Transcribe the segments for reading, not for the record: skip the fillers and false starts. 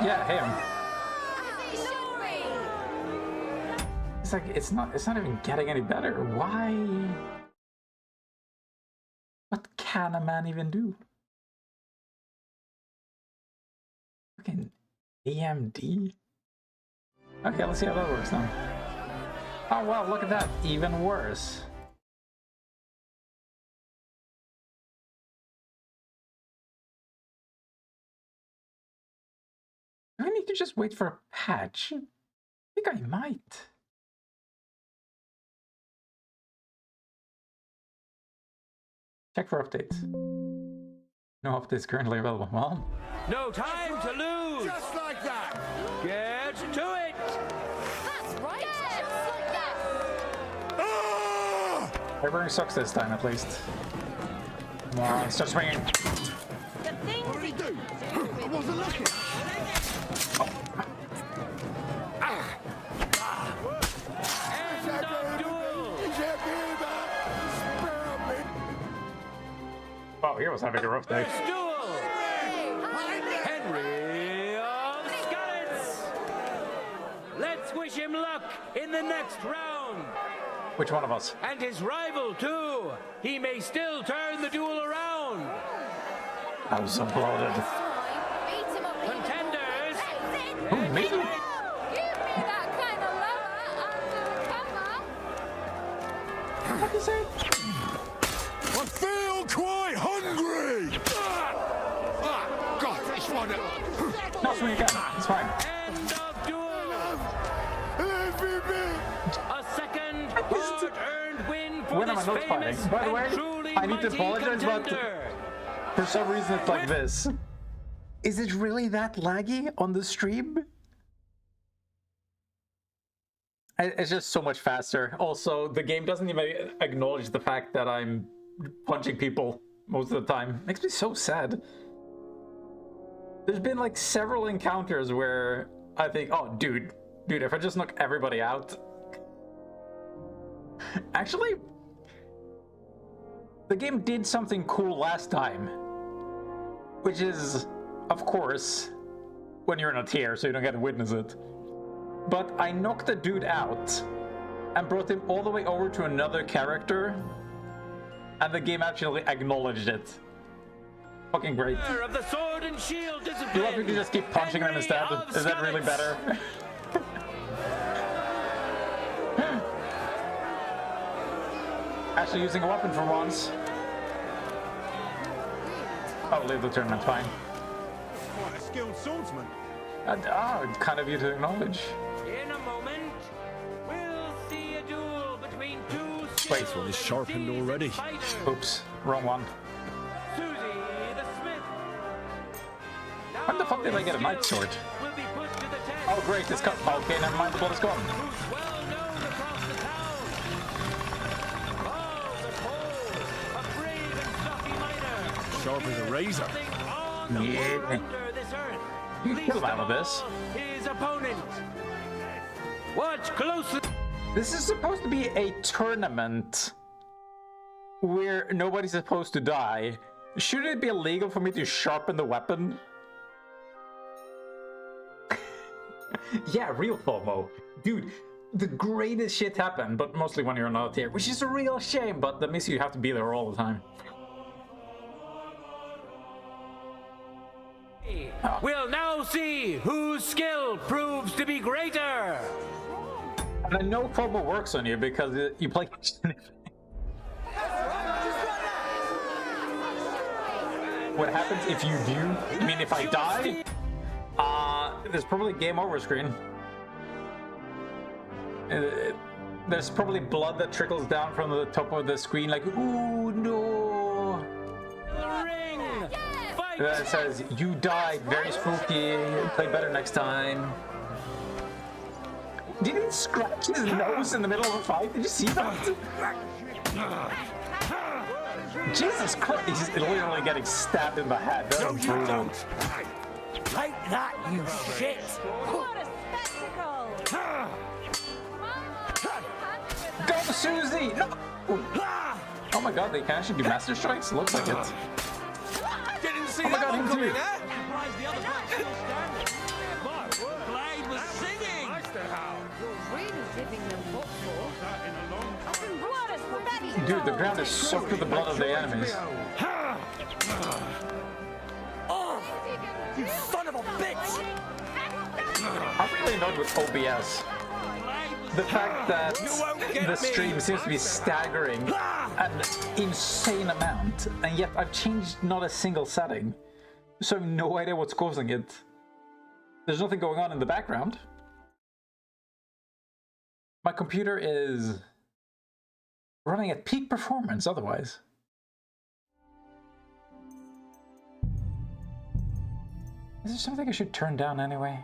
Yeah, him. It's like it's not even getting any better. Why? What can a man even do? Fucking AMD? Okay, let's see how that works now. Oh wow, look at that. Even worse. Do I need to just wait for a patch? I think I might. Check for updates. No updates currently available. Well, no time to lose. Just like that. Get to it. That's right. Just like that. Ah! everything sucks this time at least. Come on, start swinging. The things What did he do? I wasn't looking. End of duel. Wow, he was having a rough day. First duel. Henry of SPAGHET. Let's wish him luck in the next round. Which one of us? And his rival too. He may still turn the duel around. I'm so bloated. beat him up. Contenders. Who, me? Give me that kind of lover under the cover. What is it? I feel quite hungry. God, this one. No, swing again. It's fine. End of duel. A second hard-earned win for When am I this not fighting? famous By the way, and truly I need to mighty apologize, but contender. for some reason it's like this. Is it really that laggy on the stream? It's just so much faster. Also, the game doesn't even acknowledge the fact that I'm punching people most of the time. Makes me so sad. There's been like several encounters where I think, oh, dude, if I just knock everybody out. Actually, the game did something cool last time, which is, of course, when you're in a tier, so you don't get to witness it. But I knocked the dude out and brought him all the way over to another character, and the game actually acknowledged it. Fucking great. Of the sword and shield discipline. You want me to just keep punching them instead? Is that really better? Actually using a weapon for once. I'll leave the tournament, fine. Quite a skilled swordsman. Kind of you to acknowledge. In a moment, we'll see a duel between two Wait, skilled is sharpened seasoned already. fighters. Oops, wrong one. Susie the Smith. When the fuck did I get a knight sword? Will be put to the test. Oh great, it's cut. Okay, never mind, the blood is gone. Who's well known across the town. Oh, the pole, a brave and stocky miner. Sharp as a razor. Nothing on or Yeah. under this earth. You Least kill him of out of this. all, his opponent. Watch closely. This is supposed to be a tournament where nobody's supposed to die. Shouldn't it be illegal for me to sharpen the weapon? Yeah, real FOMO. Dude, the greatest shit happened, but mostly when you're not here, which is a real shame, but that means you have to be there all the time. We'll now see whose skill proves to be greater. And I know FOMO works on you because you play... What happens if you do? I mean, if I die, there's probably a game over screen. There's probably blood that trickles down from the top of the screen, like, ooh, no. Ring. Fight. That says, you died, very spooky, play better next time. Did he scratch his nose in the middle of a fight? Did you see that? Jesus Christ, he's literally getting stabbed in the head. That was brutal. Take that, you shit! What a spectacle! Go, Susie! No! Oh my god, they can actually do master strikes? Looks like it. Didn't see Oh my that god, one him coming, too. eh? Dude, the ground is soaked with the blood of the enemies. Oh, you son of a bitch! I'm really annoyed with OBS. The fact that the stream seems to be staggering an insane amount, and yet I've changed not a single setting, so I have no idea what's causing it. There's nothing going on in the background. My computer is running at peak performance otherwise. Is there something I should turn down anyway?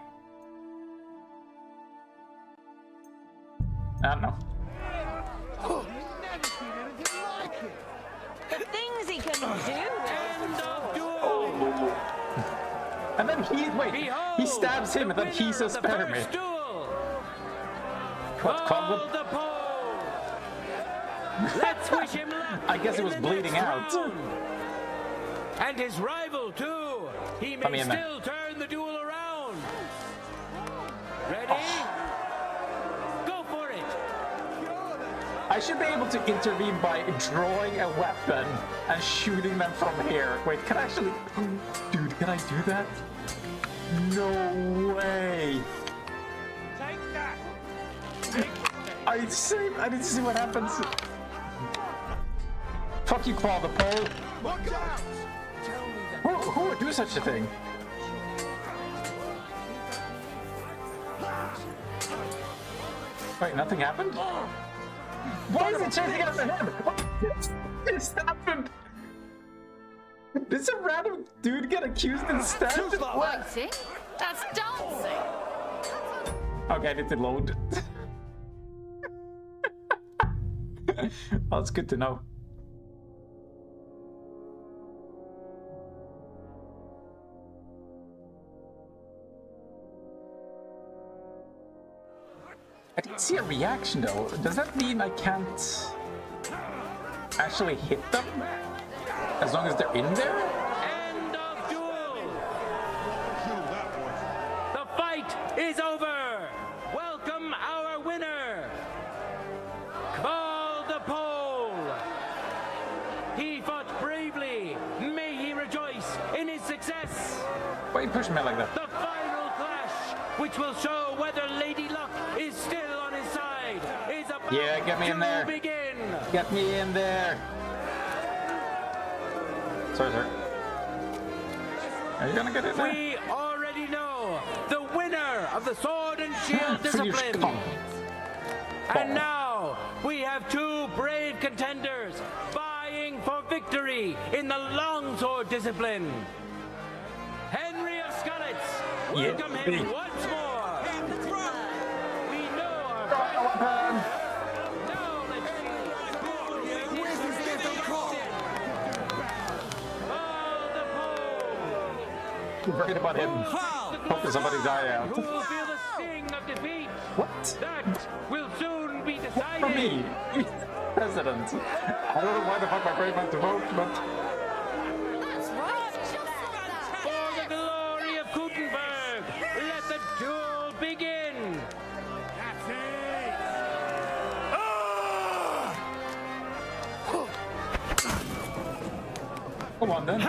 I don't know. The things he can do. Oh. And then he stabs him and then he says spare me. What, call the pole. Let's wish him luck. I guess it was bleeding out. And his rival too. He may still turn the duel around. Ready? Go for it. I should be able to intervene by drawing a weapon and shooting them from here. Wait, can I actually... Dude, can I do that? No way. Take that. I need to see what happens. Fuck you, Claw the Pole. Watch out! Who would do such a thing? Wait, nothing happened? Why is it chasing out the head? What just happened? Did some random dude get accused and stabbed? Fighting? That's dancing. Okay, I need to load. Well, it's good to know. I didn't see a reaction though. Does that mean I can't actually hit them? As long as they're in there? End of duel. The fight is over. Welcome our winner. Call the pole. He fought bravely. May he rejoice in his success. Why you push me like that? The final clash, which will show whether Lady Luck is still on his side, is about Get me in there. to begin. Get me in there. Sorry, sir. Are you gonna get in there? We already know the winner of the sword and shield discipline. And now we have two brave contenders vying for victory in the longsword discipline. Henry of Scullets, welcome him once more. We know our fight. Now let's see. Call the pole. I'm worried about him. Hoping somebody die out. Who will feel the sting of defeat? What? That will soon be decided. For me, president. I don't know why the fuck my brain went to vote, but That's right. Just like that. For the glory of Gutenberg, let the duel begin. That's it! come on then.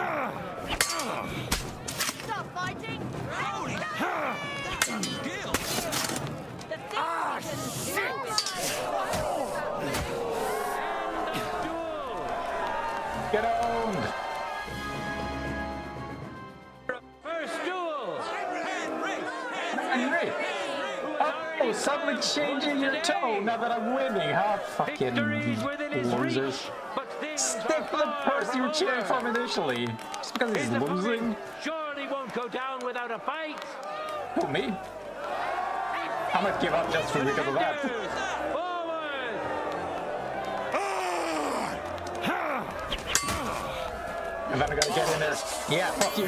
Stop fighting. Skill! The things he can do. Duel. Get owned. First duel. Henry. Oh, suddenly changing your tone now that I'm winning, huh? Fucking Victories within his losers. reach, but things Stick with the person you were cheering for initially. Just because he's His opponent losing. surely won't go down without a fight. Who, me? I might give up just for because of that. Forward. And then I gotta get in there. Yeah, fuck you.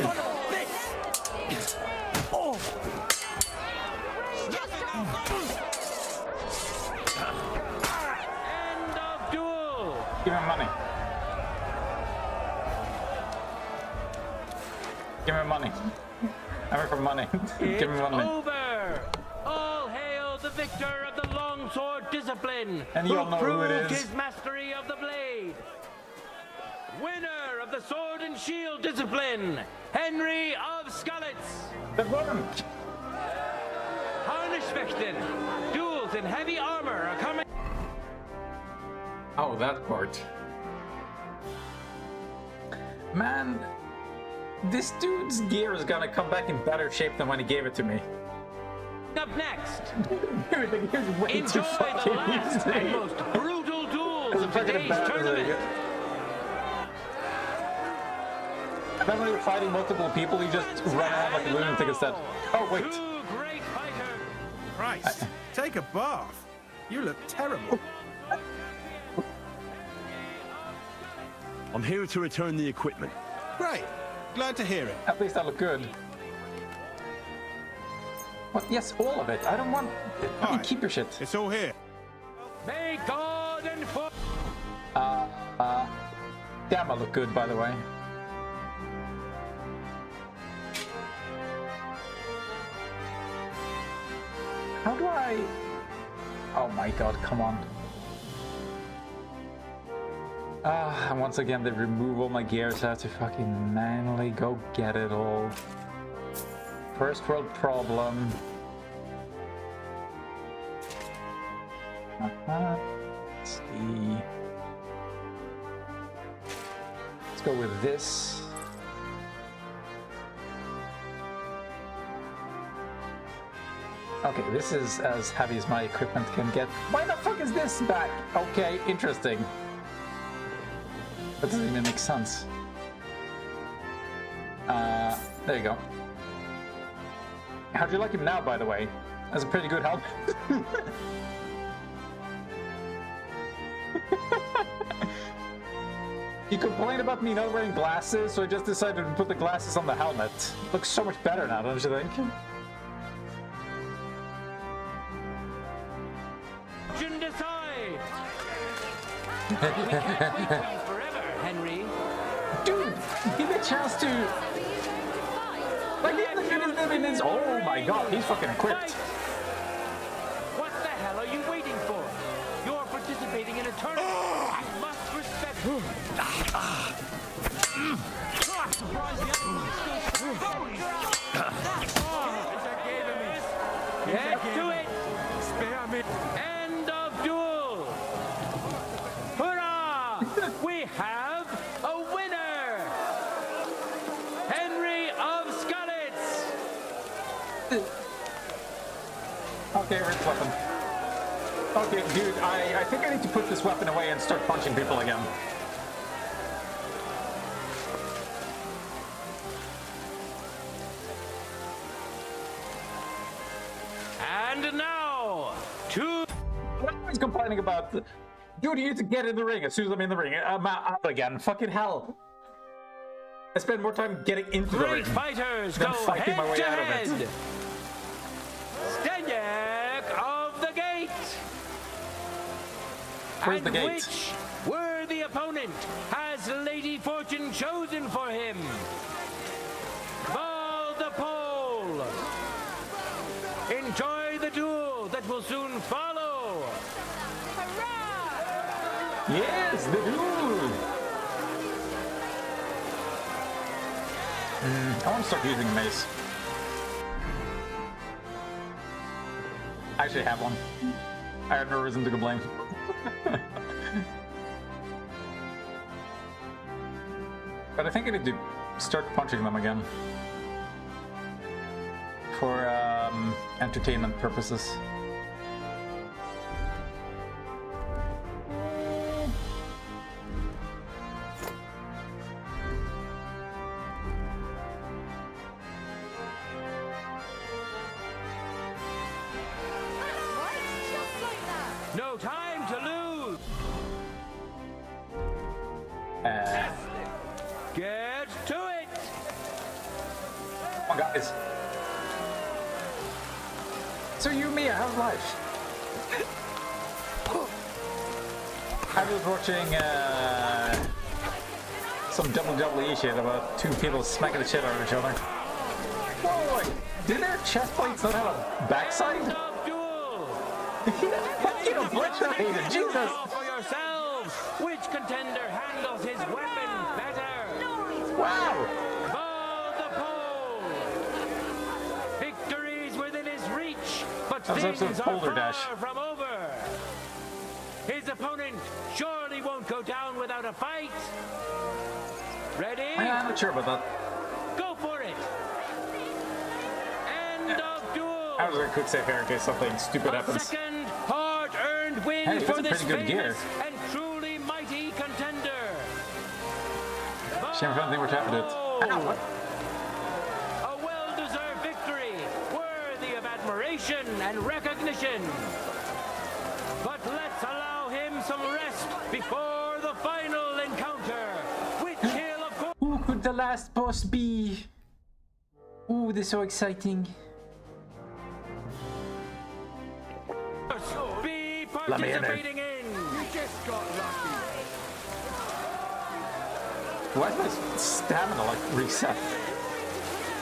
End of duel. Give me money. Give me money. I'm here for money. Give me It's money. over. All hail the victor of the long sword discipline, And you all know who it proved is. his mastery of the blade. Winner of the sword and shield discipline, Henry of Skalitz. The one. Harnischfechten, duels in heavy armor are coming. Oh, that part. Man, this dude's gear is gonna come back in better shape than when he gave it to me. Up next, Dude, the gear's way enjoy too the fucking last and easy. most brutal duels It's of fucking today's embarrassing. tournament. And then when you're fighting multiple people, you just run around like a lunatic instead. Oh, wait. Two great fighters. Christ, take a bath. You look terrible. I'm here to return the equipment. Great. Glad to hear it. At least I look good. What? Yes, all of it. I don't want... Alright. Keep your shit. It's all here. May God enforce. Damn, I look good, by the way. How do I... Oh my god, come on. And once again, they remove all my gear, so I have to fucking manually go get it all. First world problem. Let's see. Let's go with this. Okay, this is as heavy as my equipment can get. Why the fuck is this back? Okay, interesting. That doesn't even make sense. There you go. How'd you like him now, by the way? That's a pretty good help. You complained about me not wearing glasses, so I just decided to put the glasses on the helmet. Looks so much better now, don't you think? Decide. We can't wait for you forever, Henry. Dude, give me a chance to... Like, oh my god, he's fucking equipped. What the hell are you waiting for? You're participating in a tournament. You must respect. Surprise the Get to it. Spare me. End of duel. Hurrah! We have a winner. Henry of Skalitz. Okay, where's the weapon? Okay, dude, I think I need to put this weapon away and start punching people again. And now, two. Everyone's complaining about... Dude, you need to get in the ring as soon as I'm in the ring. I'm out again. Fucking hell. I spend more time getting into the ring Great fighters than go fighting my head way to out of head. it. Staniak of the Gate. Where's And the gate? which worthy opponent has Lady Fortune chosen for him? Ball the pole. Enjoy the duel that will soon follow. Yes, the dude! I want to start using a mace. I actually have one. I have no reason to complain. But I think I need to start punching them again. For entertainment purposes. No time to lose. Get to it. Come on, guys. So you, Mia, how's life? I was watching some WWE shit about two people smacking the shit out of each other. Whoa, wait. Did their chest plates not have a backside? End of duel. You obliterated, Jesus! All for yourselves. Which contender handles his weapon better? Wow! For the pole. Victory's within his reach, but That was things episode are Boulder far Dash. from over. His opponent surely won't go down without a fight. Ready? I'm not sure about that. Go for it. End of duel. I was gonna quick save here in case something stupid A happens. second hard-earned win Hey, that's for a this pretty good gear. famous and truly mighty contender. Shame if anything were to happen to it. Ow. A well-deserved victory, worthy of admiration and recognition. But let's allow him some rest before the final encounter, which he'll of course Who could the last boss be? Ooh, this is so exciting. be Let me in there. participating in. You just got lucky. Why is my stamina like reset?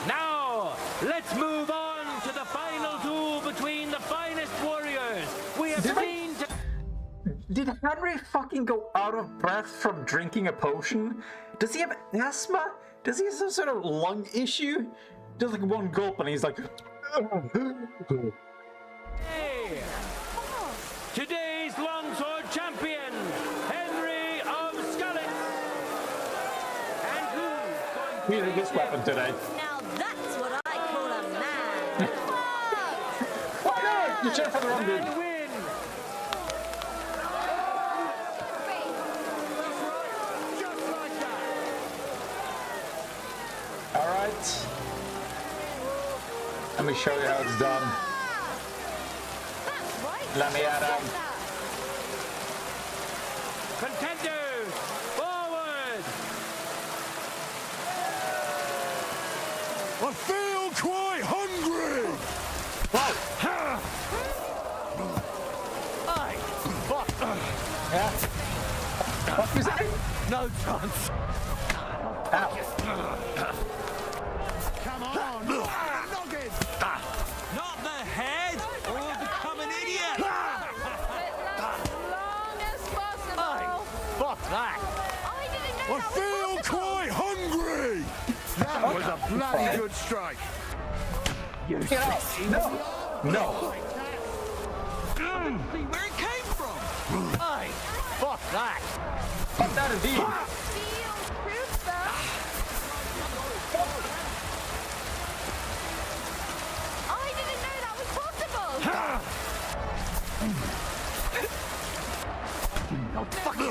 Now, let's move on to the final duel between the finest warriors we have Did I- seen. Did Henry fucking go out of breath from drinking a potion? Does he have asthma? Does he have some sort of lung issue? Just like one gulp and he's like... Hey, today's longsword champion, Henry of Scarlet. And who's going to We need this weapon today. Now that's what I call a man. Why not? You cheer for the wrong dude. win? Just like that. Alright. Let me show you how it's done. That's right. Let me at him. Contenders, forward! I feel quite hungry. Hey, fuck. Yeah? What you say? No chance. Ow. Come on. Noggin. Not the head, or you'll become an idiot. As long as possible. Fuck that. I didn't know I that feel was possible. quite hungry. That was a bloody good strike. Get out. No. No. See where it came from. Hey, fuck that. Fuck that indeed. Feel proof, though. I didn't know that was possible. No, fuck you.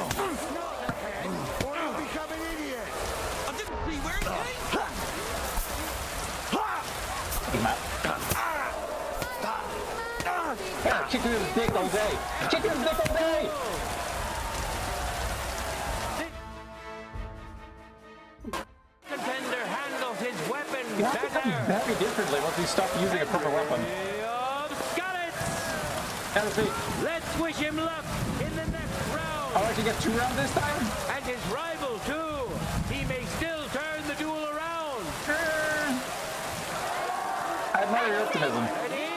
Or you'll become an idiot. I didn't see where it came from. Fucking map. Yeah, kick him in the dick all day. Kick him in the dick all day. Contender handles his weapon You have to better. fight very differently once you stop using a proper weapon. Of Scarlet. Let's see. Let's wish him luck in the next round. I'll actually get 2 rounds this time. And his rival, too. He may still turn the duel around. I admire your optimism. Ready?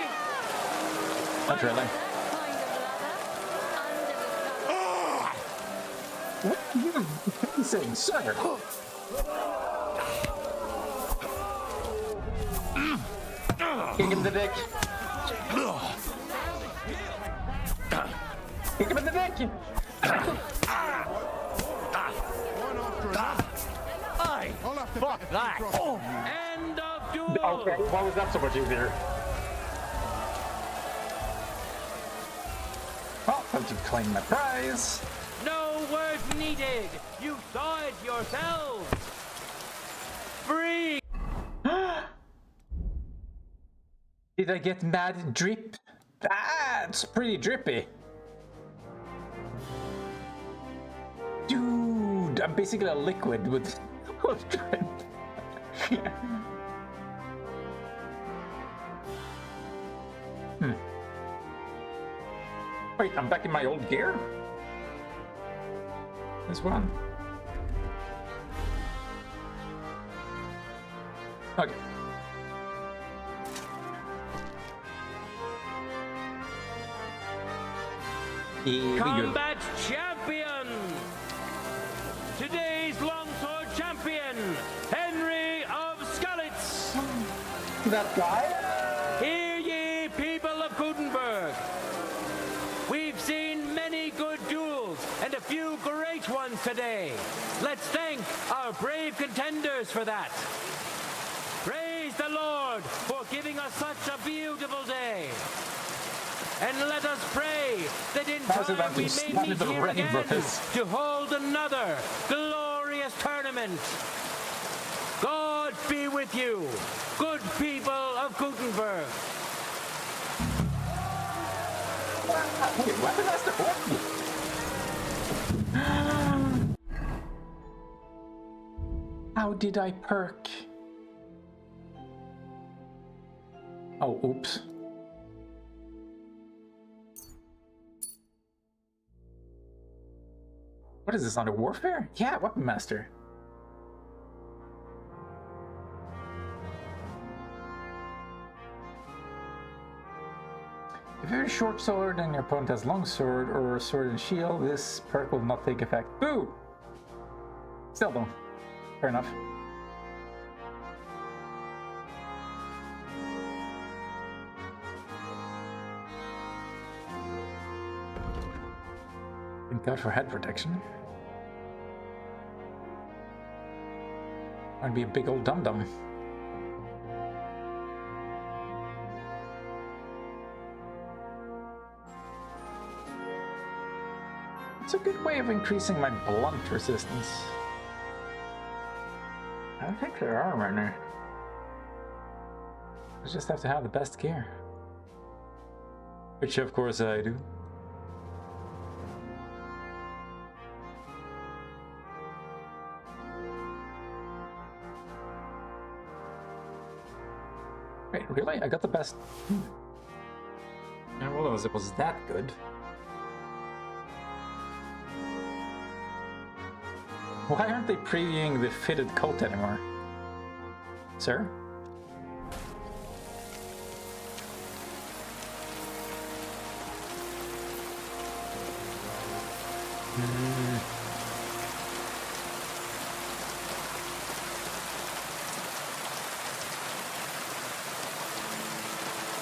Not really. Kind of lover. What are you saying, sir? Kick him in the dick. Kick him in the dick. Hey, fuck that. End of duel. Okay, why was that so much easier? Well, time to claim my prize. No words needed. You saw it yourselves. Free. Did I get mad drip? That's pretty drippy. Dude, I'm basically a liquid with drip. Wait, I'm back in my old gear? This one. Okay. Here we go. Combat champion! Today's longsword champion, Henry of Skalitz! That guy? Hear ye, people of Gutenberg! We've seen many good duels and a few great ones today. Let's thank our brave contenders for that. Praise the Lord for giving us such a beautiful day. And let us pray that in time we may meet here again to hold another glorious tournament. God be with you, good people of Gutenberg. Wait, Weapon Master? How did I perk? Oh, oops. What is this, under warfare? Yeah, Weapon Master. If you're a short sword and your opponent has long sword or a sword and shield, this perk will not take effect. Boo! Still though. Fair enough. Thank God for head protection. I'd be a big old dum-dum. It's a good way of increasing my blunt resistance. I don't think there are right now. I just have to have the best gear. Which of course I do. Wait, really? I got the best... And what was it? Was that good? Why aren't they previewing the fitted coat anymore? Sir?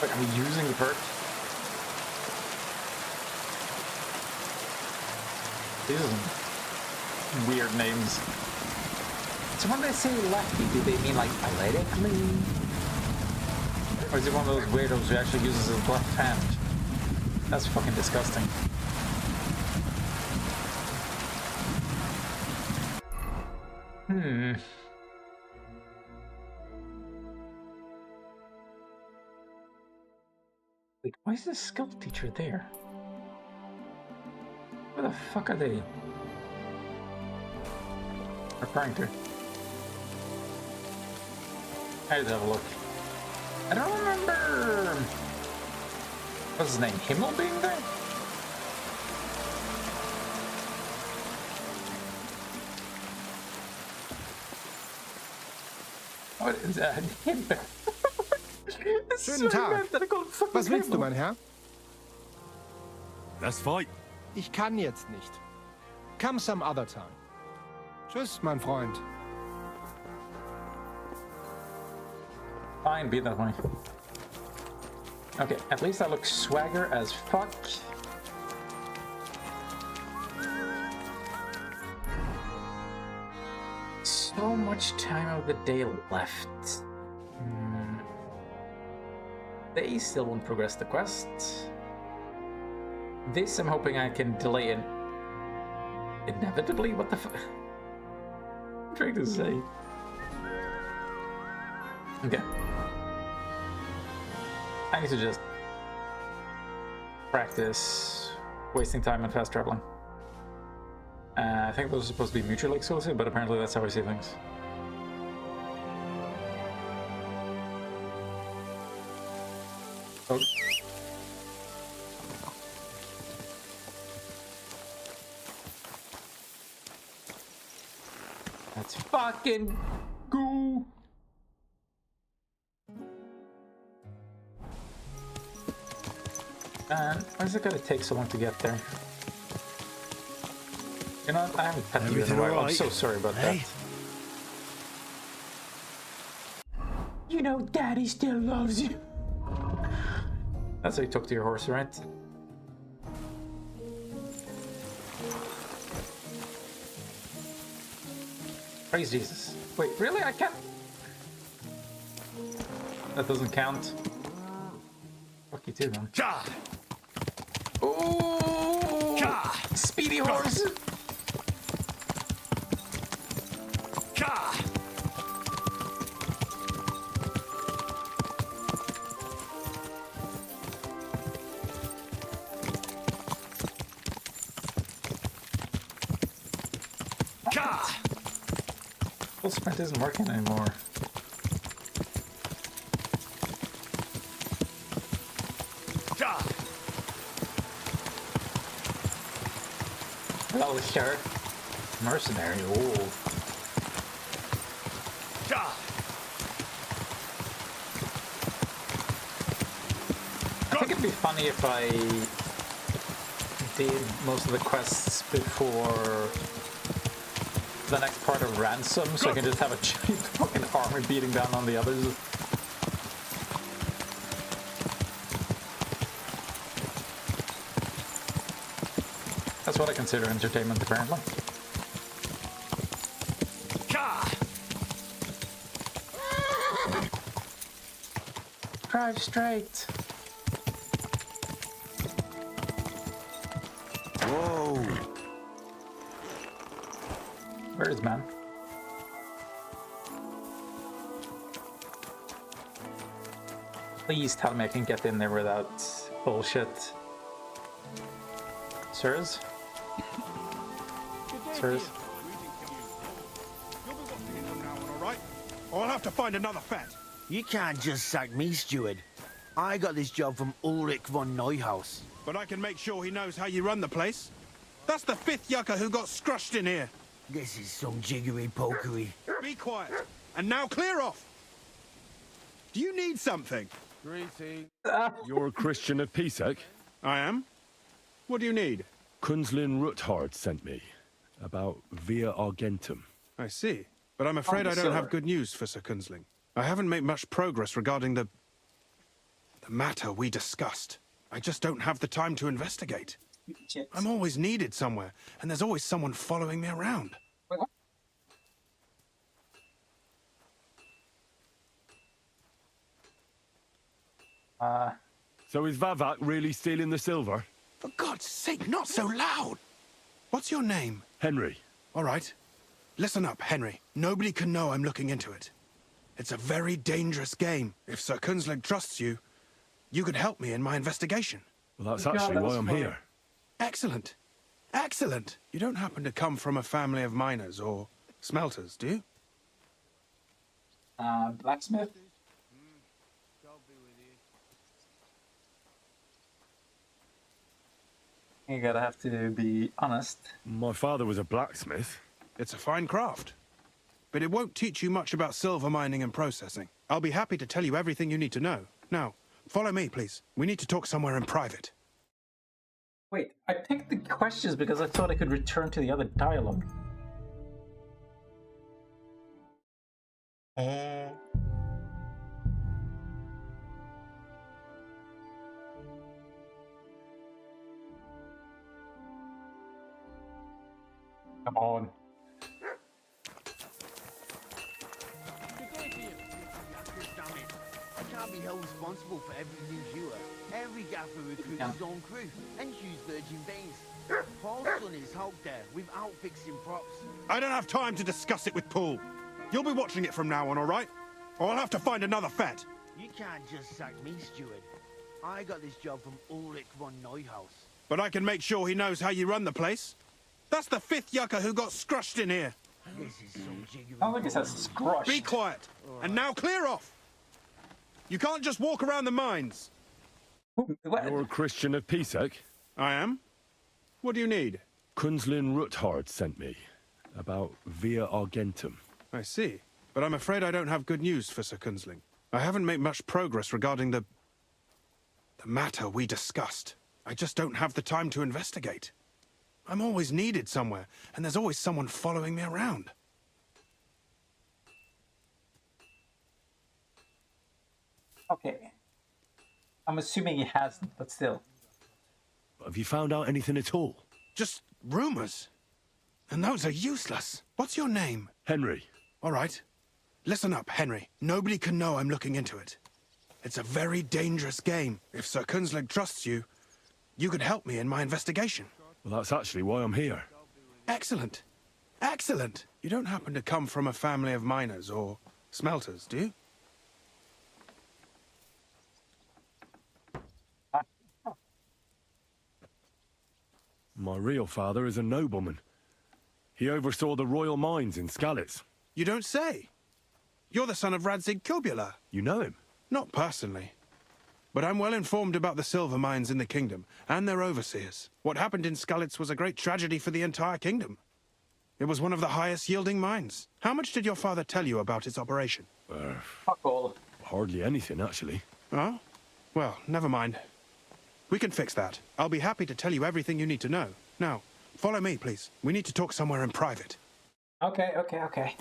Wait, are we using the perk? These are weird names. So when they say lefty, do they mean like athletically? Or is it one of those weirdos who actually uses his left hand? That's fucking disgusting. Wait, why is this skill teacher there? Where the fuck are they referring to? I had to have a look. I don't remember... What's his name? Himmel being there? What is that? Schönen Tag. Was willst du, mein Herr? Let's fight. Ich kann jetzt nicht. Come some other time. Tschüss, mein Freund. Fine, be that way. Okay, at least I look swagger as fuck. So much time of the day left. They still won't progress the quest. This I'm hoping I can delay it inevitably. What the fuck? I'm trying to say. Okay. I need to just practice wasting time and fast traveling. I think those are supposed to be mutually exclusive, but apparently that's how I see things. Oh. Let's fucking go. Why is it gonna take so long to get there? You know, I haven't pet you in a while. I'm so sorry about that. You know, Daddy still loves you. That's how you talk to your horse, right? Praise Jesus. Wait, really? I can't... That doesn't count. Fuck you too, man. Oh! Speedy horse! Full sprint isn't working anymore. Oh, sure. Mercenary. Oh. I think it'd be funny if I did most of the quests before the next part of Ransom, so I can just have a giant fucking army beating down on the others. That's what I consider entertainment, apparently. Drive straight. Whoa. Where is man? Please tell me I can get in there without bullshit. Sirs? Sirs? You'll be watching it from now on, all right? Or I'll have to find another fat. You can't just sack me, steward. I got this job from Ulrich von Neuhaus. But I can make sure he knows how you run the place. That's the 5th yucca who got scrushed in here. This is some jiggery-pokery. Be quiet. And now clear off. Do you need something? Greetings. You're a Christian of Pisek? I am. What do you need? Kunzlin Ruthard sent me about Via Argentum. I see. But I'm afraid I don't have good news for Sir Kunzling. I haven't made much progress regarding the matter we discussed. I just don't have the time to investigate. I'm always needed somewhere, and there's always someone following me around. So is Vavak really stealing the silver? For God's sake, not so loud! What's your name? Henry. All right. Listen up, Henry. Nobody can know I'm looking into it. It's a very dangerous game. If Sir Kunzling trusts you, you could help me in my investigation. Well, that's actually why I'm here. Excellent. Excellent. You don't happen to come from a family of miners or smelters, do you? Blacksmith? You gotta have to be honest. My father was a blacksmith. It's a fine craft. But it won't teach you much about silver mining and processing. I'll be happy to tell you everything you need to know. Now, follow me, please. We need to talk somewhere in private. Wait, I picked the questions because I thought I could return to the other dialogue. Come on. I can't be held responsible for every new viewer. Every gaffer recruits his own crew and use virgin veins. Paul's son is out there without fixing props. I don't have time to discuss it with Paul. You'll be watching it from now on, all right? Or I'll have to find another fat. You can't just sack me, steward. I got this job from Ulrich von Neuhaus. But I can make sure he knows how you run the place. That's the 5th yucca who got scrushed in here. This is some jiggery. I don't think it says scrushed. Be quiet. And now clear off. You can't just walk around the mines. You're a Christian of Pisek? I am. What do you need? Kunzlin Ruthard sent me about Via Argentum. I see. But I'm afraid I don't have good news for Sir Kunzling. I haven't made much progress regarding the matter we discussed. I just don't have the time to investigate. I'm always needed somewhere, and there's always someone following me around. Okay. I'm assuming he hasn't, but still. Have you found out anything at all? Just rumors. And those are useless. What's your name? Henry. All right. Listen up, Henry. Nobody can know I'm looking into it. It's a very dangerous game. If Sir Kunsling trusts you, you could help me in my investigation. Well, that's actually why I'm here. Excellent. Excellent. You don't happen to come from a family of miners or smelters, do you? My real father is a nobleman. He oversaw the royal mines in Skalitz. You don't say. You're the son of Radzig Kurbula. You know him? Not personally. But I'm well informed about the silver mines in the kingdom and their overseers. What happened in Skalitz was a great tragedy for the entire kingdom. It was one of the highest yielding mines. How much did your father tell you about its operation? Fuck all. Hardly anything, actually. Oh? Well, never mind. We can fix that. I'll be happy to tell you everything you need to know. Now, follow me, please. We need to talk somewhere in private. Okay, okay, okay.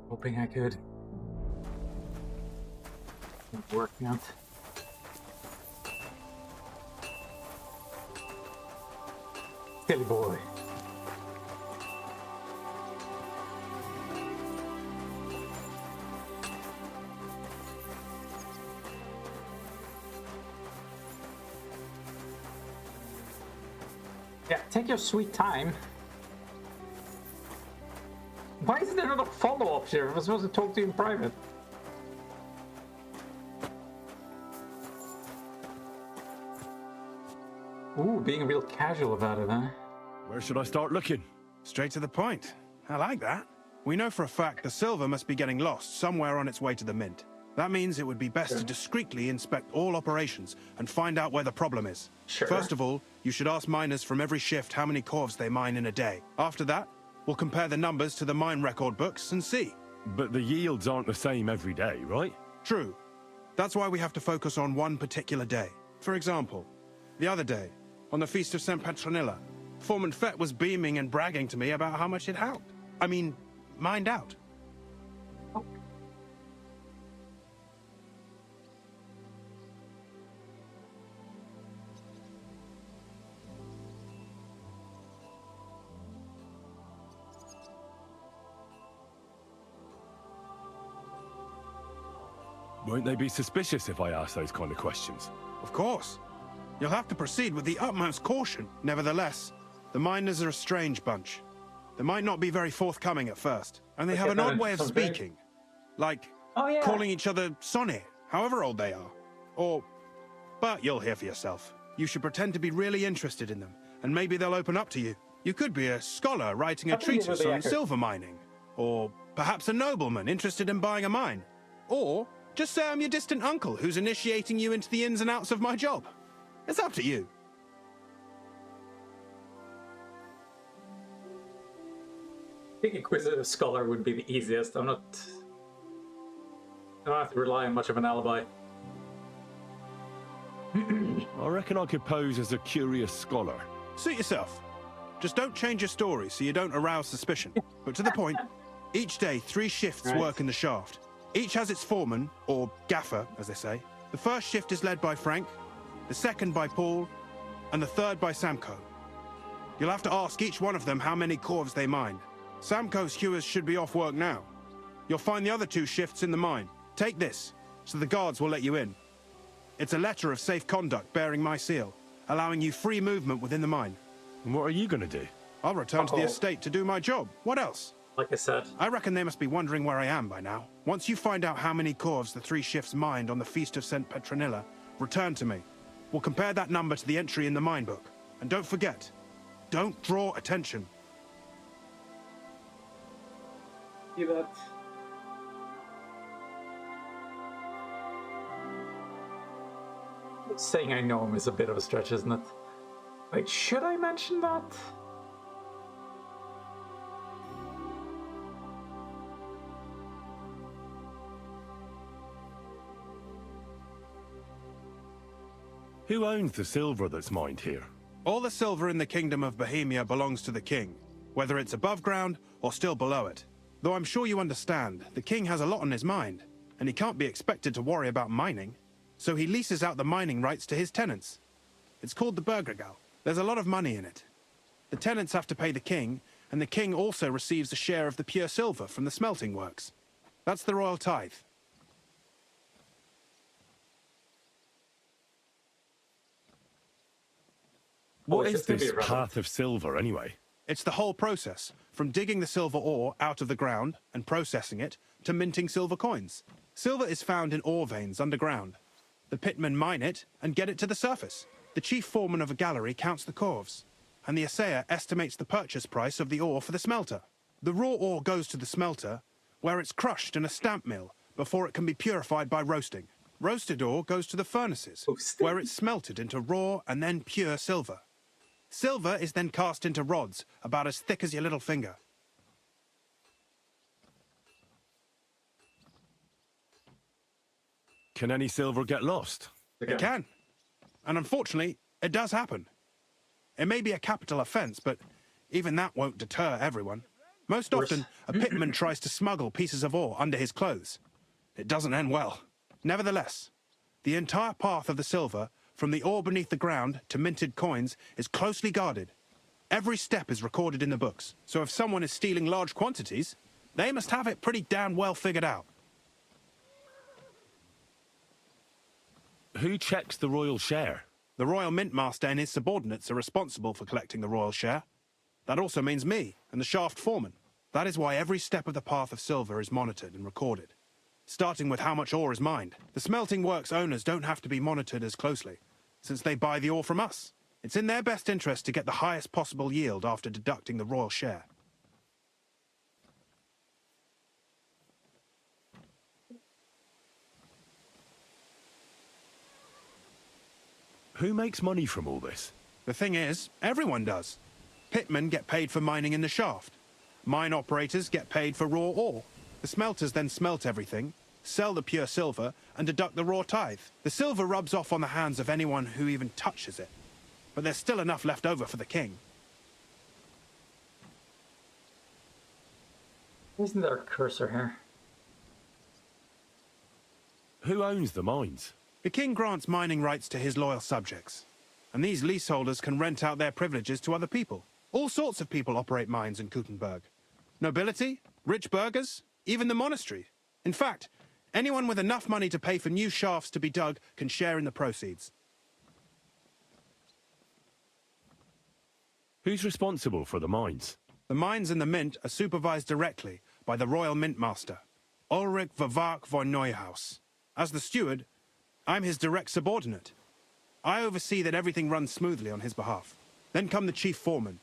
Hoping I could. Working out. Silly boy. Yeah, take your sweet time. Why is there not a follow-up here? I was supposed to talk to you in private. Ooh, being real casual about it, huh? Where should I start looking? Straight to the point. I like that. We know for a fact the silver must be getting lost somewhere on its way to the mint. That means it would be best to discreetly inspect all operations and find out where the problem is. Sure. First of all, you should ask miners from every shift how many corves they mine in a day. After that, we'll compare the numbers to the mine record books and see. But the yields aren't the same every day, right? True. That's why we have to focus on one particular day. For example, the other day, on the Feast of St. Petronilla, Foreman Fett was beaming and bragging to me about how much it helped. I mean, mined out. Won't they be suspicious if I ask those kind of questions? Of course. You'll have to proceed with the utmost caution. Nevertheless, the miners are a strange bunch. They might not be very forthcoming at first, and they have an odd way of speaking. Like calling each other Sonny, however old they are. Or... But you'll hear for yourself. You should pretend to be really interested in them, and maybe they'll open up to you. You could be a scholar writing a treatise on silver mining. Or perhaps a nobleman interested in buying a mine. Or just say I'm your distant uncle who's initiating you into the ins and outs of my job. It's up to you. I think Inquisitive Scholar would be the easiest. I don't have to rely on much of an alibi. I reckon I could pose as a curious scholar. Suit yourself. Just don't change your story so you don't arouse suspicion. But to the point, each day 3 shifts work in the shaft. Each has its foreman, or gaffer, as they say. The first shift is led by Frank, the second by Paul, and the third by Samko. You'll have to ask each one of them how many corves they mine. Samko's hewers should be off work now. You'll find the other 2 shifts in the mine. Take this, so the guards will let you in. It's a letter of safe conduct bearing my seal, allowing you free movement within the mine. And what are you going to do? I'll return to the estate to do my job. What else? Like I said. I reckon they must be wondering where I am by now. Once you find out how many corves the 3 shifts mined on the Feast of St. Petronilla, return to me. We'll compare that number to the entry in the mine book. And don't forget, don't draw attention. See that? Saying I know him is a bit of a stretch, isn't it? Wait, should I mention that? Who owns the silver that's mined here? All the silver in the Kingdom of Bohemia belongs to the king, whether it's above ground or still below it. Though I'm sure you understand, the king has a lot on his mind, and he can't be expected to worry about mining. So he leases out the mining rights to his tenants. It's called the Burgergal. There's a lot of money in it. The tenants have to pay the king, and the king also receives a share of the pure silver from the smelting works. That's the royal tithe. What is this path of silver, anyway? It's the whole process, from digging the silver ore out of the ground and processing it, to minting silver coins. Silver is found in ore veins underground. The pitmen mine it and get it to the surface. The chief foreman of a gallery counts the corves, and the assayer estimates the purchase price of the ore for the smelter. The raw ore goes to the smelter, where it's crushed in a stamp mill before it can be purified by roasting. Roasted ore goes to the furnaces, where it's smelted into raw and then pure silver. Silver is then cast into rods about as thick as your little finger. Can any silver get lost? It can. And unfortunately, it does happen. It may be a capital offence, but even that won't deter everyone. Most often, a pitman tries to smuggle pieces of ore under his clothes. It doesn't end well. Nevertheless, the entire path of the silver, from the ore beneath the ground to minted coins, is closely guarded. Every step is recorded in the books, so if someone is stealing large quantities, they must have it pretty damn well figured out. Who checks the royal share? The royal mint master and his subordinates are responsible for collecting the royal share. That also means me and the shaft foreman. That is why every step of the path of silver is monitored and recorded, starting with how much ore is mined. The smelting works owners don't have to be monitored as closely, since they buy the ore from us. It's in their best interest to get the highest possible yield after deducting the royal share. Who makes money from all this? The thing is, everyone does. Pitmen get paid for mining in the shaft. Mine operators get paid for raw ore. The smelters then smelt everything, sell the pure silver, and deduct the raw tithe. The silver rubs off on the hands of anyone who even touches it. But there's still enough left over for the king. Isn't there a cursor here? Who owns the mines? The king grants mining rights to his loyal subjects, and these leaseholders can rent out their privileges to other people. All sorts of people operate mines in Kuttenberg. Nobility, rich burghers, even the monastery. In fact, anyone with enough money to pay for new shafts to be dug can share in the proceeds. Who's responsible for the mines? The mines and the mint are supervised directly by the royal mint master, Ulrich Vervark von Neuhaus. As the steward, I'm his direct subordinate. I oversee that everything runs smoothly on his behalf. Then come the chief foreman,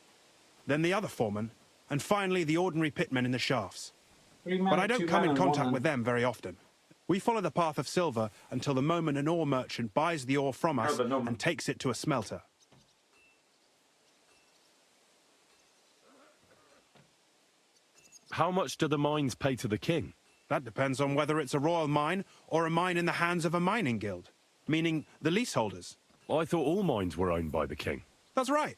then the other foreman, and finally the ordinary pitmen in the shafts. But I don't come in contact with them very often. We follow the path of silver until the moment an ore merchant buys the ore from us and takes it to a smelter. How much do the mines pay to the king? That depends on whether it's a royal mine or a mine in the hands of a mining guild, meaning the leaseholders. I thought all mines were owned by the king. That's right.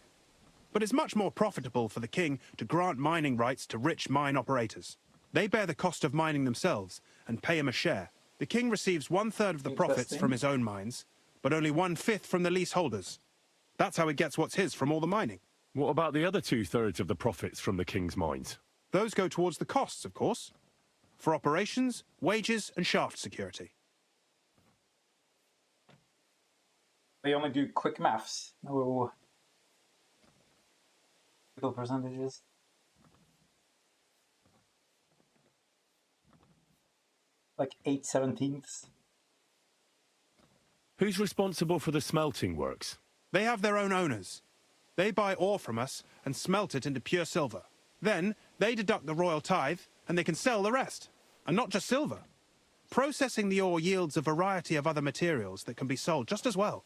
But it's much more profitable for the king to grant mining rights to rich mine operators. They bear the cost of mining themselves and pay him a share. The king receives 1/3 of the profits from his own mines, but only 1/5 from the leaseholders. That's how he gets what's his from all the mining. What about the other 2/3 of the profits from the king's mines? Those go towards the costs, of course, for operations, wages, and shaft security. They only do quick maths. No little percentages. Like 8/17. Who's responsible for the smelting works? They have their own owners. They buy ore from us and smelt it into pure silver. Then they deduct the royal tithe and they can sell the rest. And not just silver. Processing the ore yields a variety of other materials that can be sold just as well.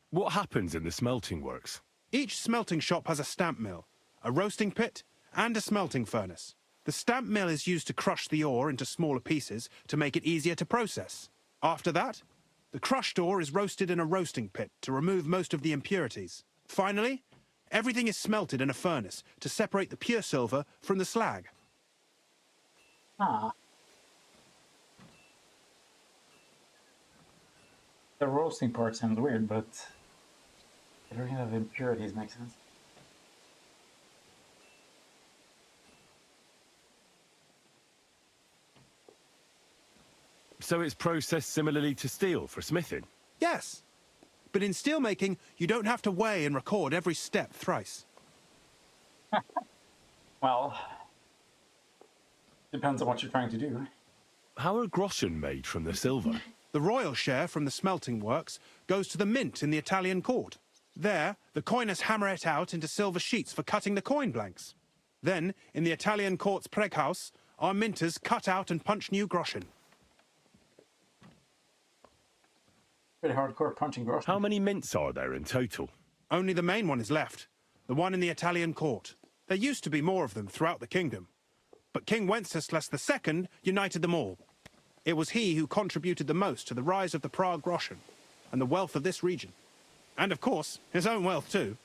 What happens in the smelting works? Each smelting shop has a stamp mill, a roasting pit, and a smelting furnace. The stamp mill is used to crush the ore into smaller pieces to make it easier to process. After that, the crushed ore is roasted in a roasting pit to remove most of the impurities. Finally, everything is smelted in a furnace to separate the pure silver from the slag. Ah. The roasting part sounds weird, but getting rid of impurities makes sense. So it's processed similarly to steel for smithing? Yes, but in steelmaking, you don't have to weigh and record every step thrice. Well, depends on what you're trying to do. How are groschen made from the silver? The royal share from the smelting works goes to the mint in the Italian court. There, the coiners hammer it out into silver sheets for cutting the coin blanks. Then, in the Italian court's preghouse, our minters cut out and punch new groschen. Pretty hardcore punching groschen. How many mints are there in total? Only the main one is left, the one in the Italian court. There used to be more of them throughout the kingdom, but King Wenceslas II united them all. It was he who contributed the most to the rise of the Prague groschen and the wealth of this region. And of course, his own wealth too.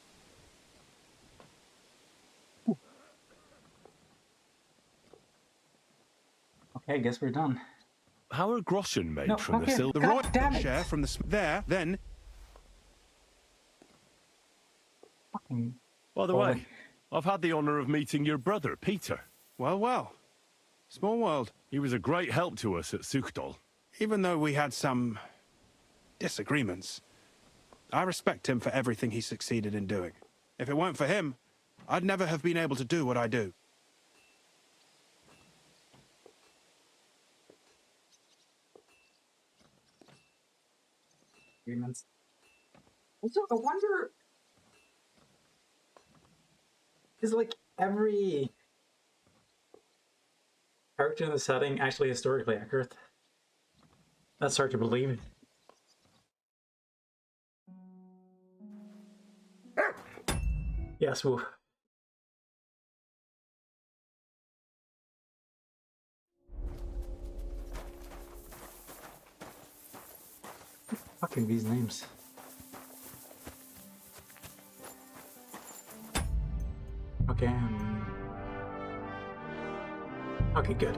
Okay, I guess we're done. How are groschen made No, from okay. the silver? The God damn royal it. share from the there, then. Fucking... By the way, I've had the honour of meeting your brother, Peter. Well, well. Small world. He was a great help to us at Suchdol. Even though we had some disagreements, I respect him for everything he succeeded in doing. If it weren't for him, I'd never have been able to do what I do. Agreements. Also, I wonder... Is like every character in the setting actually historically accurate? That's hard to believe. Yes, woo. Fucking these names. Okay, okay, good.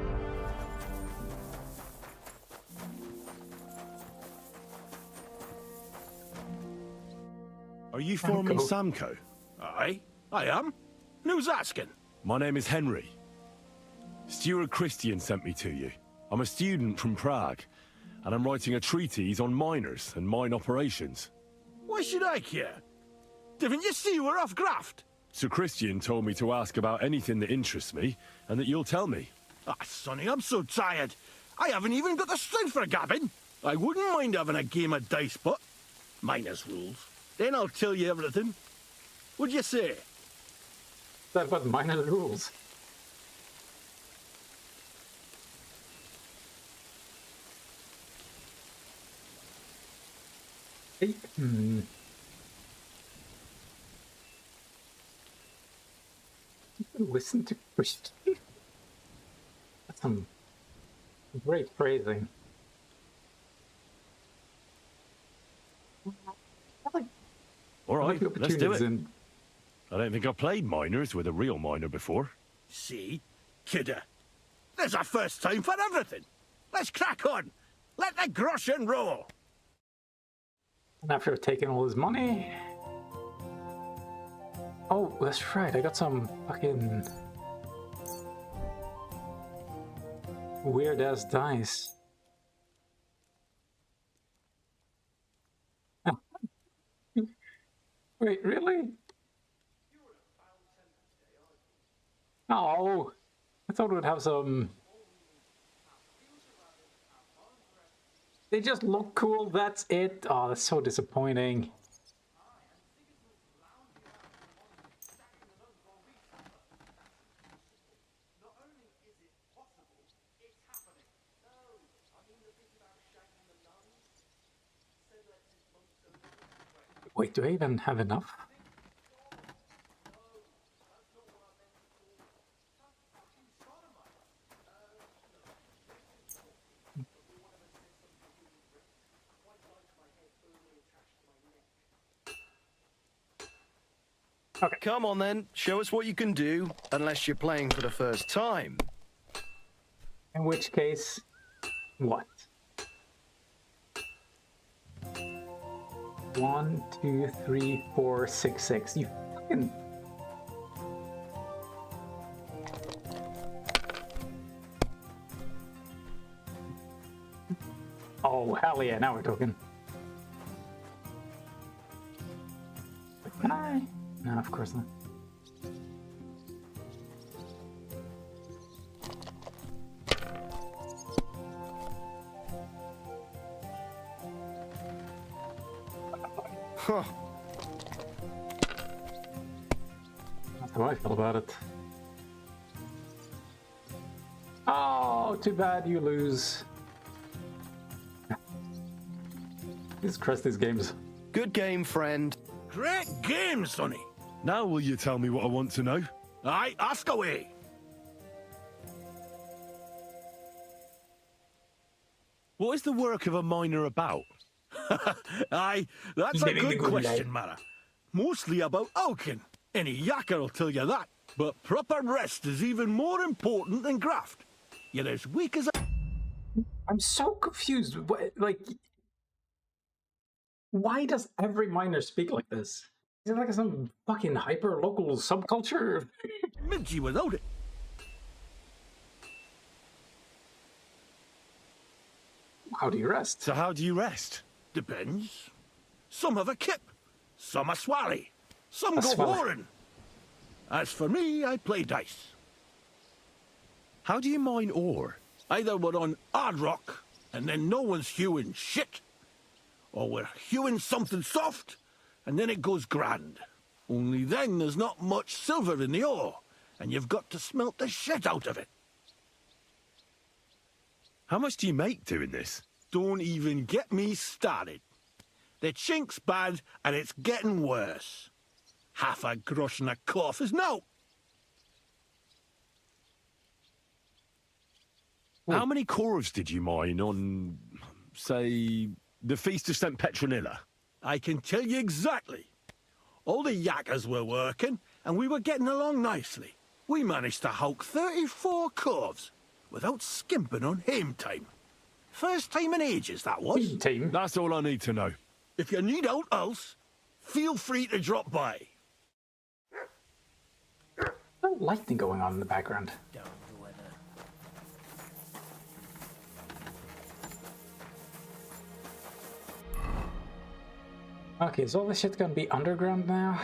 Are you forming Samco. Samco? Aye, I am. And who's asking? My name is Henry. Stuart Christian sent me to you. I'm a student from Prague, and I'm writing a treatise on miners and mine operations. Why should I care? Didn't you see we're off graft? Sir Christian told me to ask about anything that interests me, and that you'll tell me. Ah, Sonny, I'm so tired. I haven't even got the strength for gabbing. I wouldn't mind having a game of dice, but minus rules. Then I'll tell you everything. What'd you say? That was minor rules. Hey, Listen to Christian. That's some great phrasing. All right, the let's do it. opportunities I don't think I've played miners with a real miner before. See? Kidder. There's a first time for everything. Let's crack on. Let the groschen roll. And after taking all his money... Oh, that's right, I got some fucking... weird-ass dice. Wait, really? Oh, I thought it would have some... They just look cool, that's it. Oh, that's so disappointing. Wait, do I even have enough? Okay. Come on then, show us what you can do, unless you're playing for the first time. In which case, what? 1, 2, 3, 4, 6, 6. You fucking... Oh, hell yeah, now we're talking. Can I? No, of course not. Huh. That's how I feel about it. Oh, too bad you lose. Jesus Christ, these games. Good game, friend. Great game, Sonny. Now will you tell me what I want to know? Aye, ask away. What is the work of a miner about? Aye, that's a Living the good good question, life. Mara. Mostly about Alkin. Any yakker will tell you that. But proper rest is even more important than graft. You're as weak as a... I'm so confused. Like, why does every miner speak like this? Is it like some fucking hyper-local subculture? Midgy without it. How do you rest? So how do you rest? Depends. Some have a kip. Some a swally. Some A go swally. whoring. As for me, I play dice. How do you mine ore? Either we're on hard rock, and then no one's hewing shit. Or we're hewing something soft, and then it goes grand. Only then there's not much silver in the ore, and you've got to smelt the shit out of it. How much do you make doing this? Don't even get me started. The chink's bad, and it's getting worse. Half a grosh and a cough is no. How many corves did you mine on, say, the Feast of St. Petronilla? I can tell you exactly. All the yakkers were working, and we were getting along nicely. We managed to hulk 34 corves without skimping on hame time. First time in ages, that was. Team. That's all I need to know. If you need out else, feel free to drop by. No lightning going on in the background. Okay, is all this shit gonna be underground now?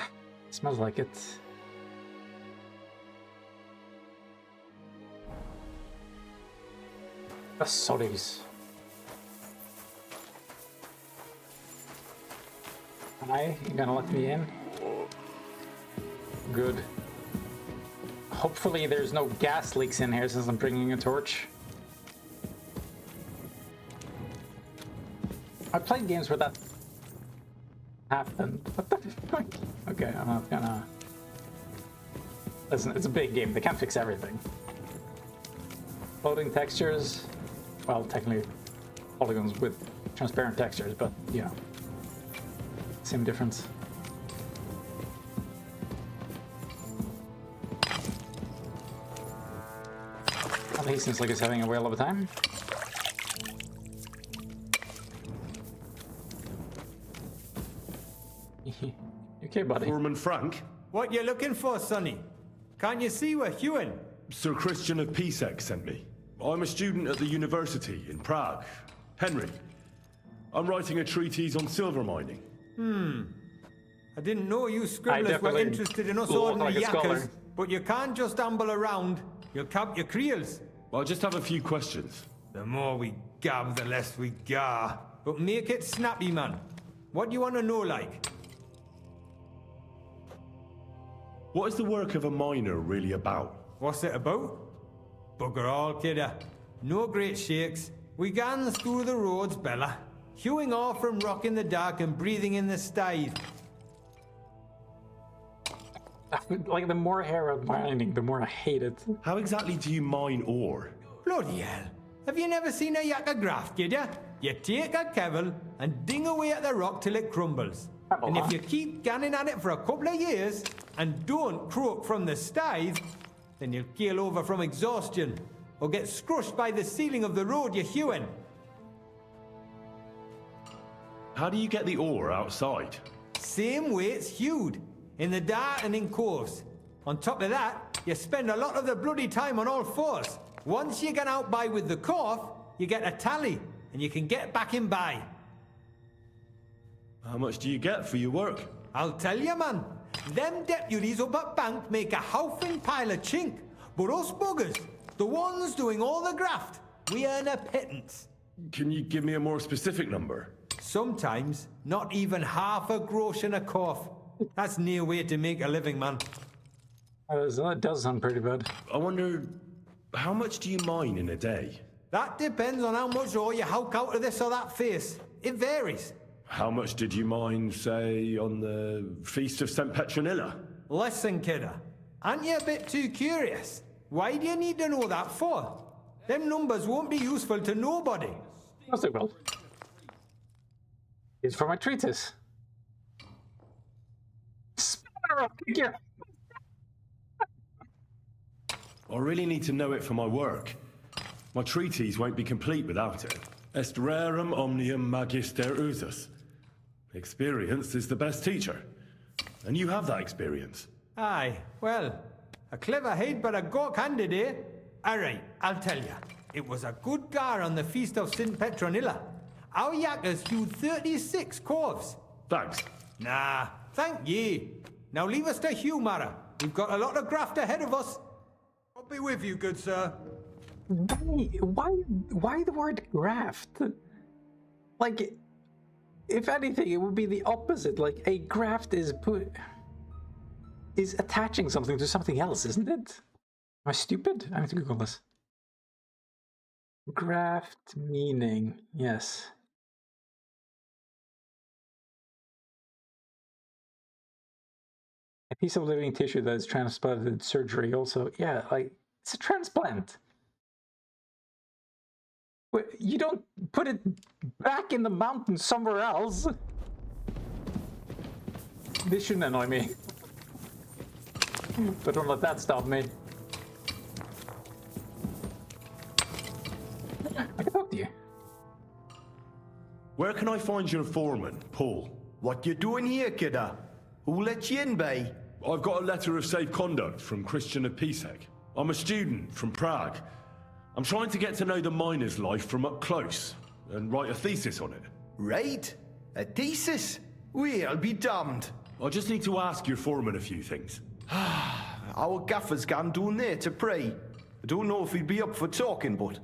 Smells like it. The sorries. Hi, you gonna let me in? Good. Hopefully there's no gas leaks in here since I'm bringing a torch. I played games where that happened. What the fuck? Okay, I'm not gonna... Listen, it's a big game. They can't fix everything. Floating textures. Well, technically polygons with transparent textures, but, you know. Same difference. Well, he seems like he's having a whale of a time. Okay, buddy. Foreman Frank? What you looking for, Sonny? Can't you see we're hewing? Sir Christian of Pisek sent me. I'm a student at the university in Prague. Henry, I'm writing a treatise on silver mining. I didn't know you scribblers were interested in us ordinary yakkers, but you can't just amble around. You'll cap your creels. I'll just have a few questions. The more we gab, the less we gar. But make it snappy, man. What do you want to know, like? What is the work of a miner really about? What's it about? Bugger all, kidder. No great shakes. We gans through the roads, Bella. Hewing off from rock in the dark and breathing in the styes. Like, the more I hear about mining, the more I hate it. How exactly do you mine ore? Bloody hell. Have you never seen a yakker graft, kidder? You take a kevel and ding away at the rock till it crumbles. And if you keep gunning at it for a couple of years and don't croak from the stithe, then you'll keel over from exhaustion or get scrushed by the ceiling of the road you're hewing. How do you get the ore outside? Same way it's hewed, in the dark and in coves. On top of that, you spend a lot of the bloody time on all fours. Once you get out by with the corf, you get a tally, and you can get back in by. How much do you get for your work? I'll tell you, man. Them deputies up at bank make a howling pile of chink. But us buggers, the ones doing all the graft, we earn a pittance. Can you give me a more specific number? Sometimes, not even half a grosh in a corf. That's near way to make a living, man. That does sound pretty bad. I wonder, how much do you mine in a day? That depends on how much ore you howk out of this or that face. It varies. How much did you mine, say, on the Feast of St. Petronilla? Listen, kidder. Aren't you a bit too curious? Why do you need to know that for? Them numbers won't be useful to nobody. Of course they will. It's for my treatise. Sparrow figure! I really need to know it for my work. My treatise won't be complete without it. Est rerum omnium magister usus. Experience is the best teacher. And you have that experience. Aye, well, a clever head but a gawk-handed, eh? Alright, I'll tell ya. It was a good gar on the Feast of St. Petronilla. Our yakkers hewed 36 corves. Thanks. Nah, thank ye. Now leave us to hew, Mara. We've got a lot of graft ahead of us. I'll be with you, good sir. Why the word graft? Like, if anything, it would be the opposite. Like, a graft is attaching something to something else, isn't it? Am I stupid? I have to Google this. Graft meaning, yes. A piece of living tissue that is transplanted surgery also. Yeah, like, it's a transplant. You don't put it back in the mountain somewhere else. This shouldn't annoy me. But don't let that stop me. I can talk to you. Where can I find your foreman, Paul? What you doing here, kidder? Who let you in, bay? I've got a letter of safe conduct from Christian of Pisek. I'm a student from Prague. I'm trying to get to know the miner's life from up close and write a thesis on it. Right? A thesis? Well, I'll be damned. I just need to ask your foreman a few things. Our gaffer's gone down there to pray. I don't know if he'd be up for talking, but...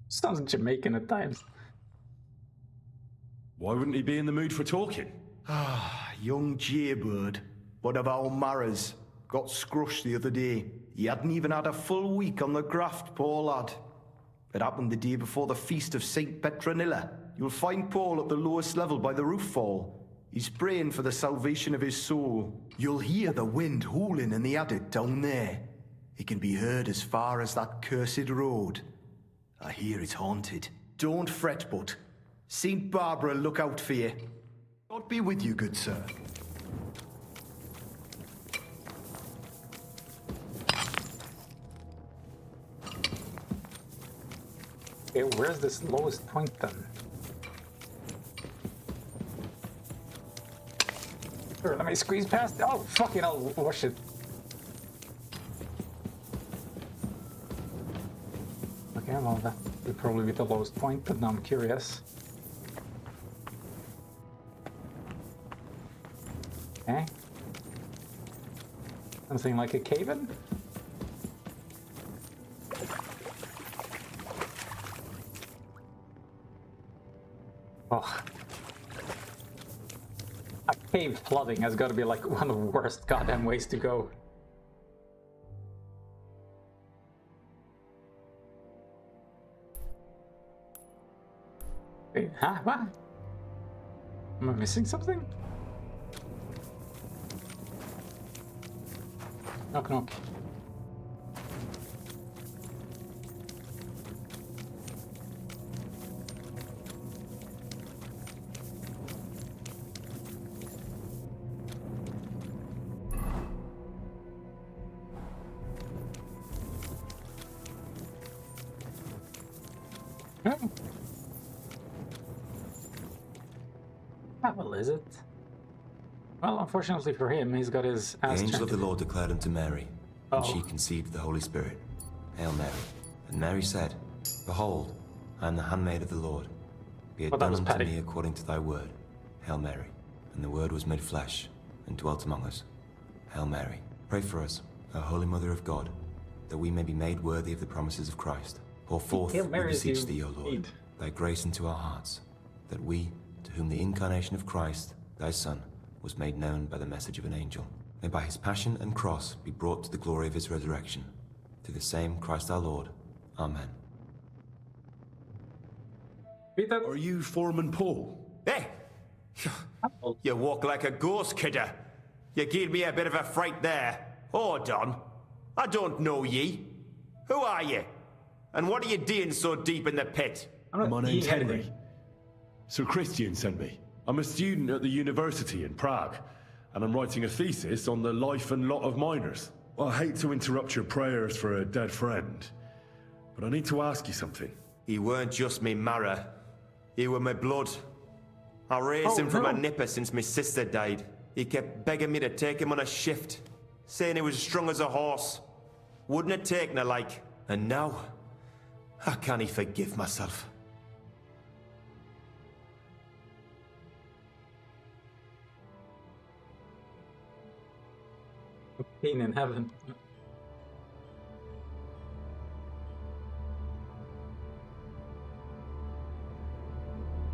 Sounds Jamaican at times. Why wouldn't he be in the mood for talking? Young jaybird, one of our Maras, got scrushed the other day. He hadn't even had a full week on the graft, poor lad. It happened the day before the Feast of St. Petronilla. You'll find Paul at the lowest level by the roof fall. He's praying for the salvation of his soul. You'll hear the wind howling in the attic down there. It can be heard as far as that cursed road. I hear it's haunted. Don't fret, but St. Barbara look out for you. God be with you, good sir. Okay, where's this lowest point then? Sure, let me squeeze past. Oh, fucking hell. Oh, shit. Okay, well, that would probably be the lowest point, but now I'm curious. Okay. Something like a cave-in? Oh. A cave flooding has got to be like one of the worst goddamn ways to go. Wait, huh? What? Am I missing something? Knock, knock. Oh. How well is it? Well, unfortunately for him, he's got his ass The angel of the chained. Lord declared unto Mary, and she conceived the Holy Spirit. Hail Mary. And Mary said, Behold, I am the handmaid of the Lord. Be it done unto me according to thy word. Hail Mary. And the word was made flesh, and dwelt among us. Hail Mary. Pray for us, O Holy Mother of God, that we may be made worthy of the promises of Christ. Pour forth, we beseech thee, O Lord, thy grace into our hearts, that we, to whom the incarnation of Christ, thy Son, was made known by the message of an angel, may by his passion and cross be brought to the glory of his resurrection. Through the same Christ our Lord. Amen. Are you Foreman Paul? Hey! You walk like a ghost, kidder. You gave me a bit of a fright there. Hold on. I don't know ye. Who are you? And what are you doing so deep in the pit? My name's Henry. Sir Christian sent me. I'm a student at the university in Prague, and I'm writing a thesis on the life and lot of miners. I hate to interrupt your prayers for a dead friend, but I need to ask you something. He weren't just me marrow. He were my blood. I raised him from a nipper since my sister died. He kept begging me to take him on a shift, saying he was as strong as a horse. Wouldn't it take no like? And now, how can he forgive myself? Pain in heaven.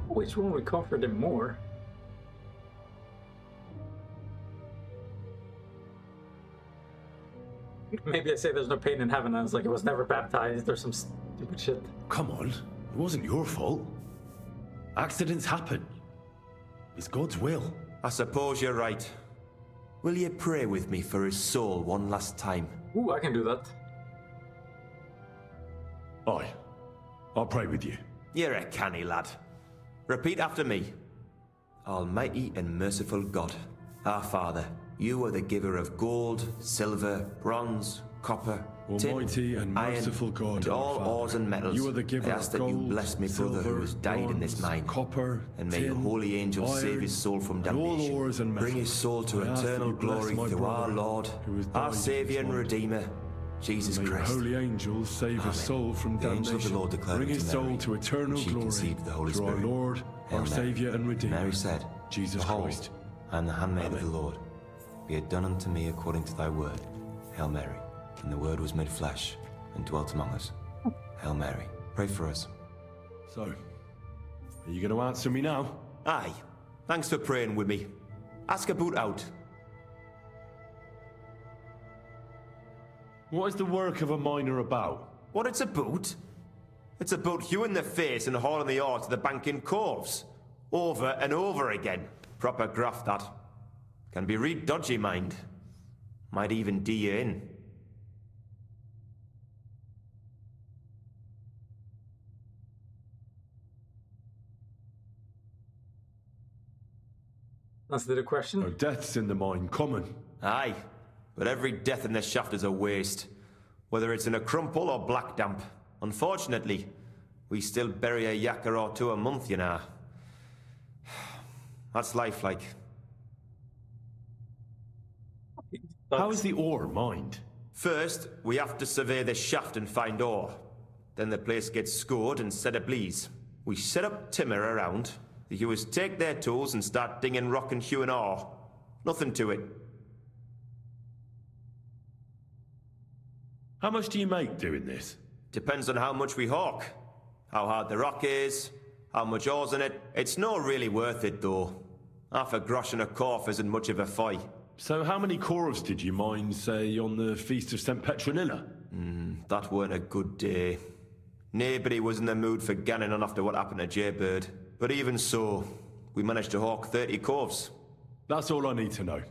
Which one would comfort him more? Maybe I say there's no pain in heaven, and it's like it was never baptized or some stupid shit. Come on, it wasn't your fault. Accidents happen. It's God's will. I suppose you're right. Will you pray with me for his soul one last time? Ooh, I can do that. Aye. I'll pray with you. You're a canny lad. Repeat after me. Almighty and merciful God, our Father, you are the giver of gold, silver, bronze, copper, Almighty tin, and merciful iron, God, and all our ores and metals. You are the giver I ask of that you gold, bless me brother silver, who has died in this bronze, mine. copper, and may tin, your holy angels iron, save his soul from and all damnation. ores and Bring his metals. soul to I ask that eternal you bless glory my through our brother Lord, who has died our in Saviour and this mine. Redeemer, Jesus May Christ. your holy angels save Amen. his soul from The damnation. angel of the Lord declared Bring his unto soul Mary, to eternal and she glory conceived the Holy through Spirit. our Lord, Hail our Mary. Saviour and Redeemer, Mary said, Jesus Behold, Christ. I am the handmaid of the Lord. Be it done unto me according to thy word. Hail Mary. And the word was made flesh and dwelt among us. Hail Mary. Pray for us. So, are you going to answer me now? Aye. Thanks for praying with me. Ask about out. What is the work of a miner about? What it's about? It's about hewing the face and hauling the ore to the banking coves. Over and over again. Proper graft, that. Can be real dodgy, mind. Might even do you in. That's the question. No deaths in the mine common. Aye. But every death in the shaft is a waste. Whether it's in a crumple or black damp. Unfortunately, we still bury a yakka or two a month, you know. That's life like. How is the ore mined? First, we have to survey the shaft and find ore. Then the place gets scored and set ablaze. We set up timber around. The hewers take their tools and start dinging rock and hewing ore. Nothing to it. How much do you make doing this? Depends on how much we hawk. How hard the rock is, how much ore's in it. It's not really worth it, though. Half a grosh and a corf isn't much of a fight. So how many corves did you mine, say, on the Feast of St. Petronilla? That weren't a good day. Nobody was in the mood for ganning on after what happened to Jaybird. But even so, we managed to hawk 30 corves. That's all I need to know.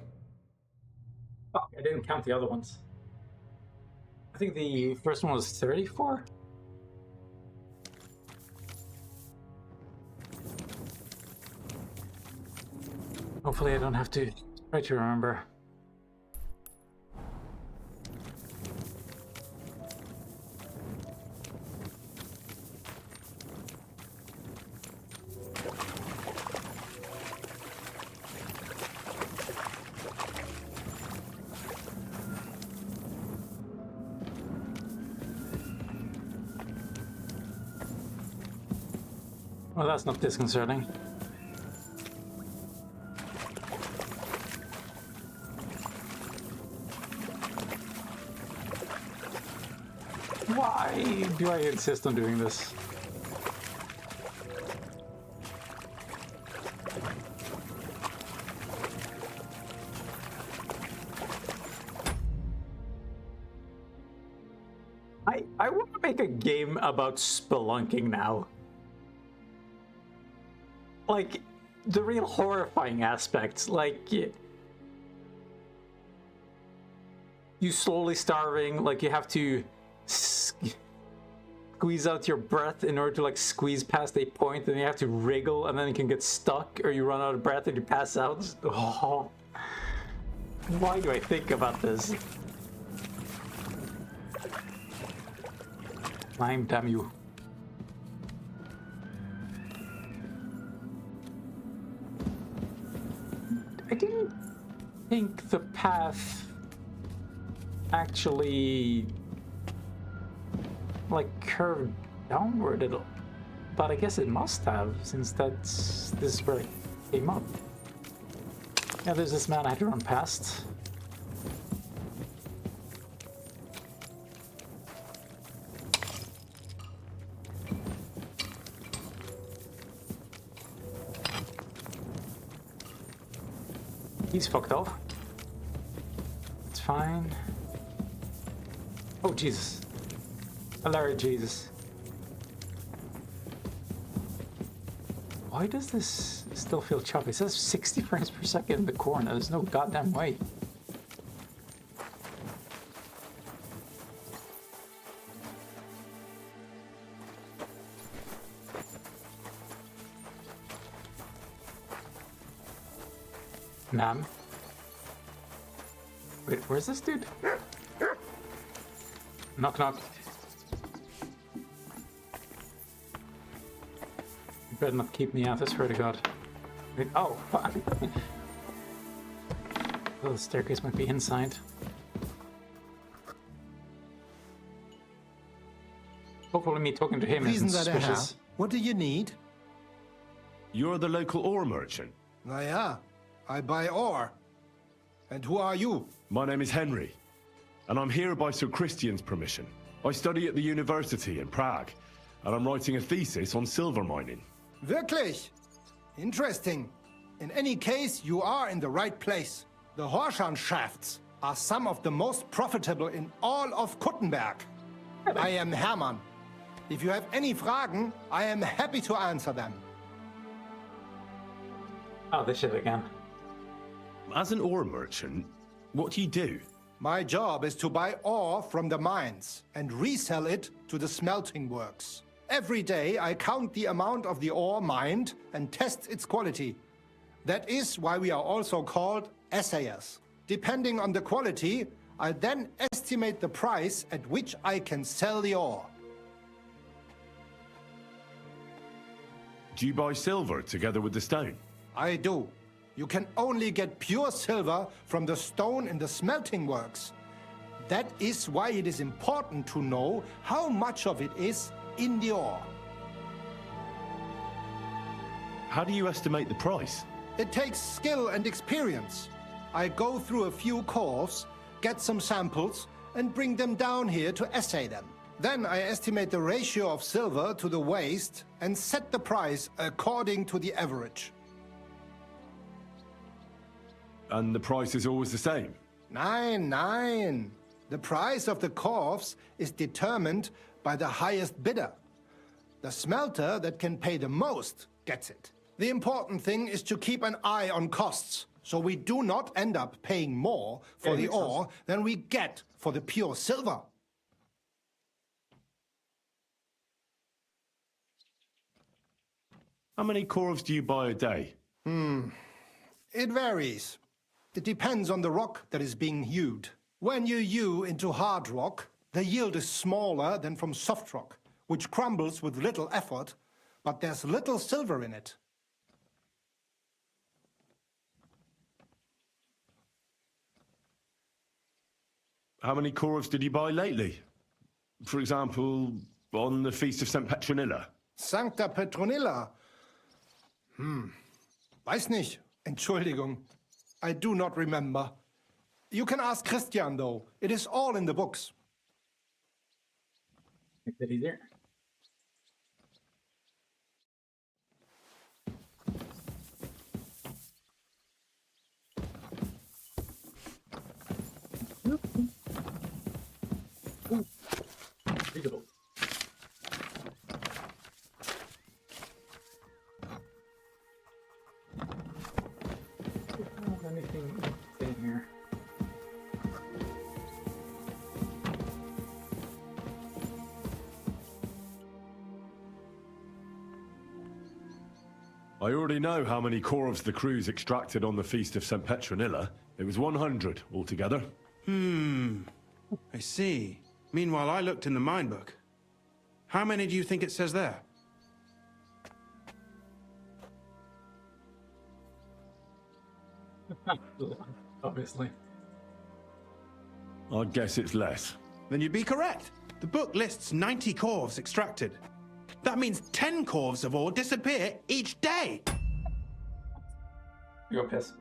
Fuck, I didn't count the other ones. I think the first one was 34? Hopefully I don't have to try to remember. Well, that's not disconcerting. Why do I insist on doing this? I want to make a game about spelunking now. Like, the real horrifying aspects, like you slowly starving, like you have to squeeze out your breath in order to like squeeze past a point, and you have to wriggle, and then you can get stuck, or you run out of breath and you pass out. Oh, why do I think about this? Climb, damn you. I didn't think the path actually like curved downward at all, but I guess it must have, since this is where it came up. Yeah, there's this man I had to run past. He's fucked off. It's fine. Oh, Jesus. Hilarious, Jesus. Why does this still feel choppy? It says 60 frames per second in the corner. There's no goddamn way. Ma'am? Wait, where's this dude? Knock knock. You better not keep me out, I swear to God. Wait, oh, fuck. Oh, the staircase might be inside. Hopefully me talking to him isn't suspicious. What do you need? You're the local ore merchant. Yeah, I buy ore. And who are you? My name is Henry, and I'm here by Sir Christian's permission. I study at the university in Prague, and I'm writing a thesis on silver mining. Wirklich? Interesting. In any case, you are in the right place. The Horschan shafts are some of the most profitable in all of Kuttenberg. I am Hermann. If you have any Fragen, I am happy to answer them. Oh, this shit again. As an ore merchant, what do you do? My job is to buy ore from the mines and resell it to the smelting works. Every day I count the amount of the ore mined and test its quality. That is why we are also called assayers. Depending on the quality, I then estimate the price at which I can sell the ore. Do you buy silver together with the stone? I do. You can only get pure silver from the stone in the smelting works. That is why it is important to know how much of it is in the ore. How do you estimate the price? It takes skill and experience. I go through a few curves, get some samples, and bring them down here to assay them. Then I estimate the ratio of silver to the waste and set the price according to the average. And the price is always the same? Nein. The price of the curves is determined by the highest bidder. The smelter that can pay the most gets it. The important thing is to keep an eye on costs, so we do not end up paying more for the ore than we get for the pure silver. How many corves do you buy a day? It varies. It depends on the rock that is being hewed. When you hew into hard rock, the yield is smaller than from soft rock, which crumbles with little effort, but there's little silver in it. How many corves did you buy lately? For example, on the Feast of St. Petronilla? Sancta Petronilla? Weiß nicht. Entschuldigung. I do not remember. You can ask Christian, though. It is all in the books. I think that he's there. Readable. Anything in here? I already know how many corvs the crews extracted on the Feast of St. Petronilla. It was 100 altogether. I see. Meanwhile, I looked in the mine book. How many do you think it says there? Obviously. I'd guess it's less. Then you'd be correct. The book lists 90 corvs extracted. That means 10 corvs of ore disappear each day. Go piss.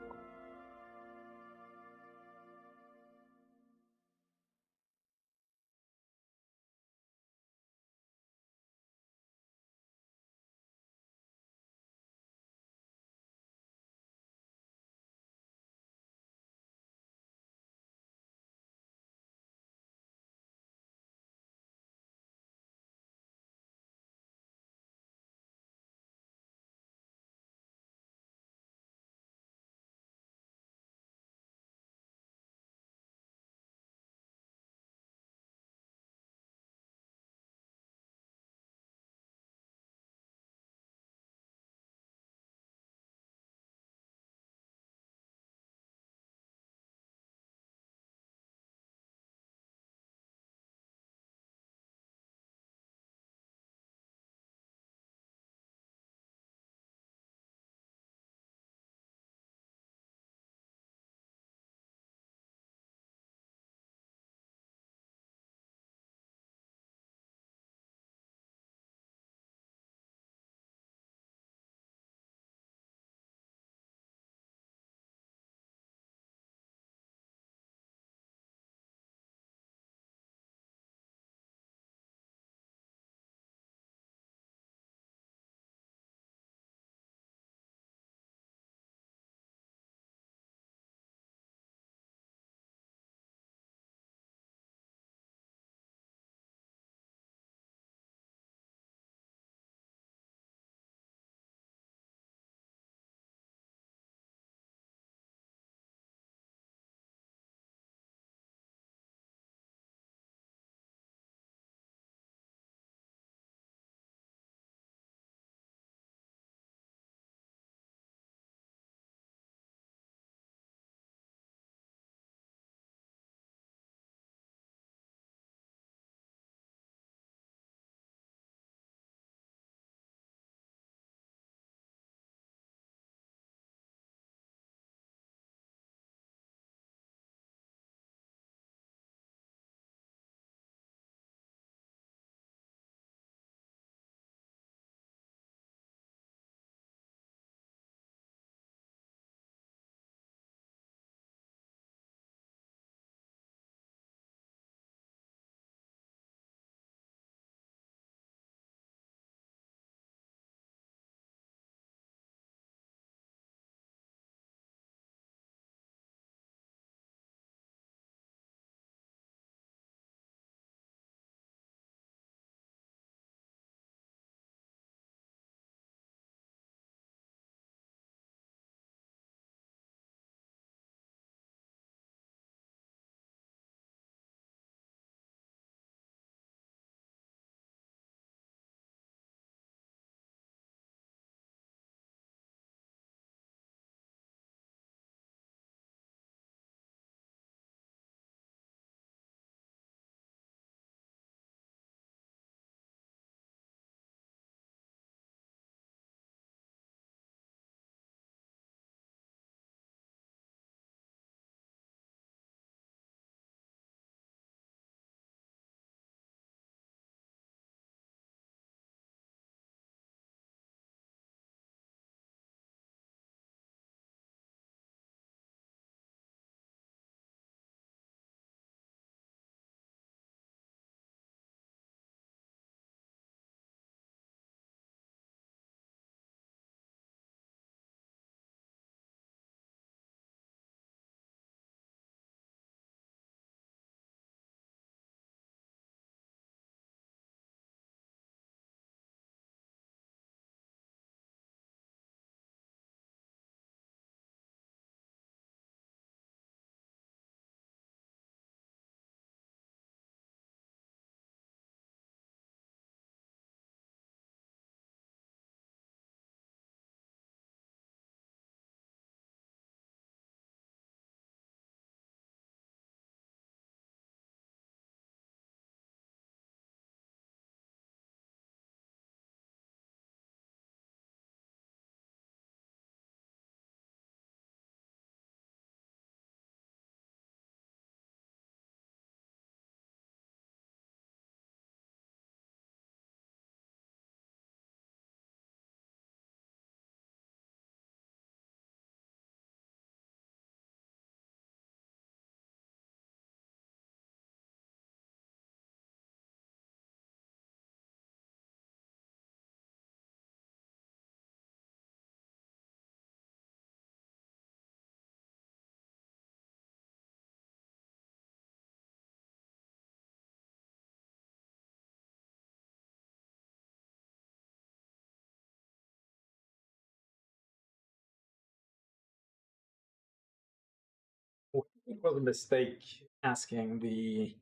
was a mistake asking the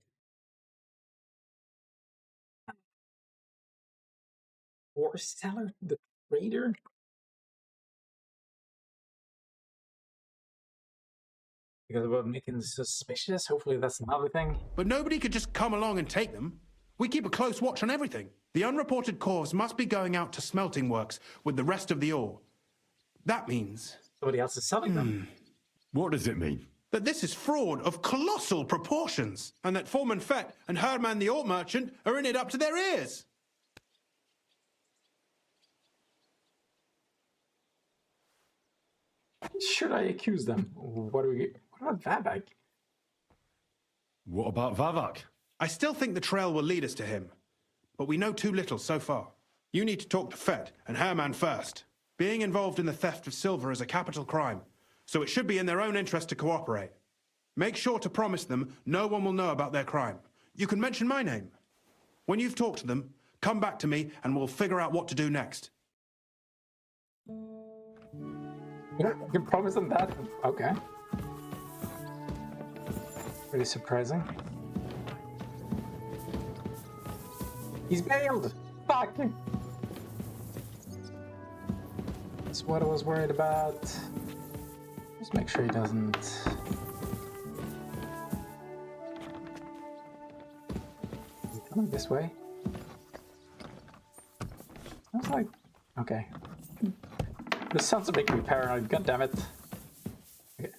horse seller, the trader. Because it would make him suspicious. Hopefully that's another thing. But nobody could just come along and take them. We keep a close watch on everything. The unreported corves must be going out to smelting works with the rest of the ore. That means... somebody else is selling them. What does it mean? That this is fraud of colossal proportions, and that Foreman Fett and Herman the ore merchant are in it up to their ears. Should I accuse them? What about Vavak? What about Vavak? I still think the trail will lead us to him, but we know too little so far. You need to talk to Fett and Herman first. Being involved in the theft of silver is a capital crime, so it should be in their own interest to cooperate. Make sure to promise them no one will know about their crime. You can mention my name. When you've talked to them, come back to me and we'll figure out what to do next. You can promise them that? Okay. Pretty surprising. He's bailed! Fuck! That's what I was worried about. Just make sure he doesn't... Is he coming this way? I was like... okay. This sounds making me paranoid, god damn it. Okay.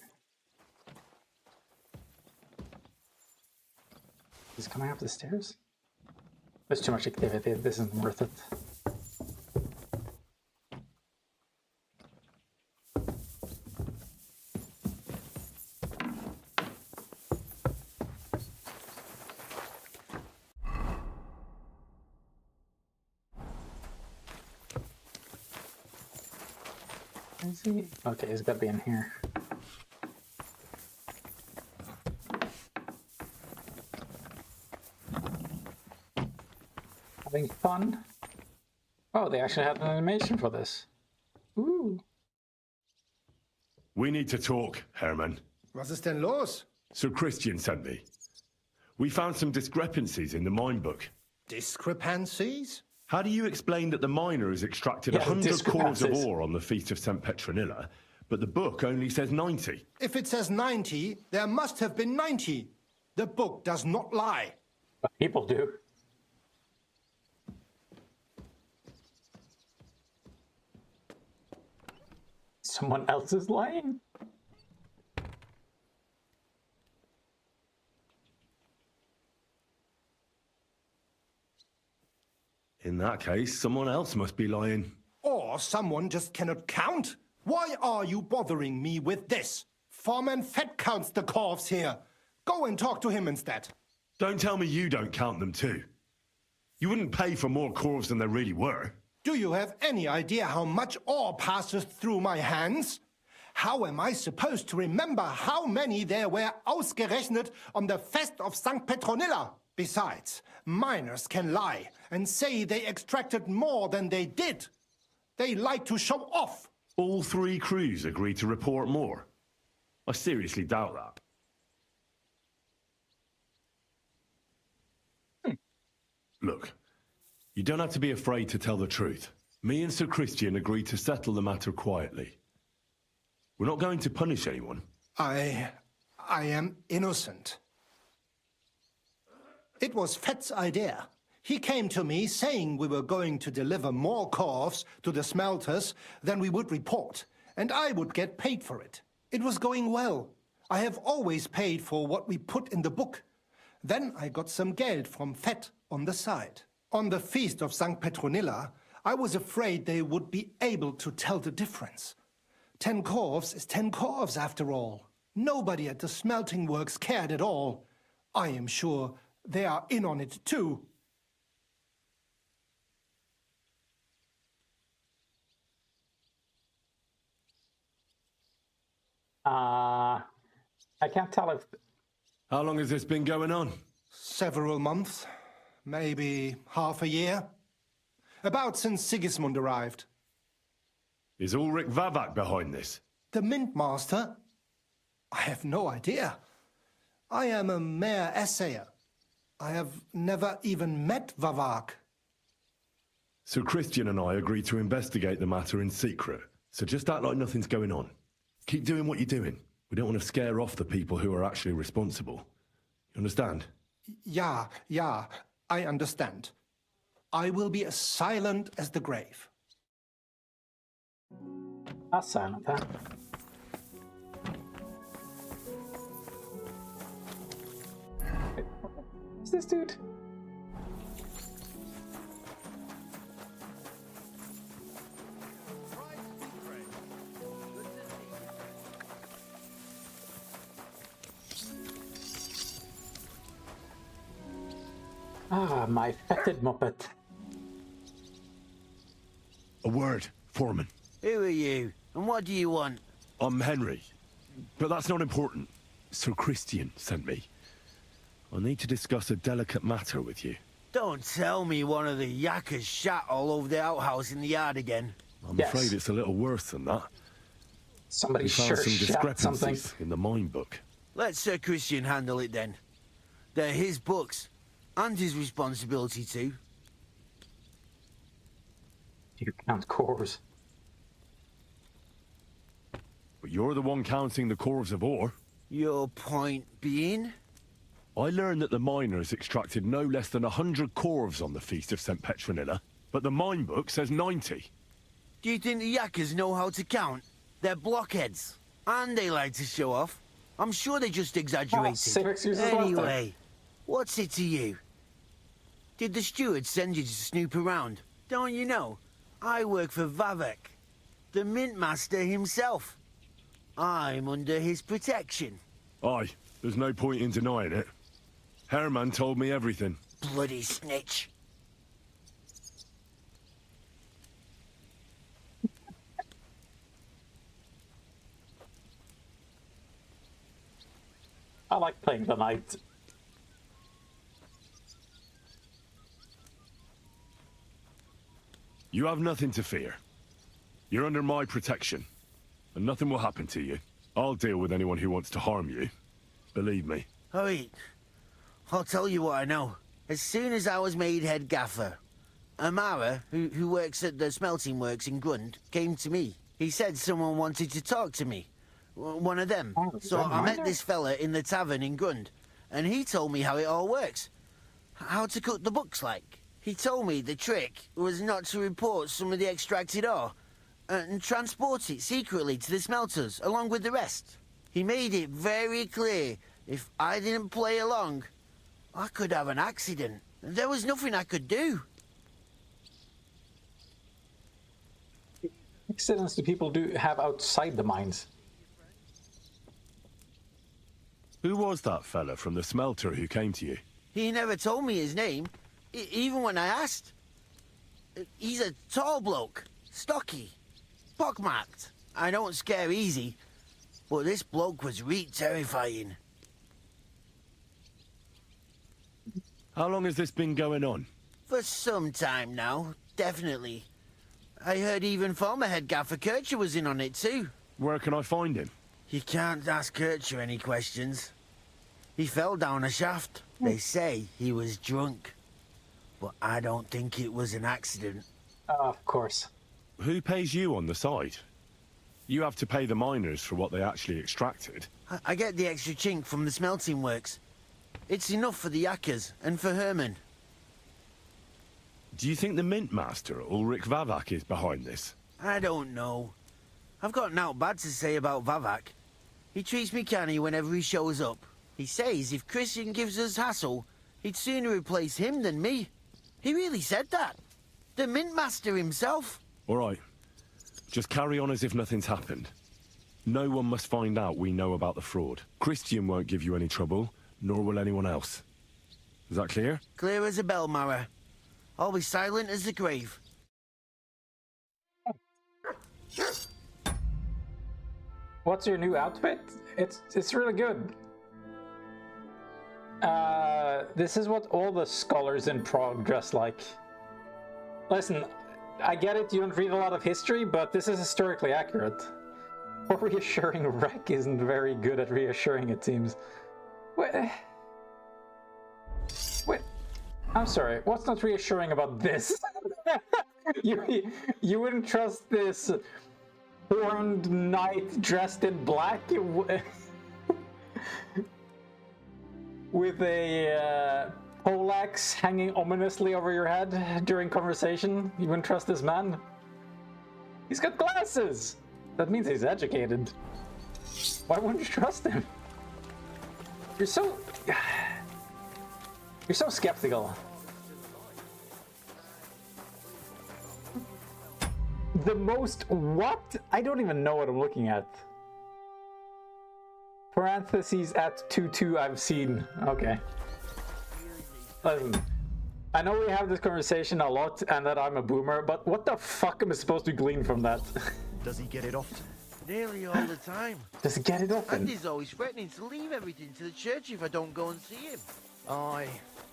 He's coming up the stairs? There's too much activity, this isn't worth it. Is he? Okay, he's got to be in here. Having fun? Oh, they actually had an animation for this. Ooh. We need to talk, Herman. Was ist denn los? Sir Christian sent me. We found some discrepancies in the mine book. Discrepancies? How do you explain that the miner has extracted 100 cords of ore on the feast of St. Petronilla, but the book only says 90? If it says 90, there must have been 90. The book does not lie. But people do. Someone else is lying? In that case, someone else must be lying. Or someone just cannot count. Why are you bothering me with this? Foreman Fett counts the corves here. Go and talk to him instead. Don't tell me you don't count them too. You wouldn't pay for more corves than there really were. Do you have any idea how much ore passes through my hands? How am I supposed to remember how many there were ausgerechnet on the Fest of St. Petronilla? Besides, miners can lie and say they extracted more than they did. They like to show off. All three crews agreed to report more. I seriously doubt that. Look, you don't have to be afraid to tell the truth. Me and Sir Christian agreed to settle the matter quietly. We're not going to punish anyone. I am innocent. It was Fett's idea. He came to me saying we were going to deliver more corves to the smelters than we would report, and I would get paid for it. It was going well. I have always paid for what we put in the book. Then I got some geld from Fett on the side. On the feast of St. Petronilla, I was afraid they would be able to tell the difference. 10 corves is 10 corves after all. Nobody at the smelting works cared at all. I am sure they are in on it too. I can't tell if... How long has this been going on? Several months, maybe half a year. About since Sigismund arrived. Is Ulrich Vavak behind this? The Mint Master? I have no idea. I am a mere assayer. I have never even met Vavak. Sir Christian and I agreed to investigate the matter in secret, so just act like nothing's going on. Keep doing what you're doing. We don't want to scare off the people who are actually responsible. You understand? Yeah, I understand. I will be as silent as the grave. That's silent, huh? Who's this dude? Ah, my fetid muppet. A word, Foreman. Who are you? And what do you want? I'm Henry, but that's not important. Sir Christian sent me. I need to discuss a delicate matter with you. Don't tell me one of the yakkers shat all over the outhouse in the yard again. I'm afraid it's a little worse than that. Somebody we found sure some shot something. discrepancies in the mine book. Let Sir Christian handle it then. They're his books, and his responsibility too. You count cores. But you're the one counting the cores of ore. Your point being? I learned that the miners extracted no less than 100 corves on the Feast of St. Petronilla, but the mine book says 90. Do you think the yakkers know how to count? They're blockheads, and they like to show off. I'm sure they just exaggerated. Anyway, what's it to you? Did the steward send you to snoop around? Don't you know? I work for Vavek, the mint master himself. I'm under his protection. Aye, there's no point in denying it. Herman told me everything. Bloody snitch. I like playing the knight. You have nothing to fear. You're under my protection, and nothing will happen to you. I'll deal with anyone who wants to harm you. Believe me. Wait, I'll tell you what I know. As soon as I was made head gaffer, Amara, who works at the smelting works in Grund, came to me. He said someone wanted to talk to me. One of them. So I met this fella in the tavern in Grund, and he told me how it all works. How to cook the books like. He told me the trick was not to report some of the extracted ore, and transport it secretly to the smelters, along with the rest. He made it very clear, if I didn't play along, I could have an accident. There was nothing I could do. Accidents do people have outside the mines? Who was that fella from the smelter who came to you? He never told me his name, even when I asked. He's a tall bloke, stocky, pockmarked. I don't scare easy, but this bloke was reet terrifying. How long has this been going on? For some time now, definitely. I heard even former head gaffer Kircher was in on it too. Where can I find him? You can't ask Kircher any questions. He fell down a shaft. They say he was drunk. But I don't think it was an accident. Of course. Who pays you on the side? You have to pay the miners for what they actually extracted. I get the extra chink from the smelting works. It's enough for the yakkers and for Herman. Do you think the mint master, Ulrich Vavak, is behind this? I don't know. I've got naught bad to say about Vavak. He treats me canny whenever he shows up. He says if Christian gives us hassle, he'd sooner replace him than me. He really said that. The mint master himself. All right. Just carry on as if nothing's happened. No one must find out we know about the fraud. Christian won't give you any trouble, nor will anyone else. Is that clear? Clear as a bell, Mara. I'll be silent as the grave. What's your new outfit? It's really good. This is what all the scholars in Prague dress like. Listen, I get it, you don't read a lot of history, but this is historically accurate. Or reassuring Wreck isn't very good at reassuring, it seems. Wait. I'm sorry. What's not reassuring about this? you wouldn't trust this horned knight dressed in black with a poleaxe hanging ominously over your head during conversation? You wouldn't trust this man? He's got glasses! That means he's educated. Why wouldn't you trust him? You're so skeptical. The most what? I don't even know what I'm looking at. Parentheses at 2-2 I've seen. Okay. Listen, I know we have this conversation a lot and that I'm a boomer, but what the fuck am I supposed to glean from that? Does he get it often? Nearly all the time. Does he get it often? And he's always threatening to leave everything to the church if I don't go and see him. Aye.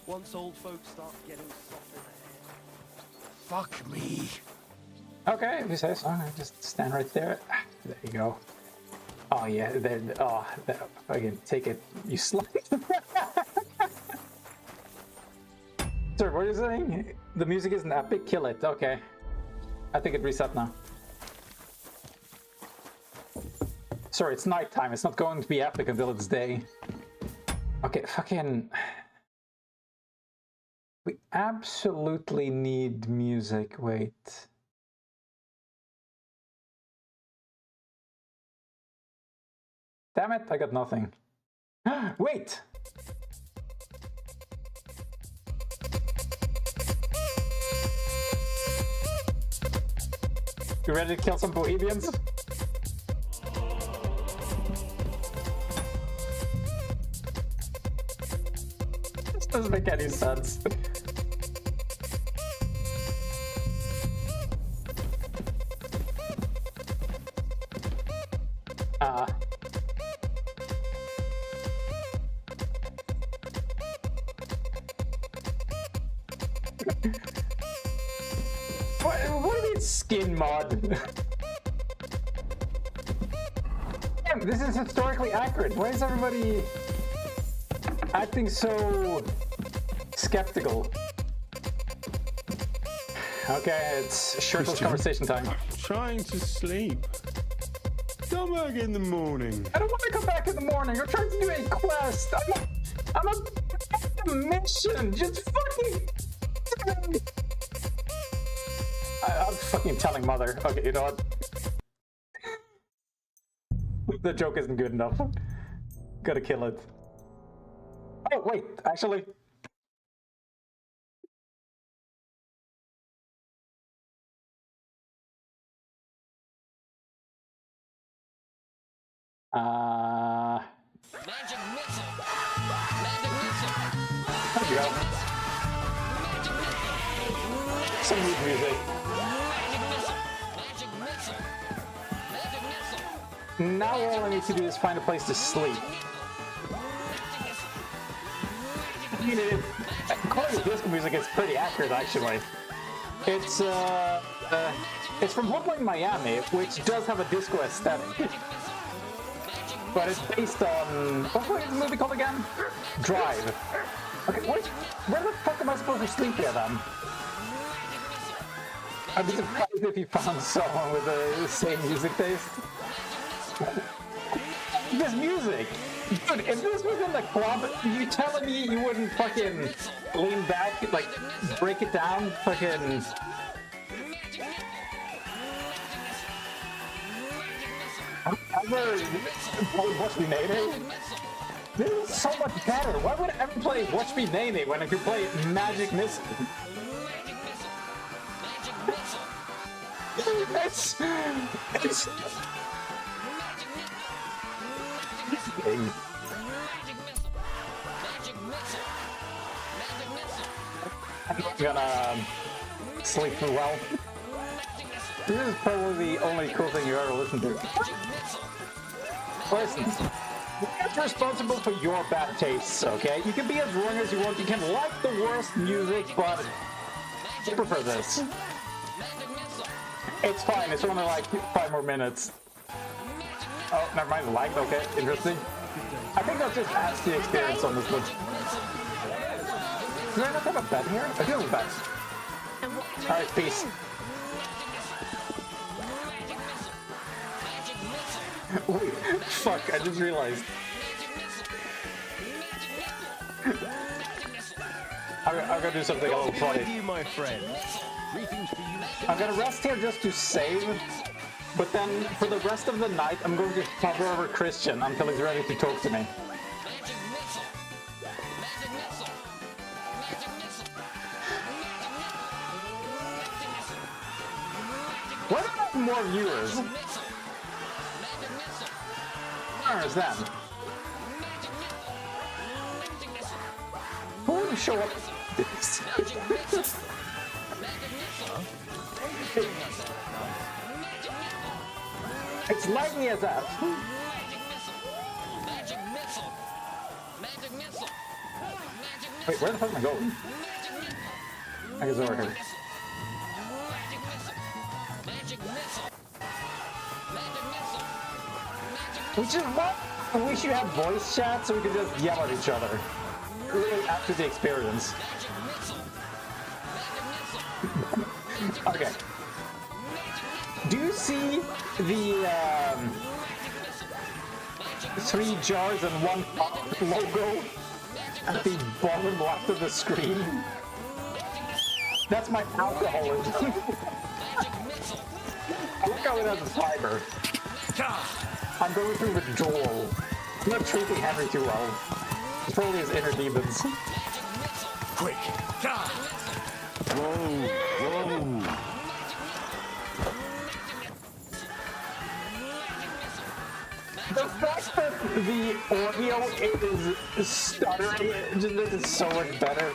Once old folks start getting soft in the head. Fuck me. Okay, if you say so. I just stand right there. There you go. Oh yeah, then I can take it. You slide. Sir, what are you saying? The music isn't epic. Kill it. Okay. I think it reset now. Sorry, it's nighttime. It's not going to be epic until it's day. Okay, fucking. We absolutely need music. Wait. Damn it, I got nothing. Wait! You ready to kill some Bohemians? This doesn't make any sense. What do you mean skin mod? Damn, this is historically accurate. Why is everybody acting so skeptical? Okay, it's shirtless conversation time. I'm trying to sleep. Come back in the morning. I don't want to come back in the morning. You're trying to do a quest. I'm a mission. Just fucking. I'm fucking telling mother. Okay, you know what? The joke isn't good enough. Gotta kill it. Oh, wait, actually. Magic missile. Magic missile. There you go. Some mood music. Magic missile. Magic missile. Now all I need to do is find a place to sleep. I mean, according to disco music, it's pretty accurate, actually. It's from Hotline Miami, which does have a disco aesthetic. But it's based on... What's the movie called again? Drive. Okay, where the fuck am I supposed to sleep here, then? I'd be surprised if you found someone with the same music taste. This music! Dude, if this was in the club, you telling me you wouldn't fucking lean back, like, break it down, fucking... Watch Me Nene? This is so much better. Why would I ever play Watch Me Nene when I could play Magic Missile? It's I'm not gonna sleep too well. This is probably the only cool thing you ever listened to. Listen, you're not responsible for your bad tastes, okay? You can be as wrong as you want, you can like the worst music, but I prefer this. It's fine, it's only like 5 more minutes. Oh, never mind, like, okay, interesting. I think I'll just ask the experience on this one. Do I not have a bed here? I do have a bed. Alright, peace. Wait, fuck, I just realized. I'm gonna do something a little funny. My friend. I'm gonna rest here just to save, but then for the rest of the night, I'm going to hover over Christian until he's ready to talk to me. What about more viewers? Where's them? Who would show up? It's lightning as that. Wait, where the fuck am I going? I guess over here. Which is what we should have voice chat so we can just yell at each other. Really after the experience. Okay. Do you see the 3 jars and 1 cup logo at the bottom left of the screen? That's my alcoholism. I look how it has a timer. I'm going through withdrawal. I'm not treating Henry too well. It's probably his inner demons. Quick! Whoa, whoa. The fact that the audio is stuttering just makes it so much better.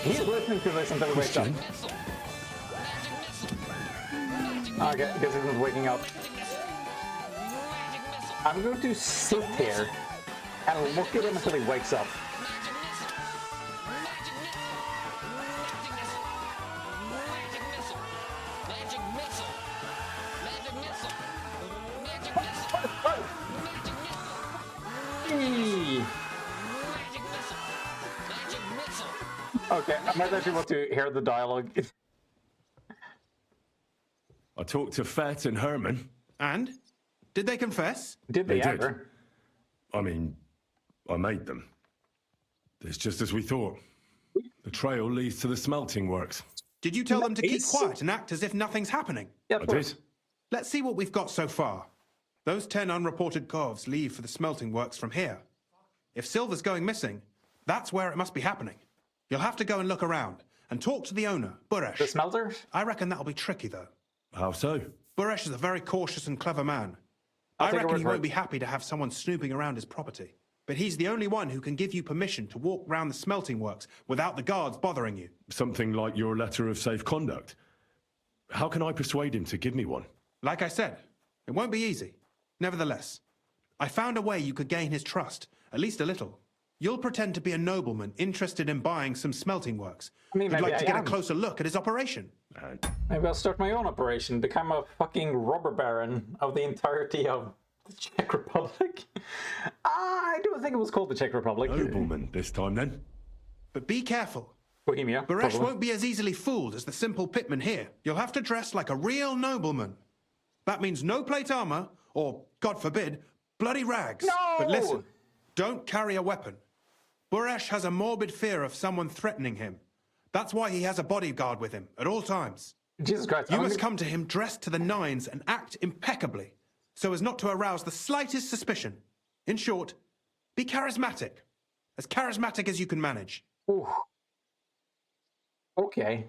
He's listening to this until he wakes up. Okay, I guess he's waking up. I'm going to sit here and look at him until he wakes up. Okay, I might actually want to hear the dialogue. I talked to Fett and Herman. And? Did they confess? Did they ever? I mean, I made them. It's just as we thought. The trail leads to the smelting works. Did you tell them to keep quiet and act as if nothing's happening? Yeah, I did. Let's see what we've got so far. Those 10 unreported Govs leave for the smelting works from here. If silver's going missing, that's where it must be happening. You'll have to go and look around and talk to the owner, Buresh. The smelter? I reckon that'll be tricky, though. How so? Buresh is a very cautious and clever man. I reckon he won't be happy to have someone snooping around his property. But he's the only one who can give you permission to walk round the smelting works without the guards bothering you. Something like your letter of safe conduct. How can I persuade him to give me one? Like I said, it won't be easy. Nevertheless, I found a way you could gain his trust, at least a little. You'll pretend to be a nobleman interested in buying some smelting works. I mean, You'd like to get a closer look at his operation. Maybe I'll start my own operation, become a fucking robber baron of the entirety of the Czech Republic. I don't think it was called the Czech Republic. Nobleman this time, then. But be careful. Bohemia. Buresh won't be as easily fooled as the simple pitman here. You'll have to dress like a real nobleman. That means no plate armor, or, God forbid, bloody rags. No! But listen, don't carry a weapon. Buresh has a morbid fear of someone threatening him. That's why he has a bodyguard with him at all times. Jesus Christ. You must come to him dressed to the nines and act impeccably, so as not to arouse the slightest suspicion. In short, be charismatic. As charismatic as you can manage. Ooh. Okay.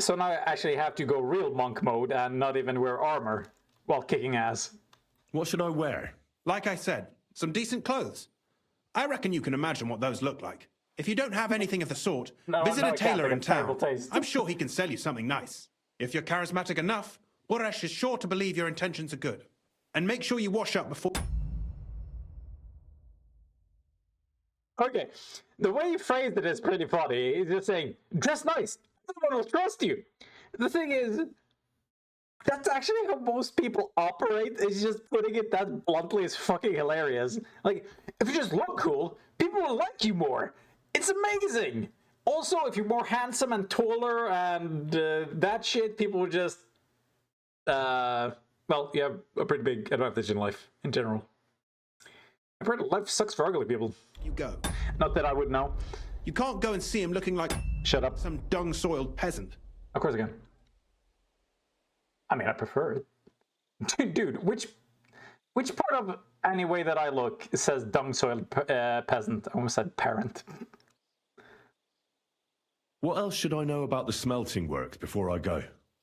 So now I actually have to go real monk mode and not even wear armor while kicking ass. What should I wear? Like I said, some decent clothes. I reckon you can imagine what those look like. If you don't have anything of the sort, visit a tailor in town. I'm sure he can sell you something nice. If you're charismatic enough, Buresh is sure to believe your intentions are good. And make sure you wash up before... Okay, the way you phrased it is pretty funny. He's just saying, dress nice. No one will trust you. The thing is, That's actually how most people operate. Is just putting it that bluntly is fucking hilarious. Like, if you just look cool, people will like you more. It's amazing. Also, if you're more handsome and taller and that shit, people will just well, you have a pretty big advantage in life in general. I've heard life sucks for ugly people. You go. Not that I would know. You can't go and see him looking like shut up, some dung-soiled peasant. Of course I can. I mean, I prefer it. Dude, which part of any way that I look says dung-soiled peasant? I almost said parent. What else should I know about the smelting works before I go?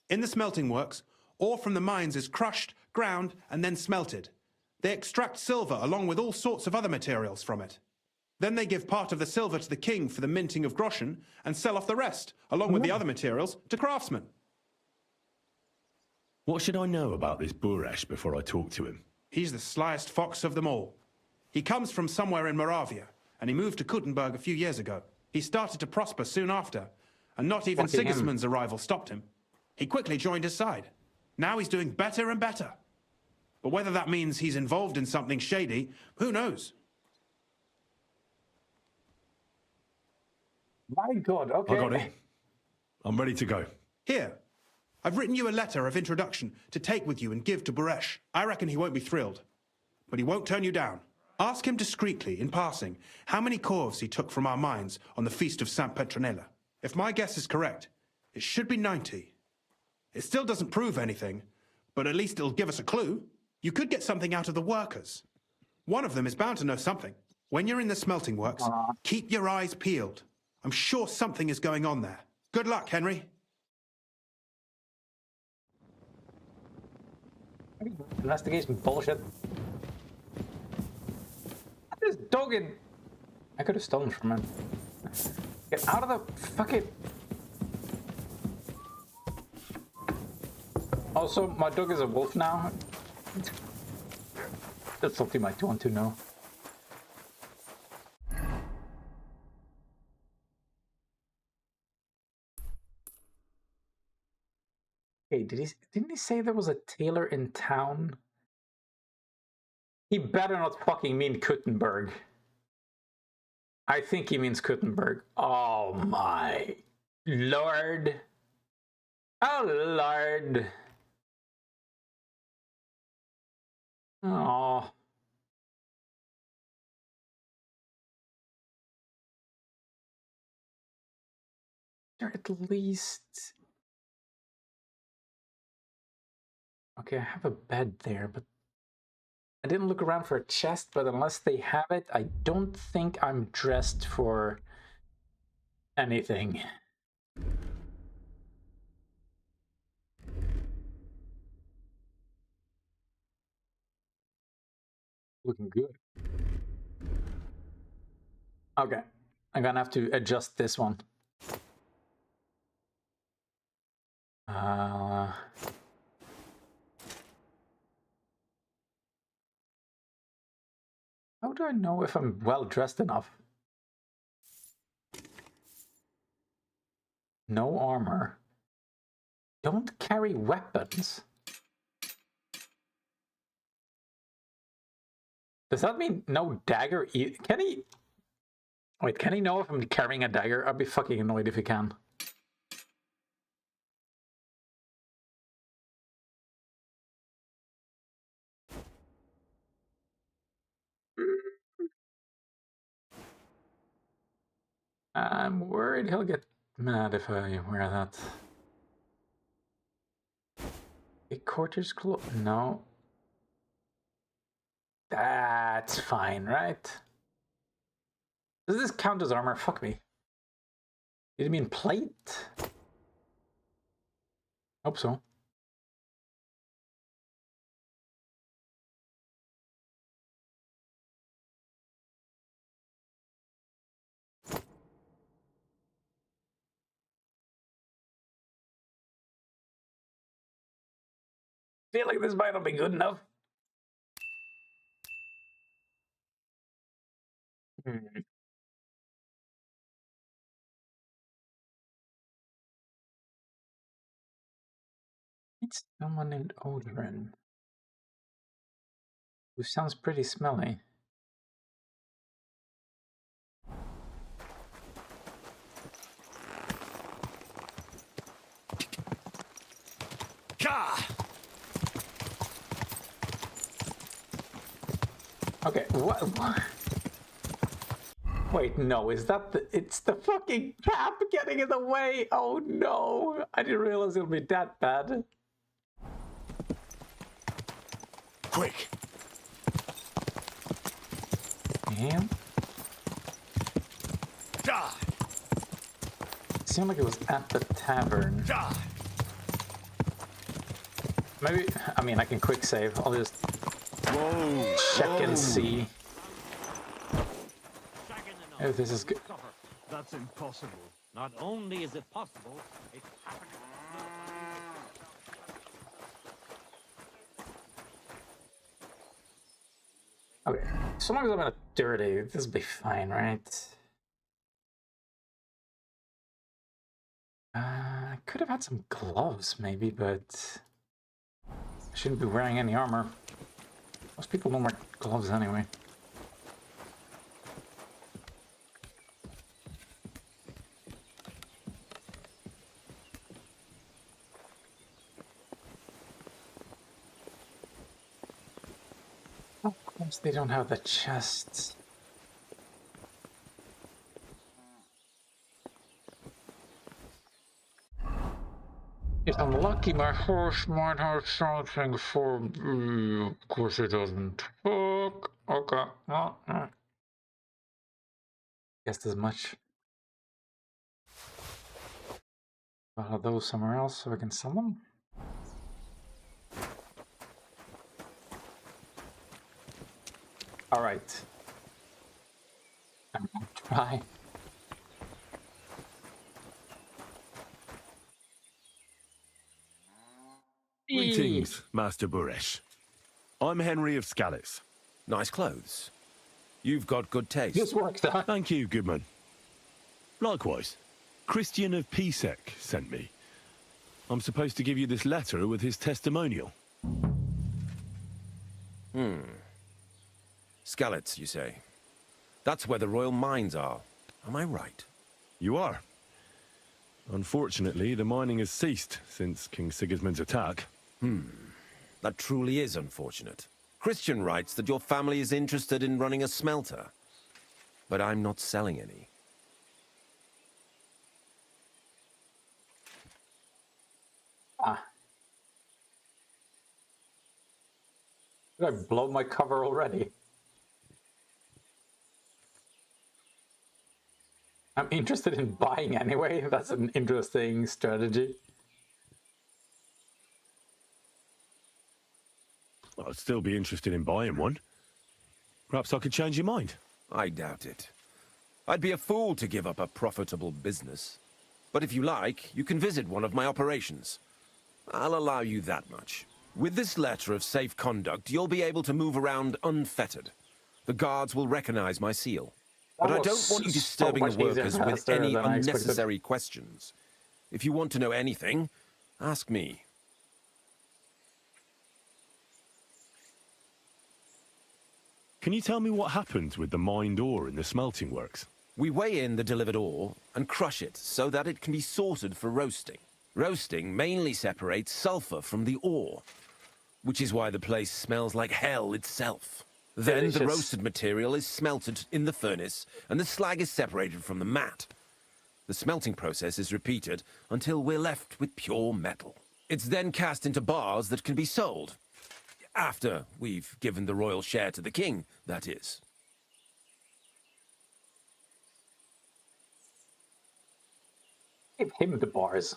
In the smelting works, ore from the mines is crushed, ground, and then smelted. They extract silver along with all sorts of other materials from it. Then they give part of the silver to the king for the minting of groschen and sell off the rest, along with the other materials, to craftsmen. What should I know about this Buresh before I talk to him? He's the slyest fox of them all. He comes from somewhere in Moravia, and he moved to Kuttenberg a few years ago. He started to prosper soon after, and not even Sigismund's arrival stopped him. He quickly joined his side. Now he's doing better and better. But whether that means he's involved in something shady, who knows? My God, okay. I got it. I'm ready to go. Here, I've written you a letter of introduction to take with you and give to Buresh. I reckon he won't be thrilled, but he won't turn you down. Ask him discreetly, in passing, how many corves he took from our mines on the feast of Saint Petronella. If my guess is correct, it should be 90. It still doesn't prove anything, but at least it'll give us a clue. You could get something out of the workers. One of them is bound to know something. When you're in the smelting works, keep your eyes peeled. I'm sure something is going on there. Good luck, Henry. Investigation bullshit. This dog in... I could have stolen from him. Get out of the fucking... Also, my dog is a wolf now. That's something you might want to know. Hey, didn't he say there was a tailor in town? He better not fucking mean Kuttenberg. I think he means Kuttenberg. Oh my lord. Oh lord. Oh. There at least... Okay, I have a bed there, but I didn't look around for a chest, but unless they have it, I don't think I'm dressed for anything. Looking good. Okay, I'm gonna have to adjust this one. How do I know if I'm well dressed enough? No armor. Don't carry weapons. Does that mean no dagger? Can he... Wait, can he know if I'm carrying a dagger? I'd be fucking annoyed if he can. I'm worried he'll get mad if I wear that. A quarters cloth? No. That's fine, right? Does this count as armor? Fuck me. Did it mean plate? Hope so. Feel like this might not be good enough. It's someone named Odrin. Who sounds pretty smelly. Okay, what? Wait, no, is that the... It's the fucking cap getting in the way! Oh no! I didn't realize it would be that bad. Quick! Damn. It seemed like it was at the tavern. Maybe... I mean, I can quick save. I'll just... check and see. Oh, this is good. That's impossible. Not only is it possible, it's happening. Okay, so long as I'm not dirty, this will be fine, right? I could have had some gloves, maybe, but I shouldn't be wearing any armor. Most people don't wear gloves anyway. Of course, they don't have the chests. If I'm lucky, my horse might have something for me. Of course it doesn't. Fuck. Okay. Guessed as much. I'll those somewhere else so I can sell them. Alright. I'm gonna try. Greetings, Master Buresh. I'm Henry of Scallis. Nice clothes. You've got good taste. This works, huh? Thank you, Goodman. Likewise, Christian of Pisek sent me. I'm supposed to give you this letter with his testimonial. Scalets, you say? That's where the royal mines are. Am I right? You are. Unfortunately, the mining has ceased since King Sigismund's attack. That truly is unfortunate. Christian writes that your family is interested in running a smelter. But I'm not selling any. Did I blow my cover already? I'm interested in buying anyway. That's an interesting strategy. I'd still be interested in buying one. Perhaps I could change your mind. I doubt it. I'd be a fool to give up a profitable business. But if you like, you can visit one of my operations. I'll allow you that much. With this letter of safe conduct, you'll be able to move around unfettered. The guards will recognize my seal. But I don't want you disturbing the workers with any unnecessary questions. If you want to know anything, ask me. Can you tell me what happened with the mined ore in the smelting works? We weigh in the delivered ore and crush it so that it can be sorted for roasting. Roasting mainly separates sulfur from the ore, which is why the place smells like hell itself. Then the roasted material is smelted in the furnace, and the slag is separated from the matte. The smelting process is repeated until we're left with pure metal. It's then cast into bars that can be sold. After we've given the royal share to the king, that is. Give him the bars.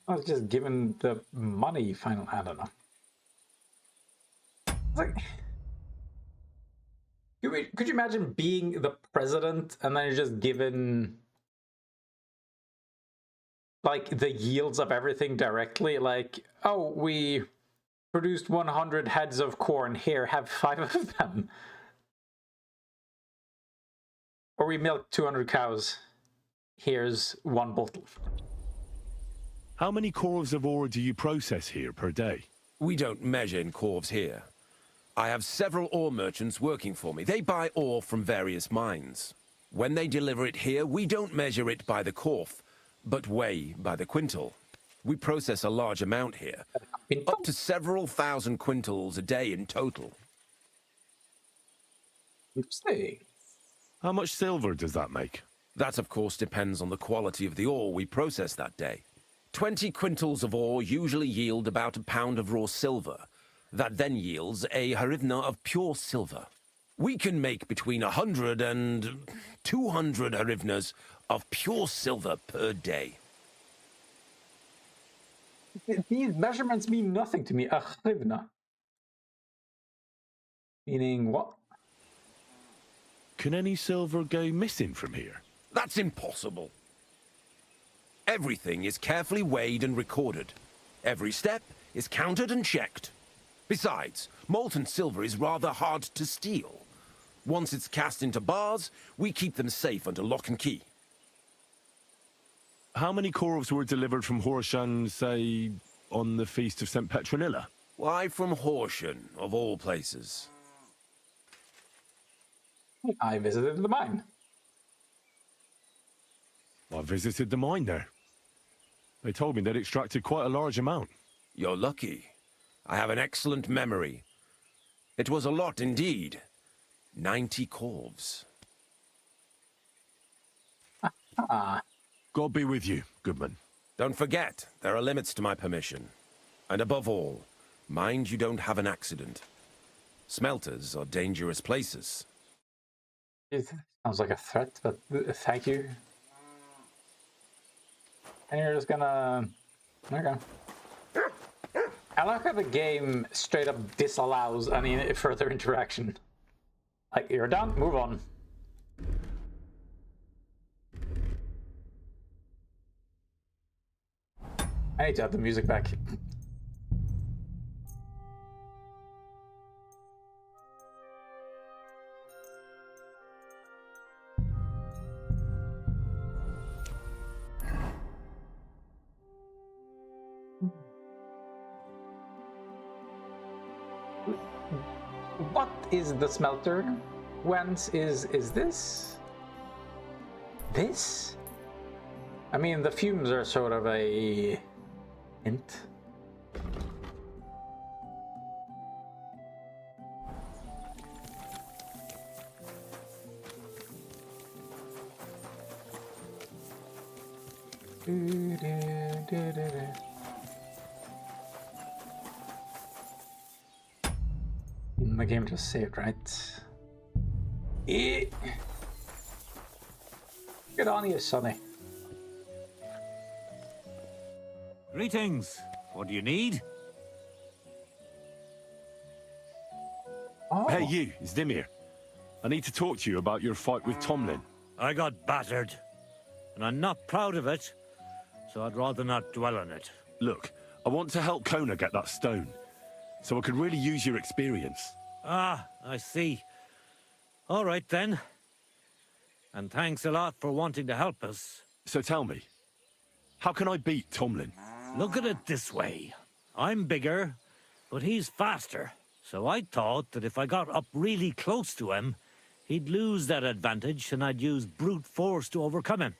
I was just given the money final. I don't know. Like, could you imagine being the president and then you're just given like the yields of everything directly? Like, oh, we produced 100 heads of corn. Here, have 5 of them. Or we milked 200 cows. Here's 1 bottle. How many corves of ore do you process here per day? We don't measure in corves here. I have several ore merchants working for me. They buy ore from various mines. When they deliver it here, we don't measure it by the corf, but weigh by the quintal. We process a large amount here, up to several thousand quintals a day in total. Interesting. How much silver does that make? That, of course, depends on the quality of the ore we process that day. 20 quintals of ore usually yield about a pound of raw silver. That then yields a hryvnia of pure silver. We can make between 100 and 200 hryvnias of pure silver per day. These measurements mean nothing to me. A hryvnia. Meaning what? Can any silver go missing from here? That's impossible. Everything is carefully weighed and recorded. Every step is counted and checked. Besides, molten silver is rather hard to steal. Once it's cast into bars, we keep them safe under lock and key. How many corves were delivered from Horshan, say, on the Feast of St. Petronilla? Why from Horshan, of all places? I visited the mine. I visited the mine there. They told me they'd extracted quite a large amount. You're lucky. I have an excellent memory. It was a lot indeed. 90 corves. God be with you, Goodman. Don't forget, there are limits to my permission. And above all, mind you don't have an accident. Smelters are dangerous places. It sounds like a threat, but thank you. And you're just gonna... Okay. I like how the game straight up disallows any further interaction. Like, you're done, move on. I need to have the music back. What is the smelter? Whence is this? This? I mean, the fumes are sort of a hint. The game just saved, right? Good on you, Sonny. Greetings. What do you need? Oh. Hey, you, it's Dimir. I need to talk to you about your fight with Tomlin. I got battered, and I'm not proud of it, so I'd rather not dwell on it. Look, I want to help Kona get that stone, so I could really use your experience. Ah, I see. All right, then. And thanks a lot for wanting to help us. So tell me, how can I beat Tomlin? Look at it this way. I'm bigger, but he's faster. So I thought that if I got up really close to him, he'd lose that advantage and I'd use brute force to overcome him.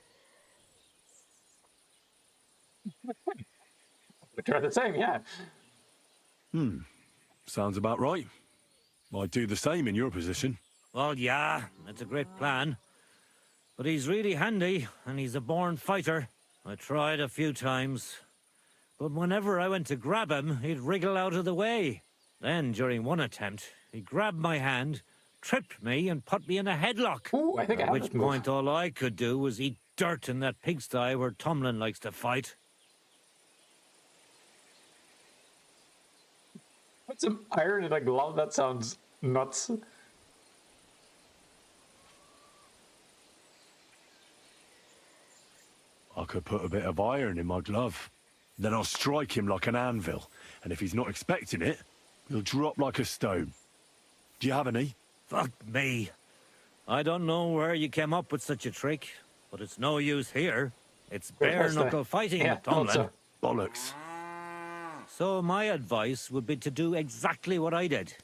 We try the same, yeah. Sounds about right. I'd do the same in your position. Well, yeah, it's a great plan. But he's really handy, and he's a born fighter. I tried a few times. But whenever I went to grab him, he'd wriggle out of the way. Then, during one attempt, he grabbed my hand, tripped me, and put me in a headlock. Ooh, I think I have At which point all I could do was eat dirt in that pigsty where Tomlin likes to fight. Put some iron in a glove, that sounds nuts. I could put a bit of iron in my glove. Then I'll strike him like an anvil, and if he's not expecting it, he'll drop like a stone. Do you have any? Fuck me. I don't know where you came up with such a trick, but it's no use here. It's bare-knuckle fighting with Tomlin. Bollocks. So my advice would be to do exactly what I did.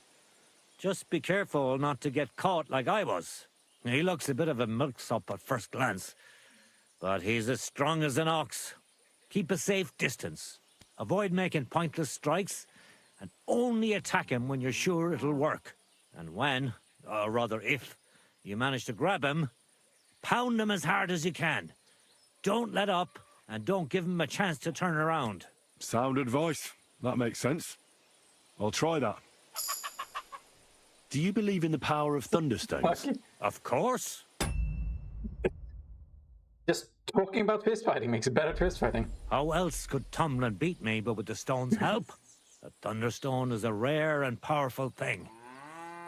Just be careful not to get caught like I was. He looks a bit of a milksop at first glance, but he's as strong as an ox. Keep a safe distance. Avoid making pointless strikes, and only attack him when you're sure it'll work. And when, or rather if, you manage to grab him, pound him as hard as you can. Don't let up, and don't give him a chance to turn around. Sound advice. That makes sense. I'll try that. Do you believe in the power of thunderstones? Of course. Just talking about fist fighting makes it better fist fighting. How else could Tomlin beat me but with the stone's help? The thunderstone is a rare and powerful thing.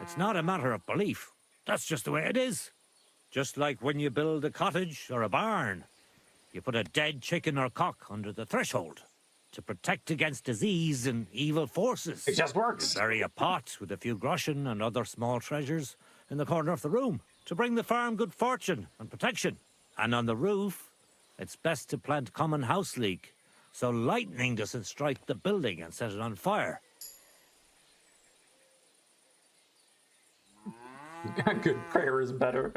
It's not a matter of belief. That's just the way it is. Just like when you build a cottage or a barn. You put a dead chicken or cock under the threshold to protect against disease and evil forces. It just works. You bury a pot with a few groschen and other small treasures in the corner of the room to bring the farm good fortune and protection. And on the roof, it's best to plant common house leek so lightning doesn't strike the building and set it on fire. Good prayer is better.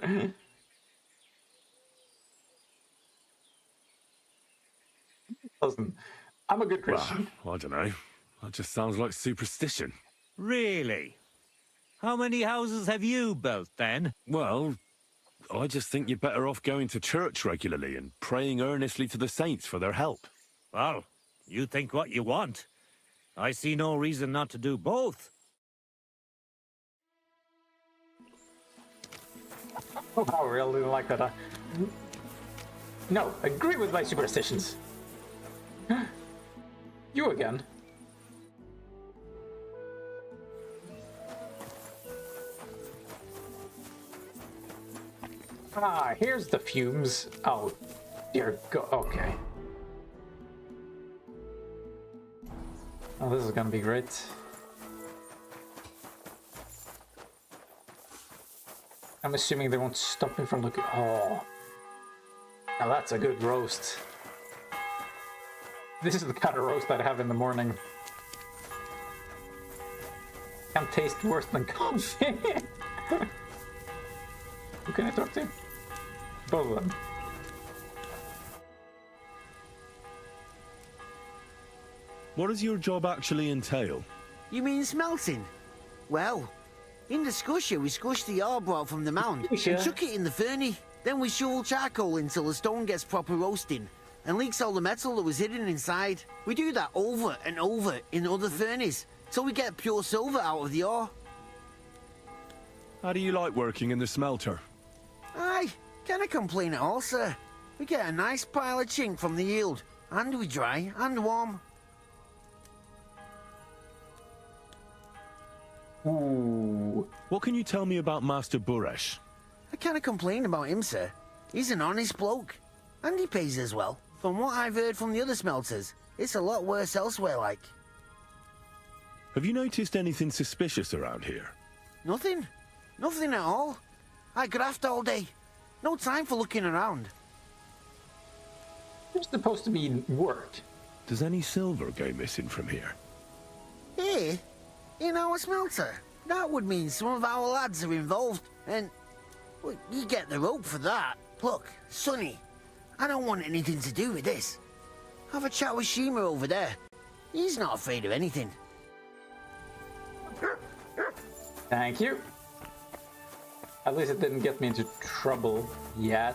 Listen, I'm a good Christian. Well, I don't know. That just sounds like superstition. Really? How many houses have you built, then? Well, I just think you're better off going to church regularly and praying earnestly to the saints for their help. Well, you think what you want. I see no reason not to do both. Oh, I really like that. No, agree with my superstitions. You again. Ah, here's the fumes. Oh, dear God. Okay. Oh, this is gonna be great. I'm assuming they won't stop me from looking. Oh. Now that's a good roast. This is the kind of roast I'd have in the morning. Can't taste worse than coffee. Who can I talk to? Both of them. What does your job actually entail? You mean smelting? Well, in the scusher, we scush the ore brought from the mound and chuck it in the furnace. Then we shovel charcoal until the stone gets proper roasting and leaks all the metal that was hidden inside. We do that over and over in other furnaces till we get pure silver out of the ore. How do you like working in the smelter? Aye, can't complain at all, sir. We get a nice pile of chink from the yield, and we dry and warm. Ooh. What can you tell me about Master Buresh? I can't complain about him, sir. He's an honest bloke, and he pays as well. From what I've heard from the other smelters, it's a lot worse elsewhere, like. Have you noticed anything suspicious around here? Nothing. Nothing at all. I graft all day. No time for looking around. You're supposed to be work. Does any silver go missing from here? Here? In our smelter? That would mean some of our lads are involved, and... well, you get the rope for that. Look, Sonny, I don't want anything to do with this. Have a chat with Shima over there. He's not afraid of anything. Thank you. At least it didn't get me into trouble yet.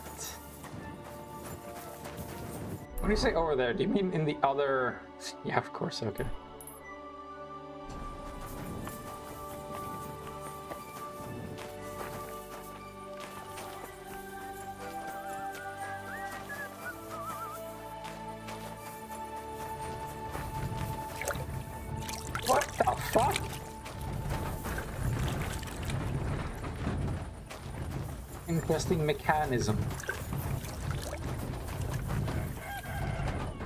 When you say over there, do you mean in the other... Yeah, of course, okay. What the fuck? Interesting mechanism.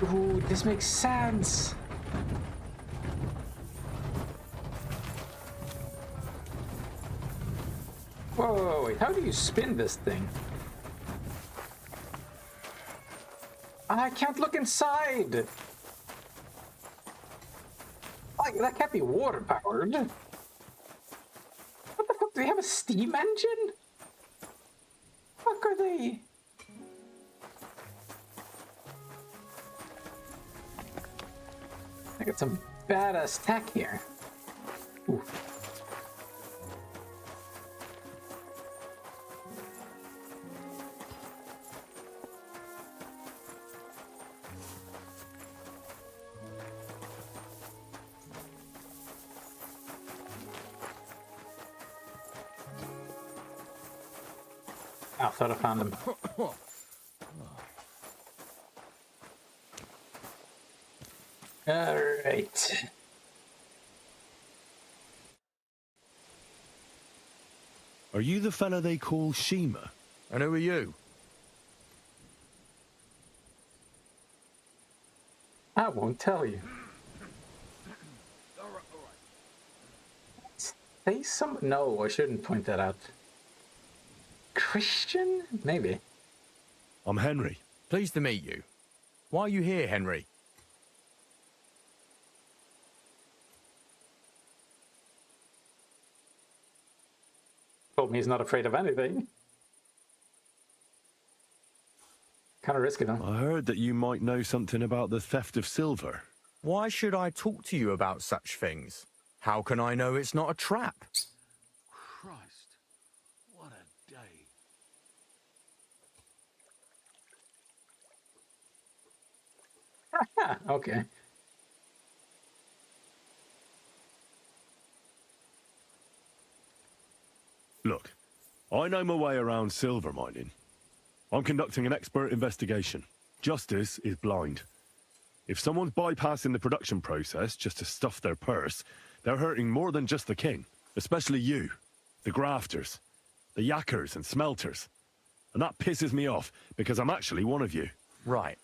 Ooh, this makes sense. Whoa, wait, how do you spin this thing? I can't look inside. That can't be water powered. What the fuck? Do they have a steam engine? Fuck are they? I got some badass tech here. Ooh. I thought I found him. All right. Are you the fella they call Shima? And who are you? I won't tell you. Say some. No, I shouldn't point that out. Christian? Maybe. I'm Henry. Pleased to meet you. Why are you here, Henry? Told me he's not afraid of anything. Kind of risky, though. I heard that you might know something about the theft of silver. Why should I talk to you about such things? How can I know it's not a trap? Christ, what a day. Okay. Look, I know my way around silver mining. I'm conducting an expert investigation. Justice is blind. If someone's bypassing the production process just to stuff their purse, they're hurting more than just the king. Especially you, the grafters, the yackers and smelters. And that pisses me off, because I'm actually one of you. Right.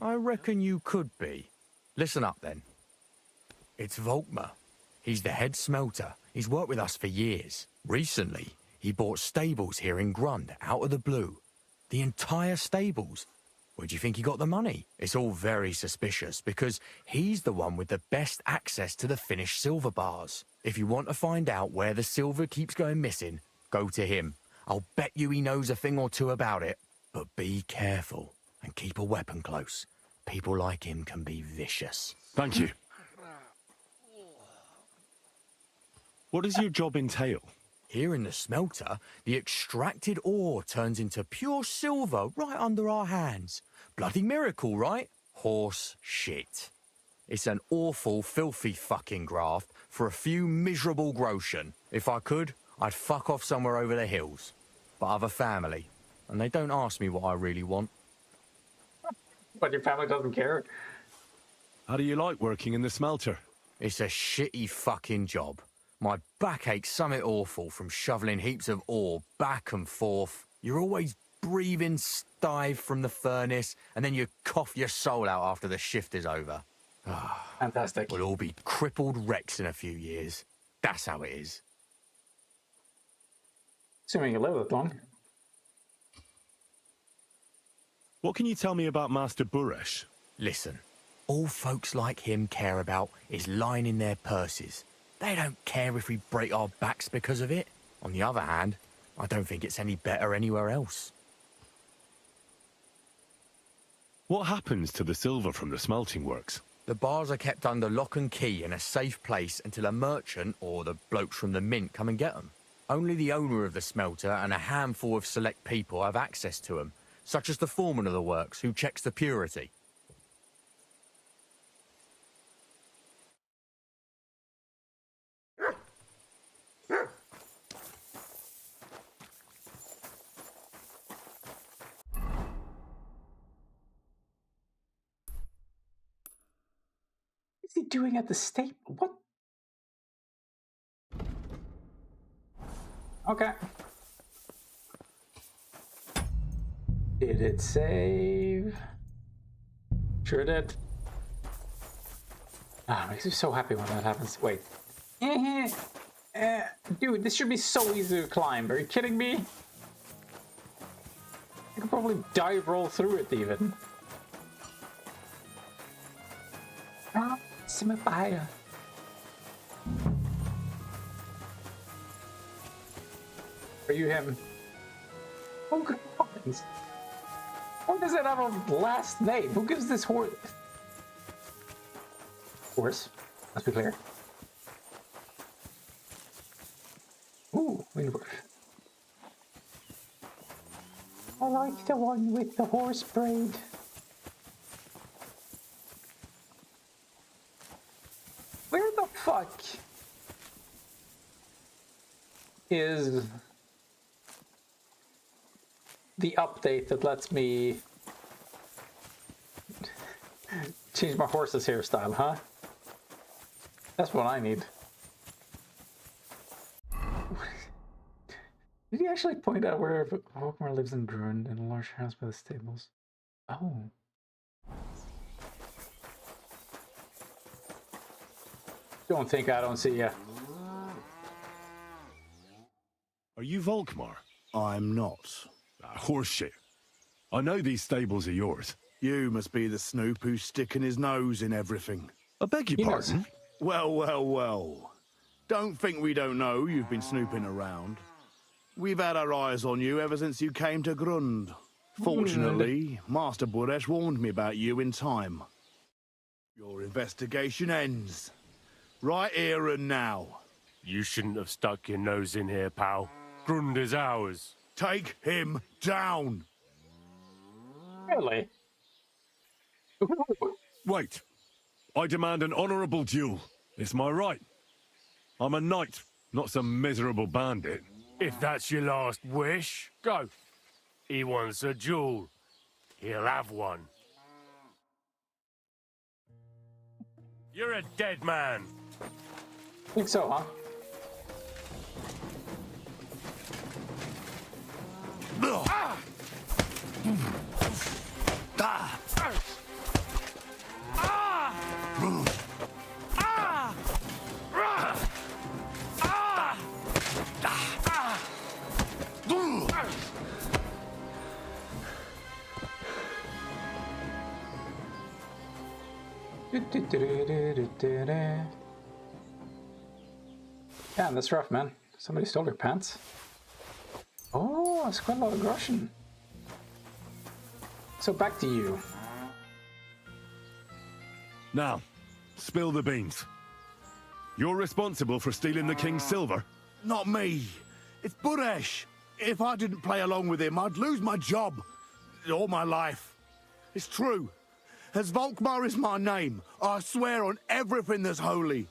I reckon you could be. Listen up, then. It's Volkmar. He's the head smelter. He's worked with us for years. Recently, he bought stables here in Grund, out of the blue. The entire stables. Where do you think he got the money? It's all very suspicious, because he's the one with the best access to the finished silver bars. If you want to find out where the silver keeps going missing, go to him. I'll bet you he knows a thing or two about it. But be careful, and keep a weapon close. People like him can be vicious. Thank you. What does your job entail? Here in the smelter, the extracted ore turns into pure silver right under our hands. Bloody miracle, right? Horse shit. It's an awful, filthy fucking graft for a few miserable groschen. If I could, I'd fuck off somewhere over the hills. But I've a family, and they don't ask me what I really want. But your family doesn't care? How do you like working in the smelter? It's a shitty fucking job. My back aches something awful from shoveling heaps of ore back and forth. You're always breathing stive from the furnace, and then you cough your soul out after the shift is over. Fantastic. We'll all be crippled wrecks in a few years. That's how it is. Assuming you live that long. What can you tell me about Master Buresh? Listen, all folks like him care about is lining their purses. They don't care if we break our backs because of it. On the other hand, I don't think it's any better anywhere else. What happens to the silver from the smelting works? The bars are kept under lock and key in a safe place until a merchant or the blokes from the mint come and get them. Only the owner of the smelter and a handful of select people have access to them, such as the foreman of the works who checks the purity. What's he doing at the stable? What? Okay. Did it save? Sure did. Ah, makes me so happy when that happens. Wait. Dude, this should be so easy to climb. Are you kidding me? I could probably dive roll through it even. Ah, Simapaya. Are you him? Oh, God. Why does it have a last name? Who gives this horse? Horse, let's be clear. Ooh, windward. I like the one with the horse braid. Where the fuck is the update that lets me change my horse's hairstyle, huh? That's what I need. Did he actually point out where Volkmar lives in Grund in a large house by the stables? Oh. Don't think I don't see ya. Are you Volkmar? I'm not. Horseshit. I know these stables are yours. You must be the snoop who's sticking his nose in everything. I beg your pardon? Well, well, well. Don't think we don't know you've been snooping around. We've had our eyes on you ever since you came to Grund. Fortunately, Master Buresh warned me about you in time. Your investigation ends. Right here and now. You shouldn't have stuck your nose in here, pal. Grund is ours. Take him down. Really? Wait. I demand an honorable duel. It's my right. I'm a knight, not some miserable bandit. If that's your last wish, go. He wants a duel. He'll have one. You're a dead man. Think so, huh? Ah! Ah! Ah! Ah! Damn, that's rough, man. Somebody stole your pants. Oh, that's quite a lot of groschen. So back to you. Now, spill the beans. You're responsible for stealing the king's silver? Not me. It's Buresh. If I didn't play along with him, I'd lose my job. All my life. It's true. As Volkmar is my name, I swear on everything that's holy.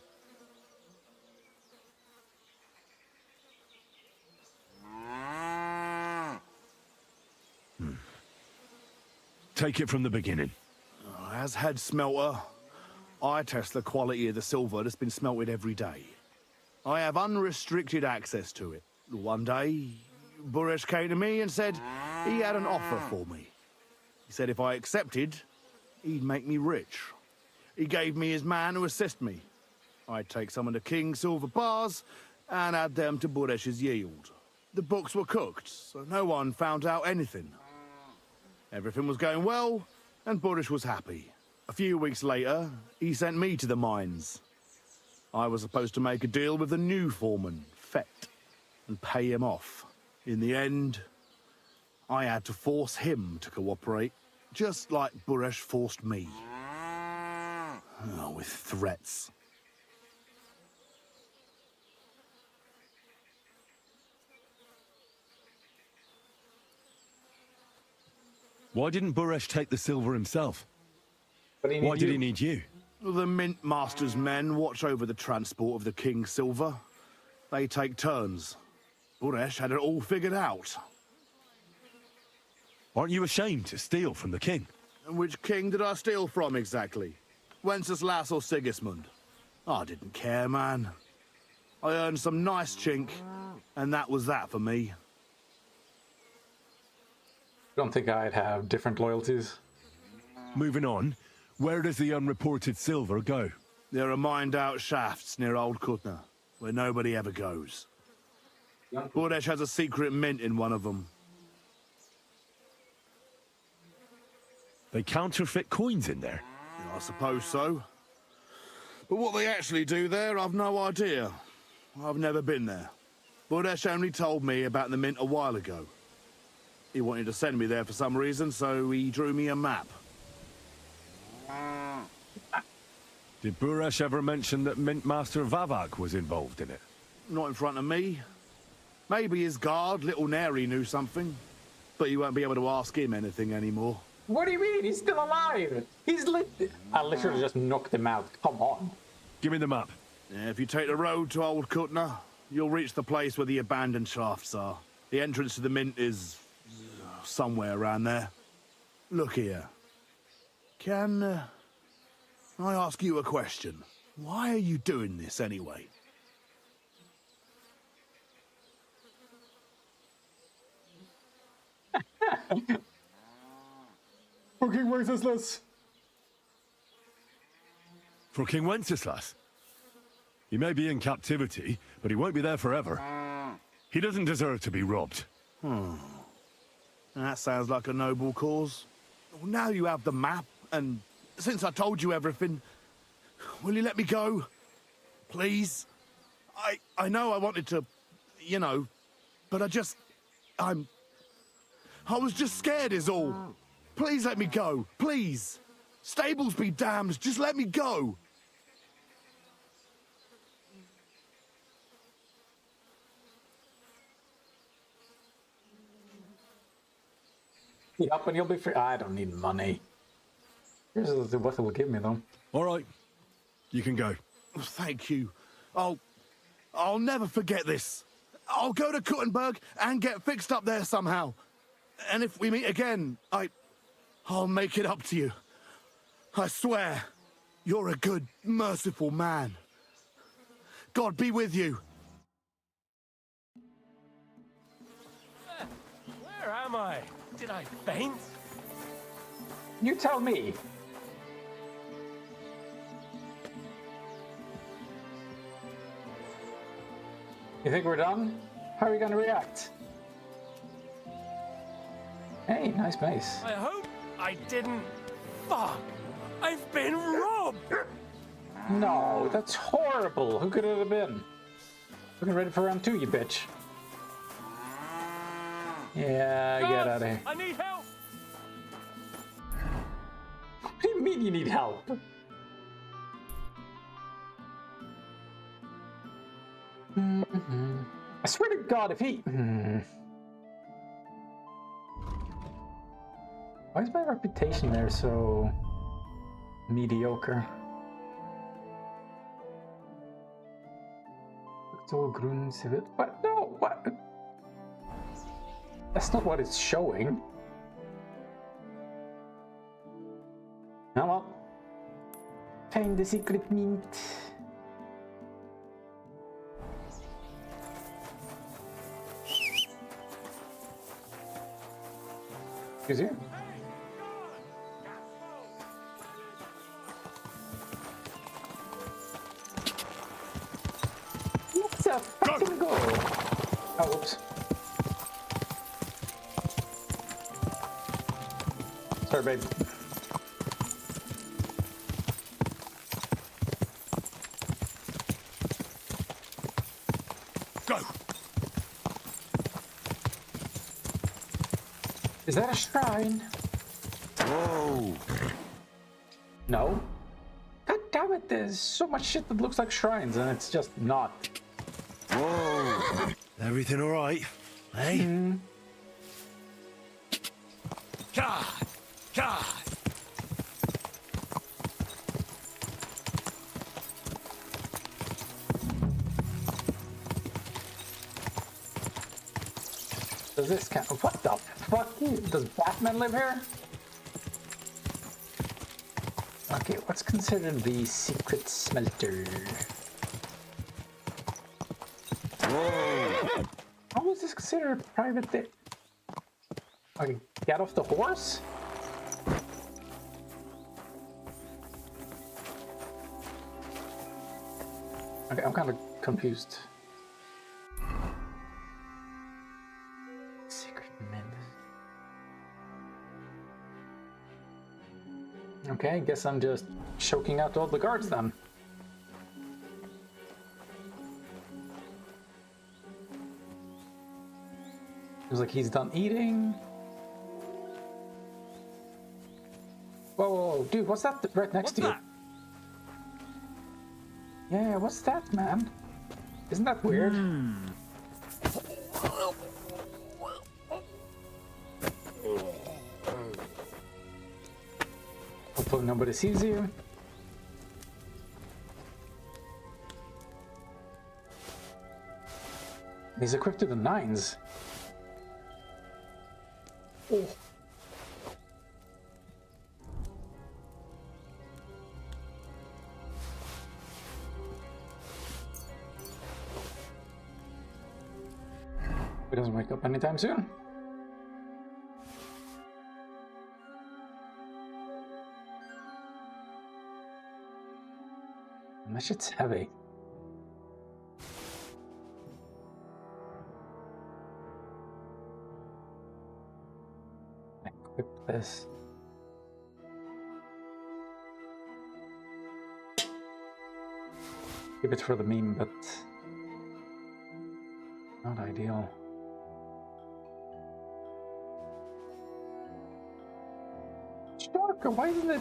Take it from the beginning. As head smelter, I test the quality of the silver that's been smelted every day. I have unrestricted access to it. One day, Buresh came to me and said he had an offer for me. He said if I accepted, he'd make me rich. He gave me his man to assist me. I'd take some of the king's silver bars and add them to Buresh's yield. The books were cooked, so no one found out anything. Everything was going well, and Buresh was happy. A few weeks later, he sent me to the mines. I was supposed to make a deal with the new foreman, Fett, and pay him off. In the end, I had to force him to cooperate, just like Buresh forced me. Oh, with threats. Why didn't Buresh take the silver himself? Why did he need you? The Mint Master's men watch over the transport of the king's silver. They take turns. Buresh had it all figured out. Aren't you ashamed to steal from the king? And which king did I steal from exactly? Wenceslas or Sigismund? I didn't care, man. I earned some nice chink, and that was that for me. Don't think I'd have different loyalties. Moving on, where does the unreported silver go? There are mined-out shafts near Old Kutna, where nobody ever goes. Buresh has a secret mint in one of them. They counterfeit coins in there? I suppose so. But what they actually do there, I've no idea. I've never been there. Budesh only told me about the mint a while ago. He wanted to send me there for some reason, so he drew me a map. Did Buresh ever mention that Mint Master Vavak was involved in it? Not in front of me. Maybe his guard, Little Neri, knew something. But you won't be able to ask him anything anymore. What do you mean? He's still alive! He's I literally just knocked him out. Come on. Give me the map. Yeah, if you take the road to Old Kutna, you'll reach the place where the abandoned shafts are. The entrance to the mint is somewhere around there. Look here. Can I ask you a question? Why are you doing this anyway? For King Wenceslas. For King Wenceslas? He may be in captivity, but he won't be there forever. He doesn't deserve to be robbed. That sounds like a noble cause. Well, now you have the map, and since I told you everything, will you let me go? Please? I know I wanted to, you know, but I was just scared is all. Please let me go, please. Stables be damned, just let me go. Yup, and you'll be free. I don't need money. Here's what it will give me, though. All right. You can go. Thank you. I'll never forget this. I'll go to Kuttenberg and get fixed up there somehow. And if we meet again, I'll make it up to you. I swear, you're a good, merciful man. God be with you. Where am I? Did I faint? You tell me. You think we're done? How are we gonna react? Hey, nice place. I hope I didn't... Fuck! I've been robbed! No, that's horrible. Who could it have been? Looking ready for round 2, you bitch. Yeah, get out of here. I need help! What do you mean you need help? I swear to God, if he... Why is my reputation there so mediocre? What? No, what? That's not what it's showing. Now, well, find the secret mint. Who's here? Let's fucking go. Oh, whoops. Sorry, babe. Go. Is that a shrine? Whoa. No. God damn it, there's so much shit that looks like shrines and it's just not. Whoa. Everything all right? Hey? God! God! Does this count? What the fuck? Does Batman live here? Okay, what's considered the secret smelter? Whoa. How is this considered a private thing? Okay, get off the horse? Okay, I'm kind of confused. Secret mint. Okay, I guess I'm just choking out all the guards then. Seems like he's done eating. Whoa, whoa, whoa, dude, what's that right next to you? Yeah, what's that, man? Isn't that weird? Hopefully nobody sees you. He's equipped to the 9s. Oh. He doesn't wake up anytime soon. And that shit's heavy. Equip this. Keep it for the meme, but not ideal. Shark, why isn't it?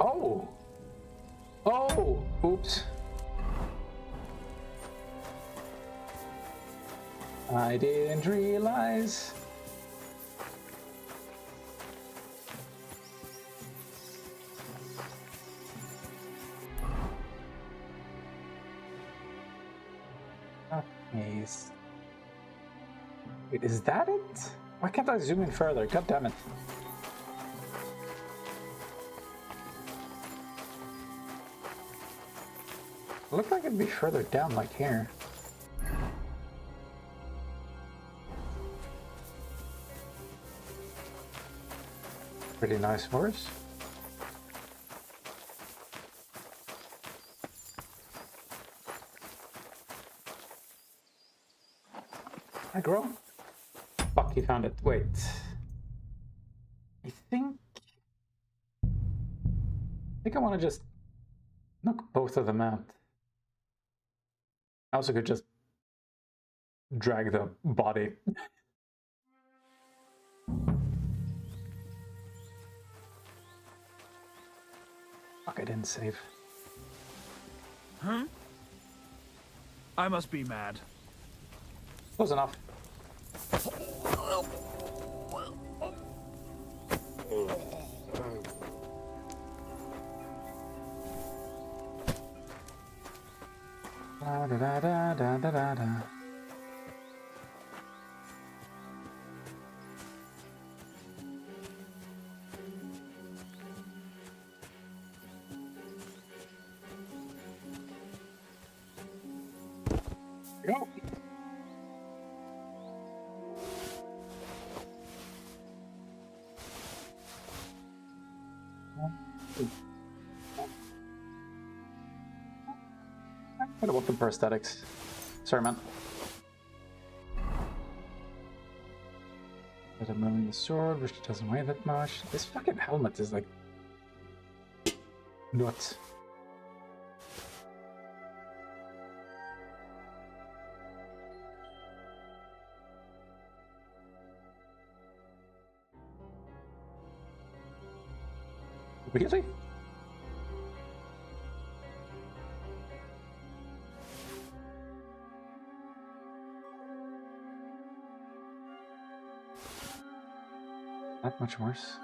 Oh! Oh! Oops. I didn't realize. Okay. Wait, is that it? Why can't I zoom in further? God damn it. It looked like it'd be further down, like here. Pretty nice horse. Hi, girl. Fuck, he found it. Wait. I think I want to just knock both of them out. I also could just drag the body. Fuck, I didn't save. Huh? I must be mad. Close enough. Da da da da da da da da. Go. What about the prosthetics? Sorry, man. But I'm moving the sword, which doesn't weigh that much. This fucking helmet is like nuts. Really? Not much worse.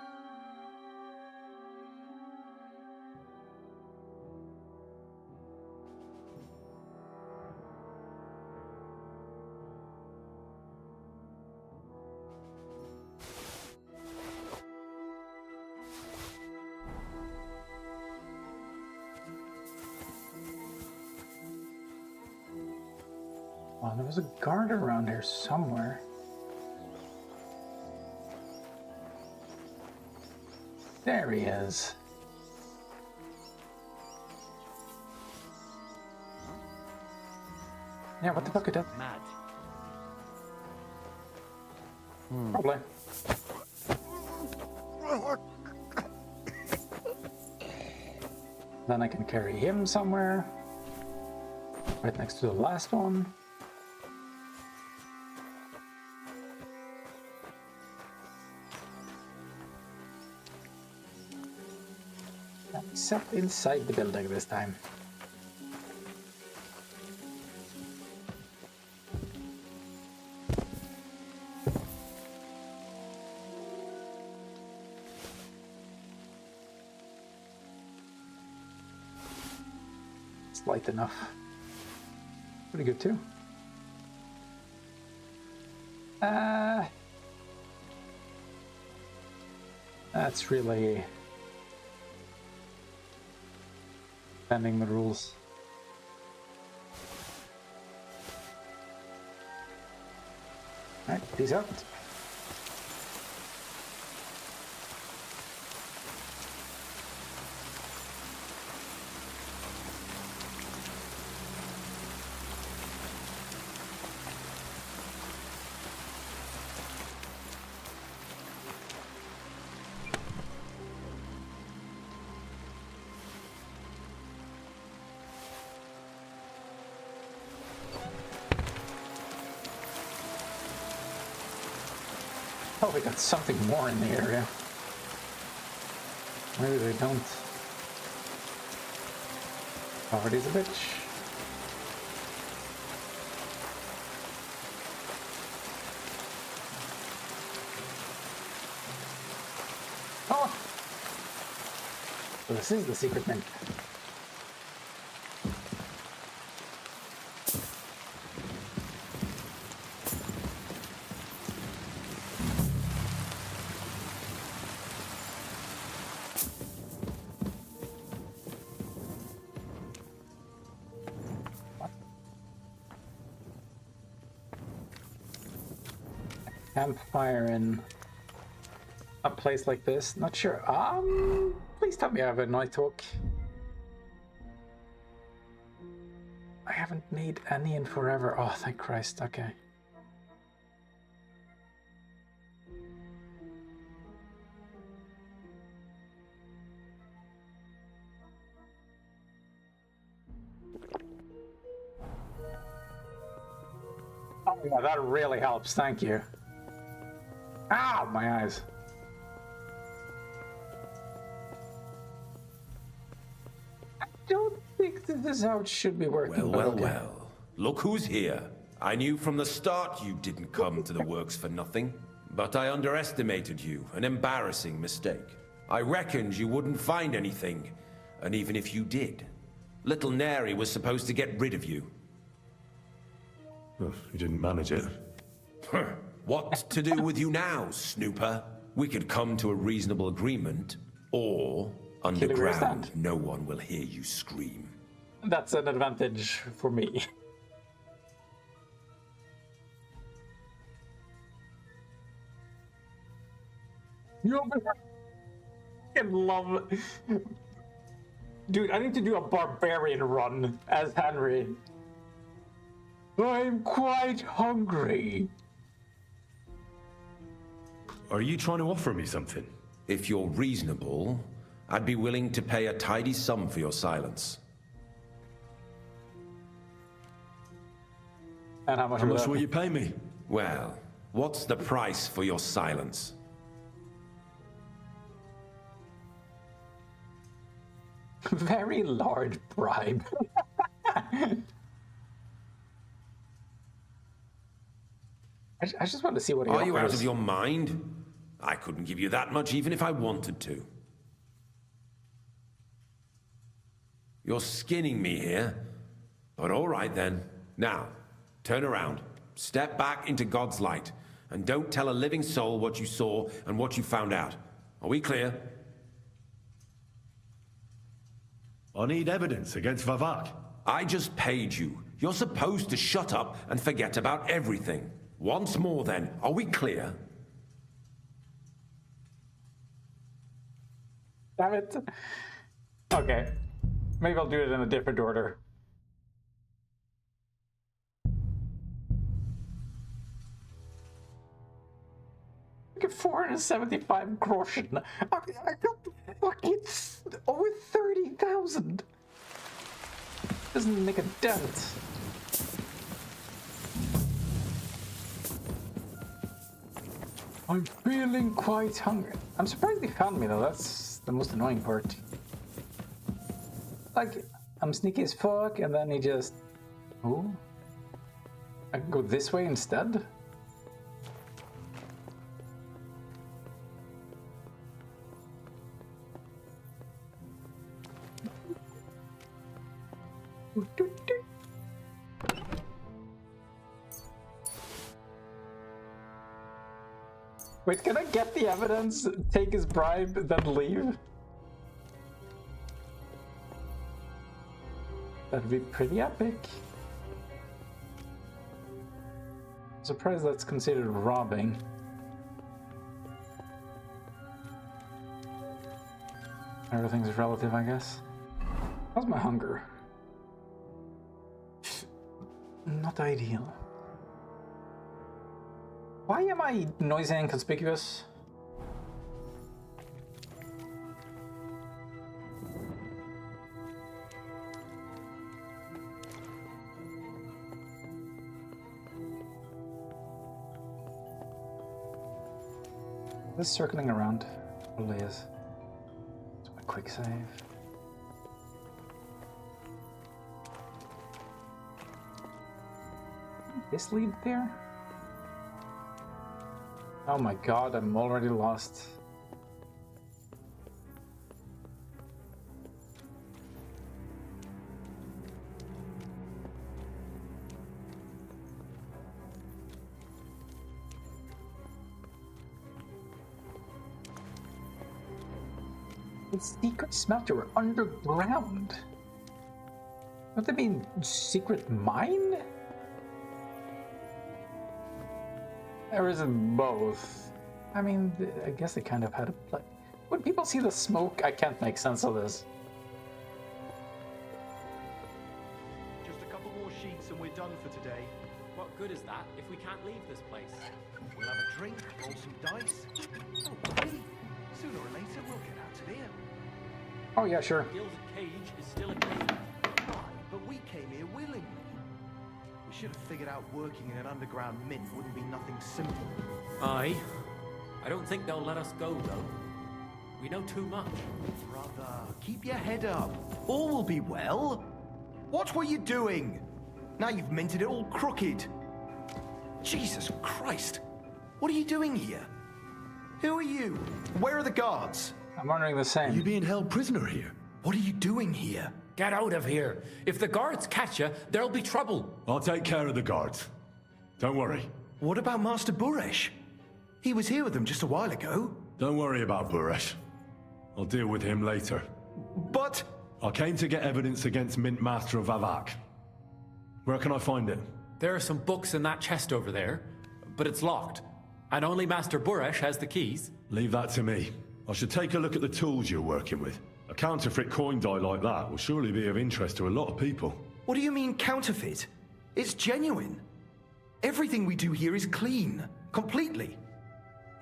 there was a guard around here somewhere. There he is. Yeah, what the fuck is that? Mad. Probably. Then I can carry him somewhere. Right next to the last one. Except inside the building this time. It's light enough. Pretty good too. That's really bending the rules. Alright, peace out. Oh, we got something more in the area. Maybe they don't. Poverty's a bitch. Oh! So this is the secret mint. Campfire in a place like this. Not sure. Please tell me I have a night talk. I haven't made any in forever. Oh, thank Christ. Okay. Oh yeah, that really helps. Thank you. Ow, my eyes. I don't think that this is how it should be working. Well. Look who's here. I knew from the start you didn't come to the works for nothing. But I underestimated you. An embarrassing mistake. I reckoned you wouldn't find anything. And even if you did, little Neri was supposed to get rid of you. Well, you didn't manage it. What to do with you now, Snooper? We could come to a reasonable agreement, or underground, no one will hear you scream. That's an advantage for me. I love... Dude, I need to do a barbarian run as Henry. I'm quite hungry. Are you trying to offer me something? If you're reasonable, I'd be willing to pay a tidy sum for your silence. And how much will you pay me? Well, what's the price for your silence? Very large bribe. I just want to see what he offers. Are you out offers. of your mind? I couldn't give you that much even if I wanted to. You're skinning me here. But all right then. Now, turn around. Step back into God's light. And don't tell a living soul what you saw and what you found out. Are we clear? I need evidence against Vavak. I just paid you You're supposed to shut up and forget about everything. Once more then, are we clear? Damn it. Okay. Maybe I'll do it in a different order. Look at 475 groschen. I got fucking over 30,000. Doesn't make a dent. I'm feeling quite hungry. I'm surprised they found me though. That's the most annoying part. Like, I'm sneaky as fuck, and then he just... Oh? I can go this way instead? Wait, can I get the evidence, take his bribe, then leave? That'd be pretty epic. I'm surprised that's considered robbing. Everything's relative, I guess. How's my hunger? Not ideal. Why am I noisy and inconspicuous? This circling around probably is. It's my quick save. This lead there? Oh my god, I'm already lost. The secret smelter were underground. What, they mean secret mine? Or is it both? I mean, I guess they kind of had a play. When people see the smoke, I can't make sense of this. Just a couple more sheets and we're done for today. What good is that if we can't leave this place? We'll have a drink, roll some dice. Oh, wait. Sooner or later, we'll get out of here. Oh, yeah, sure. A gilded cage is still a cage. Right, but we came here willingly. We should have figured out working in an underground mint wouldn't be nothing simple. Aye. I don't think they'll let us go, though. We know too much. Brother, keep your head up. All will be well. Watch what you're doing. Now you've minted it all crooked. Jesus Christ. What are you doing here? Who are you? Where are the guards? I'm wondering the same. Are you being held prisoner here? What are you doing here? Get out of here. If the guards catch you, there'll be trouble. I'll take care of the guards. Don't worry. What about Master Buresh? He was here with them just a while ago. Don't worry about Buresh. I'll deal with him later. But... I came to get evidence against Mint Master of Avak. Where can I find it? There are some books in that chest over there, but it's locked. And only Master Buresh has the keys. Leave that to me. I should take a look at the tools you're working with. A counterfeit coin die like that will surely be of interest to a lot of people. What do you mean counterfeit? It's genuine. Everything we do here is clean. Completely.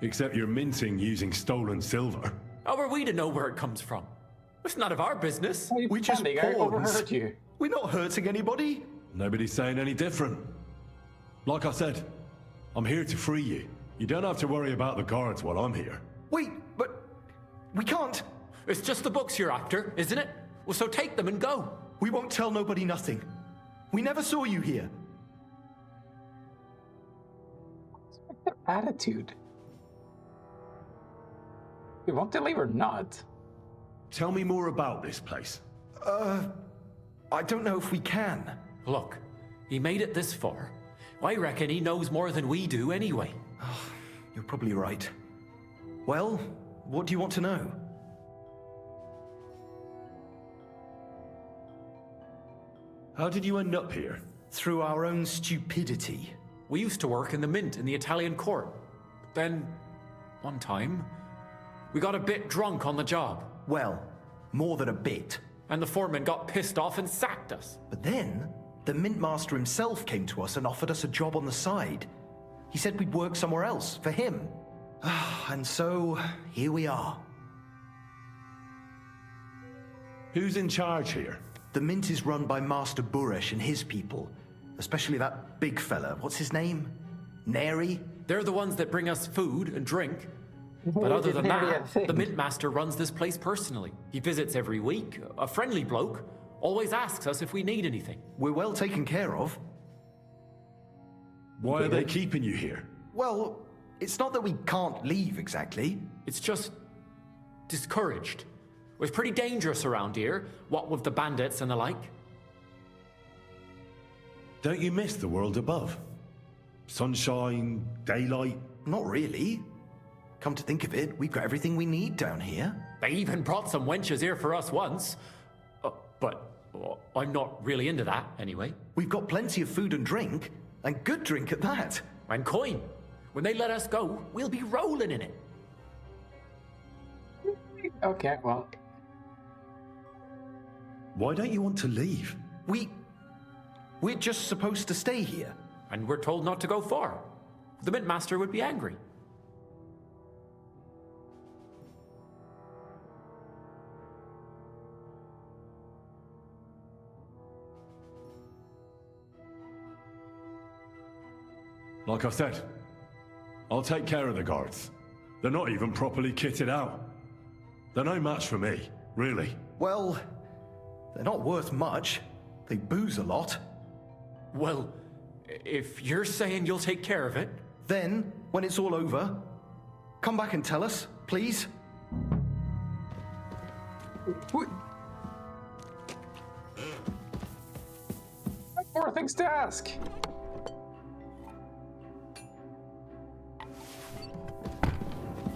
Except you're minting using stolen silver. How are we to know where it comes from? It's none of our business. We just pawns. Overheard you. We're not hurting anybody. Nobody's saying any different. Like I said, I'm here to free you. You don't have to worry about the guards while I'm here. Wait, but we can't. It's just the books you're after, isn't it? Well, so take them and go. We won't tell nobody nothing. We never saw you here. What's their attitude? You want to leave or not? Tell me more about this place. I don't know if we can. Look, he made it this far. I reckon he knows more than we do anyway. You're probably right. Well, what do you want to know? How did you end up here? Through our own stupidity. We used to work in the mint in the Italian court. Then, one time, we got a bit drunk on the job. Well, more than a bit. And the foreman got pissed off and sacked us. But then, the mint master himself came to us and offered us a job on the side. He said we'd work somewhere else, for him. And so, here we are. Who's in charge here? The mint is run by Master Buresh and his people. Especially that big fella. What's his name? Neri? They're the ones that bring us food and drink. But other than that, the mint master runs this place personally. He visits every week, a friendly bloke, always asks us if we need anything. We're well taken care of. Why are they keeping you here? Well, it's not that we can't leave exactly. It's just discouraged. It's pretty dangerous around here, what with the bandits and the like. Don't you miss the world above? Sunshine, daylight? Not really. Come to think of it, we've got everything we need down here. They even brought some wenches here for us once. But I'm not really into that, anyway. We've got plenty of food and drink, and good drink at that. And coin. When they let us go, we'll be rolling in it. Okay, well. Why don't you want to leave? We're just supposed to stay here. And we're told not to go far. The mint master would be angry. Like I said, I'll take care of the guards. They're not even properly kitted out. They're no match for me, really. Well, they're not worth much. They booze a lot. Well, if you're saying you'll take care of it... Then, when it's all over, come back and tell us, please. More things to ask.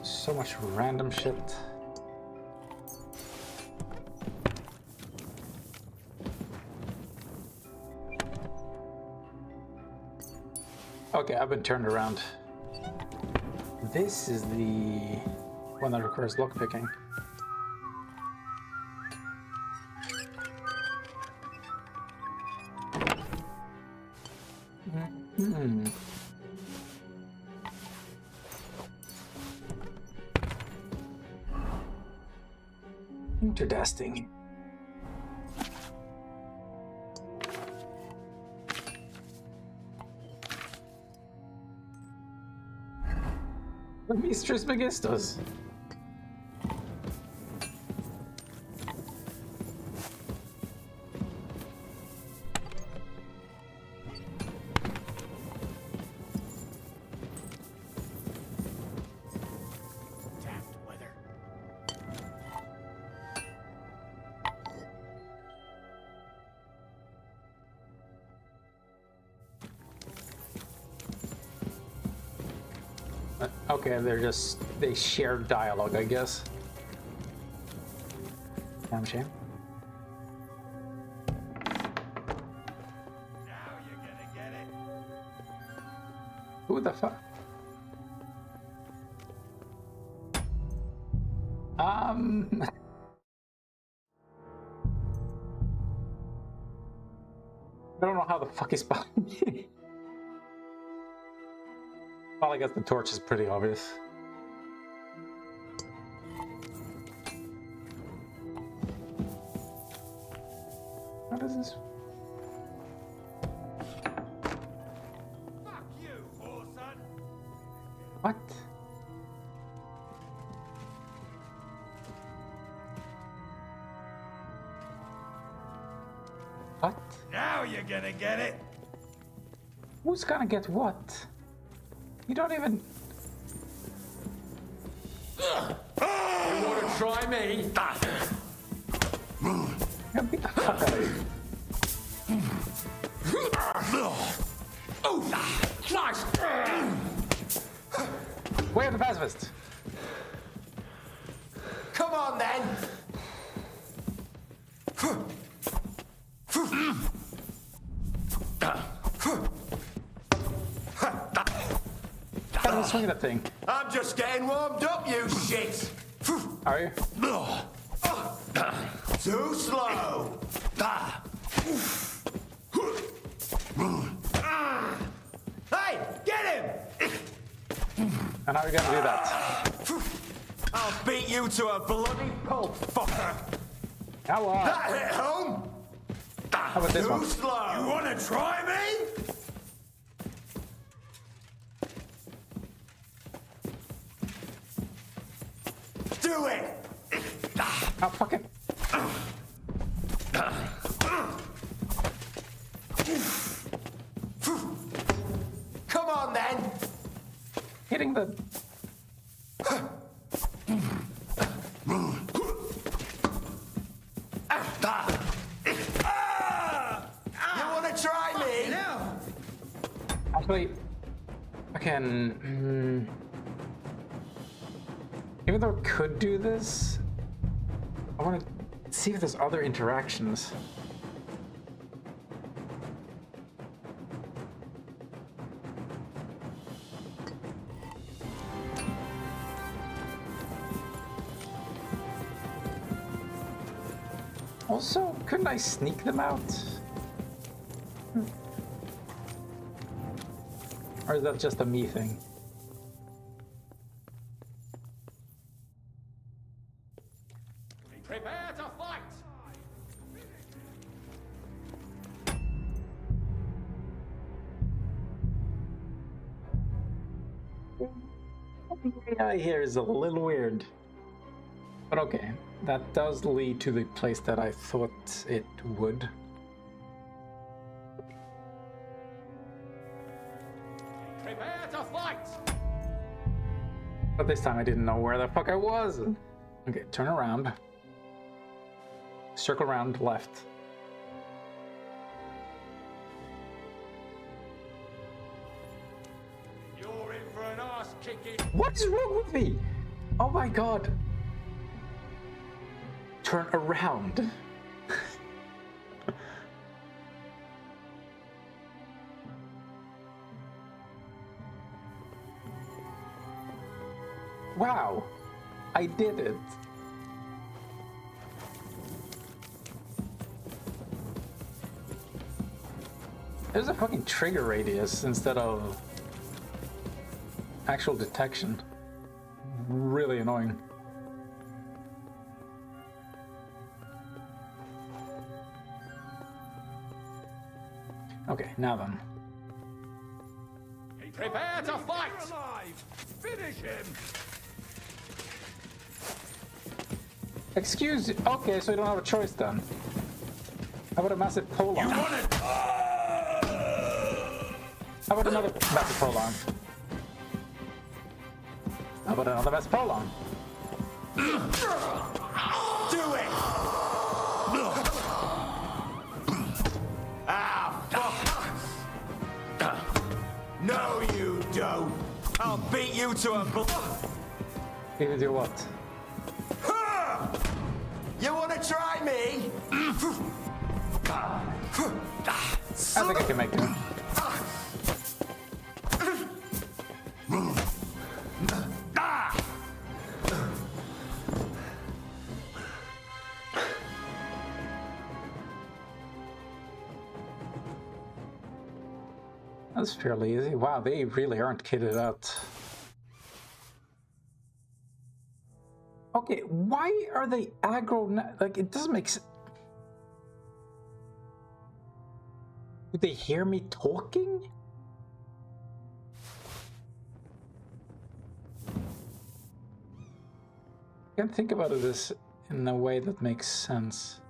So much random shit. Okay, I've been turned around. This is the one that requires lockpicking. Interesting. Mistress Megistus. Okay, they share dialogue, I guess. Damn shame. Now you're gonna get it. Who the fuck? I don't know how the fuck he's behind me. Well, I guess the torch is pretty obvious. What is this? Fuck you, whoreson. What? What? Now you're gonna get it. Who's gonna get what? You don't even... You want to try me? Beat the fuck out of you. Oh, Christ! Way of the pacifist. Come on, then. swing that thing. I'm just getting warmed up, you shit! Are you? Too slow! Hey, get him! And how are we gonna do that? I'll beat you to a bloody pulp, fucker! How on? That hit home! How about this Too one? slow! You wanna try me? Do it! Oh, fuck it. Come on, then! Hitting the... You wanna try me? Actually, I can... Even though I could do this, I want to see if there's other interactions. Also, couldn't I sneak them out? Or is that just a me thing? Prepare to fight! Yeah, here is a little weird. But okay, that does lead to the place that I thought it would. Prepare to fight! But this time I didn't know where the fuck I was. Okay, turn around. Circle around left. You're in for an ass kicking. What is wrong with me? Oh my god. Turn around. Wow. I did it. There's a fucking trigger radius instead of actual detection. Really annoying. Okay, now then. Prepare to fight! Finish him! Excuse you. Okay, so you don't have a choice then. How about a massive pole arm? How about another massive pole arm? How about another massive pole arm? Do it! Ah, fuck! No, you don't! I'll beat you to a Beat you to what? You wanna try me? I think I can make it. That's fairly easy. Wow, they really aren't kitted out. Okay, why are they aggro? Like, it doesn't make sense. Would they hear me talking? I can't think about this in a way that makes sense.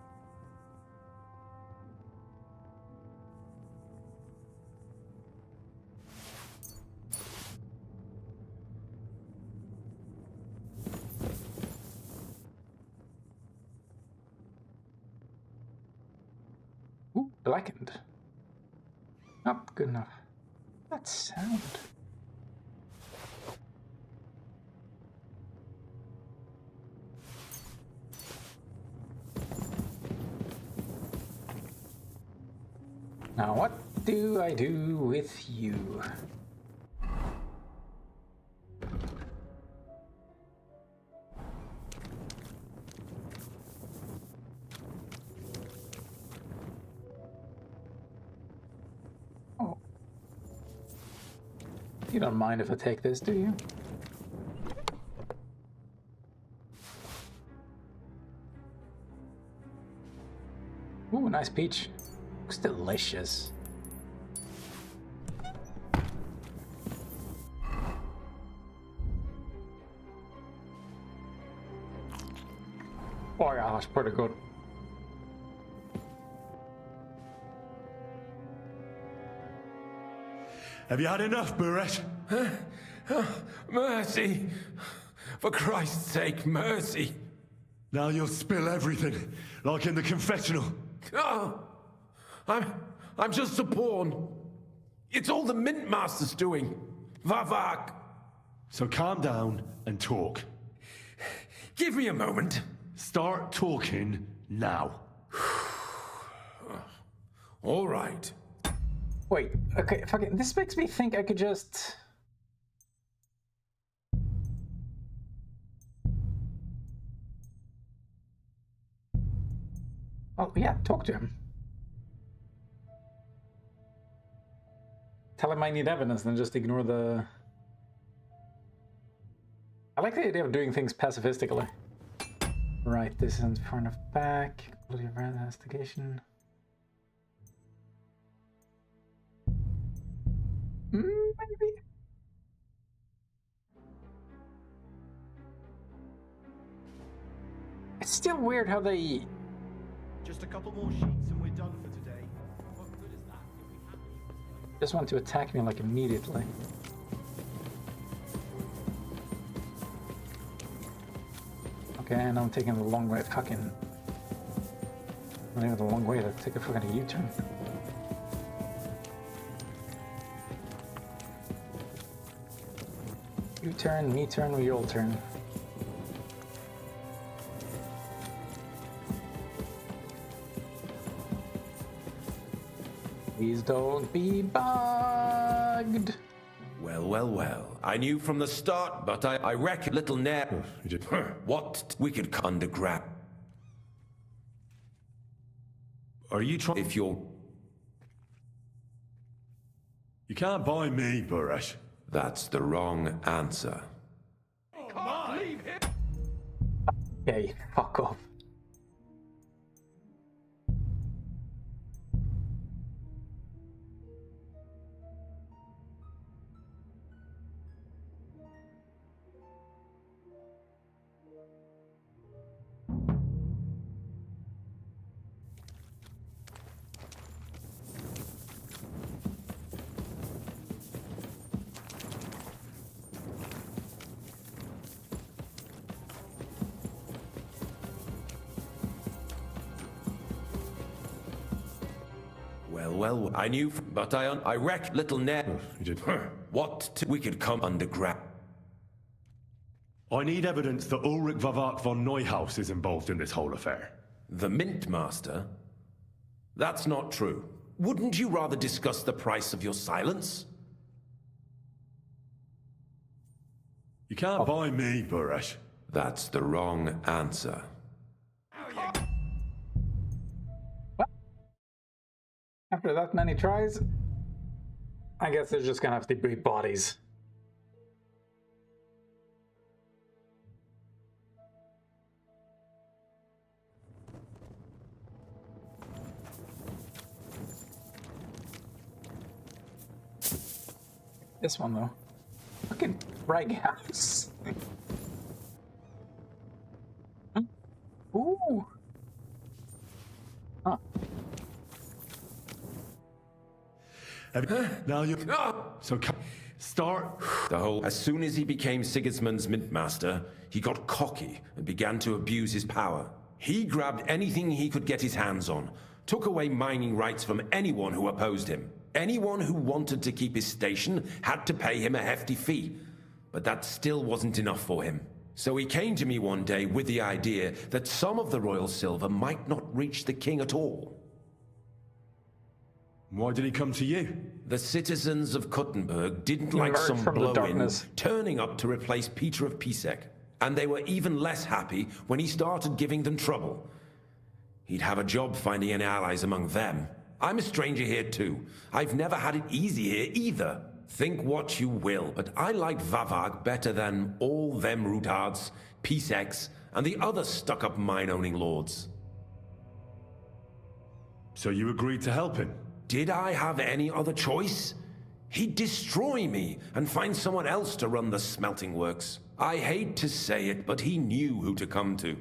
Ooh, blackened. Not good enough. That sound. Now what do I do with you? You don't mind if I take this, do you? Ooh, nice peach. Looks delicious. Oh yeah, that's pretty good. Have you had enough, Buret? Mercy! For Christ's sake, mercy! Now you'll spill everything, like in the confessional. Oh, I'm just a pawn. It's all the Mint Master's doing. Vavak! So calm down and talk. Give me a moment. Start talking now. All right. Wait, okay, fucking, this makes me think I could just... Oh, yeah, talk to him. Tell him I need evidence, then just ignore the... I like the idea of doing things pacifistically. Right, this isn't far enough back. Quality of investigation. Maybe. It's still weird how they... Just a couple more sheets and we're done for today. What good is that? Just want to attack me like immediately. Okay, and I'm taking the long way. Fucking... I'm taking the long way to take a fucking U-turn. You turn, me turn, we all turn. Please don't be bugged. Well. I knew from the start, but I reckon little Nair. What we could undergrab. Are you trying? If you're... You can't buy me, Buret. That's the wrong answer. Okay, fuck off. Well, I knew, but I reckon little Nair. What we could come underground. I need evidence that Ulrich Vavak von Neuhaus is involved in this whole affair. The Mint Master? That's not true. Wouldn't you rather discuss the price of your silence? You can't buy me, Buret. That's the wrong answer. After that many tries, I guess there's just gonna have to be bodies. This one though. Fucking Rag House. Ooh. Huh. Now you... So start... The whole... As soon as he became Sigismund's Mint Master, he got cocky and began to abuse his power. He grabbed anything he could get his hands on, took away mining rights from anyone who opposed him. Anyone who wanted to keep his station had to pay him a hefty fee. But that still wasn't enough for him. So he came to me one day with the idea that some of the royal silver might not reach the king at all. Why did he come to you? The citizens of Kuttenberg didn't like some blow-in turning up to replace Peter of Pisek. And they were even less happy when he started giving them trouble. He'd have a job finding any allies among them. I'm a stranger here too. I've never had it easy here either. Think what you will, but I like Vavag better than all them Rutards, Peace-X, and the other stuck-up mine-owning lords. So you agreed to help him? Did I have any other choice? He'd destroy me and find someone else to run the smelting works. I hate to say it, but he knew who to come to.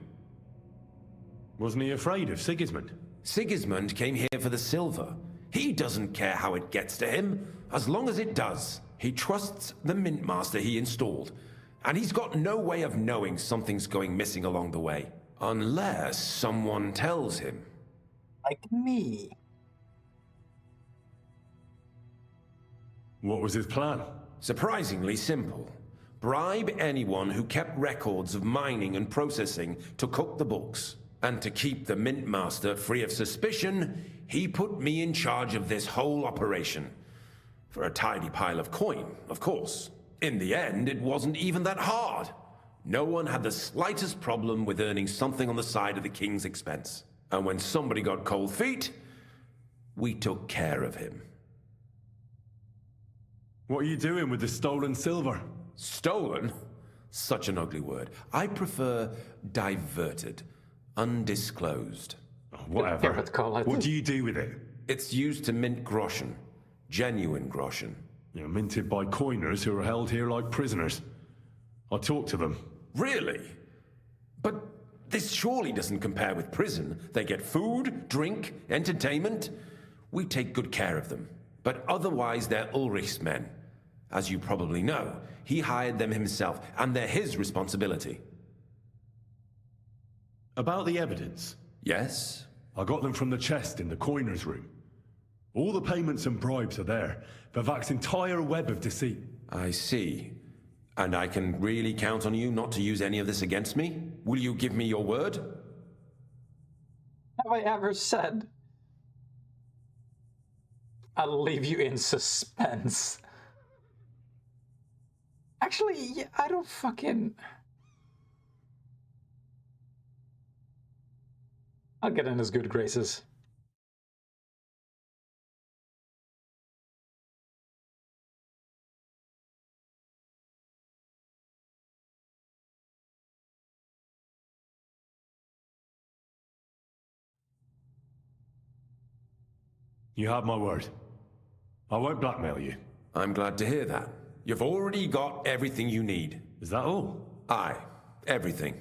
Wasn't he afraid of Sigismund? Sigismund came here for the silver. He doesn't care how it gets to him, as long as it does. He trusts the Mint Master he installed, and he's got no way of knowing something's going missing along the way. Unless someone tells him. Like me. What was his plan? Surprisingly simple. Bribe anyone who kept records of mining and processing to cook the books. And to keep the Mint Master free of suspicion, he put me in charge of this whole operation. For a tidy pile of coin, of course. In the end, it wasn't even that hard. No one had the slightest problem with earning something on the side of the king's expense. And when somebody got cold feet, we took care of him. What are you doing with the stolen silver? Stolen? Such an ugly word. I prefer diverted. Undisclosed. Oh, whatever. What do you do with it? It's used to mint groschen. Genuine groschen. You're minted by coiners who are held here like prisoners. I talked to them. Really? But this surely doesn't compare with prison. They get food, drink, entertainment. We take good care of them. But otherwise they're Ulrich's men. As you probably know, he hired them himself, and they're his responsibility. About the evidence? Yes? I got them from the chest in the coiner's room. All the payments and bribes are there. Vavak's entire web of deceit. I see. And I can really count on you not to use any of this against me? Will you give me your word? Have I ever said I'll leave you in suspense? Actually, yeah, I don't fucking... I'll get in his good graces. You have my word. I won't blackmail you. I'm glad to hear that. You've already got everything you need. Is that all? Aye, everything.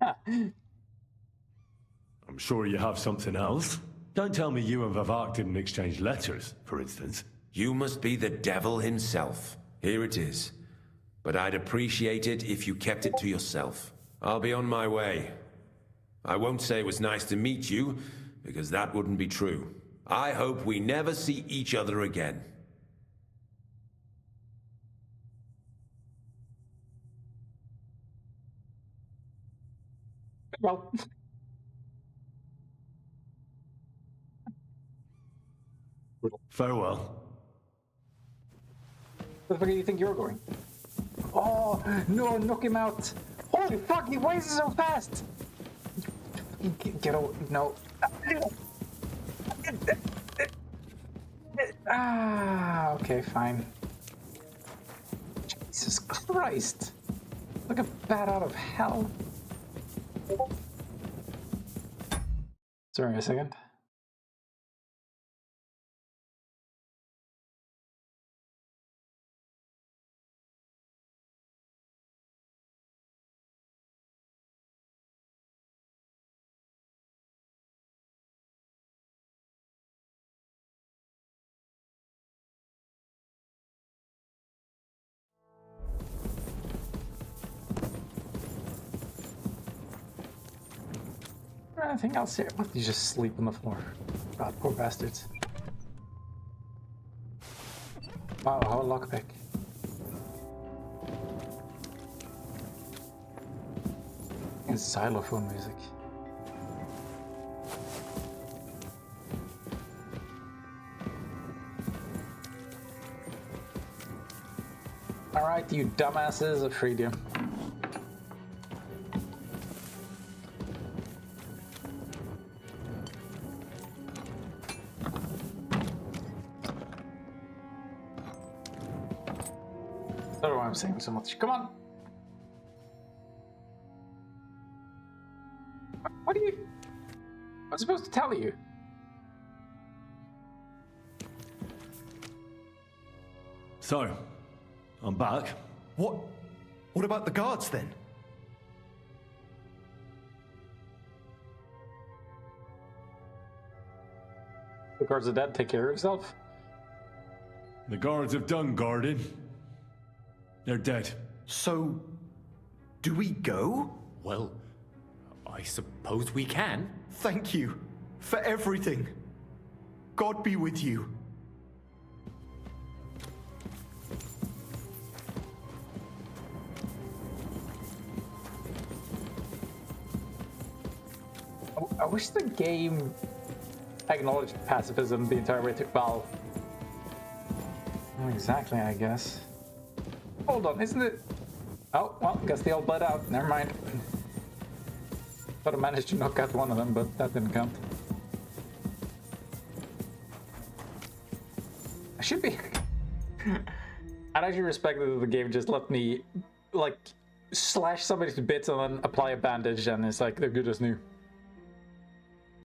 I'm sure you have something else. Don't tell me you and Vavak didn't exchange letters, for instance. You must be the devil himself. Here it is. But I'd appreciate it if you kept it to yourself. I'll be on my way. I won't say it was nice to meet you, because that wouldn't be true. I hope we never see each other again. Well... Farewell. Where do you think you're going? Oh, no, knock him out. Holy fuck, he weighs so fast. Get over, no. Ah, okay, fine. Jesus Christ. Like a bat out of hell. Sorry a second. Anything else here? What, you just sleep on the floor? God, poor bastards. Wow, how a lockpick. It's xylophone music. Alright, you dumbasses, I freed you. I don't know why I'm saying so much. Come on. What are you... I'm supposed to tell you? So, I'm back. What about the guards then? The guards are dead. Take care of yourself. The guards have done guarding. They're dead. So, do we go? Well, I suppose we can. Thank you for everything. God be with you. I wish the game acknowledged pacifism the entire way to Val. Not exactly, I guess. Hold on, isn't it? Oh, well, I guess they all bled out. Never mind. Thought I managed to knock out one of them, but that didn't count. I should be... I'd actually respect that the game just let me, like, slash somebody to bits and then apply a bandage, and it's like, they're good as new.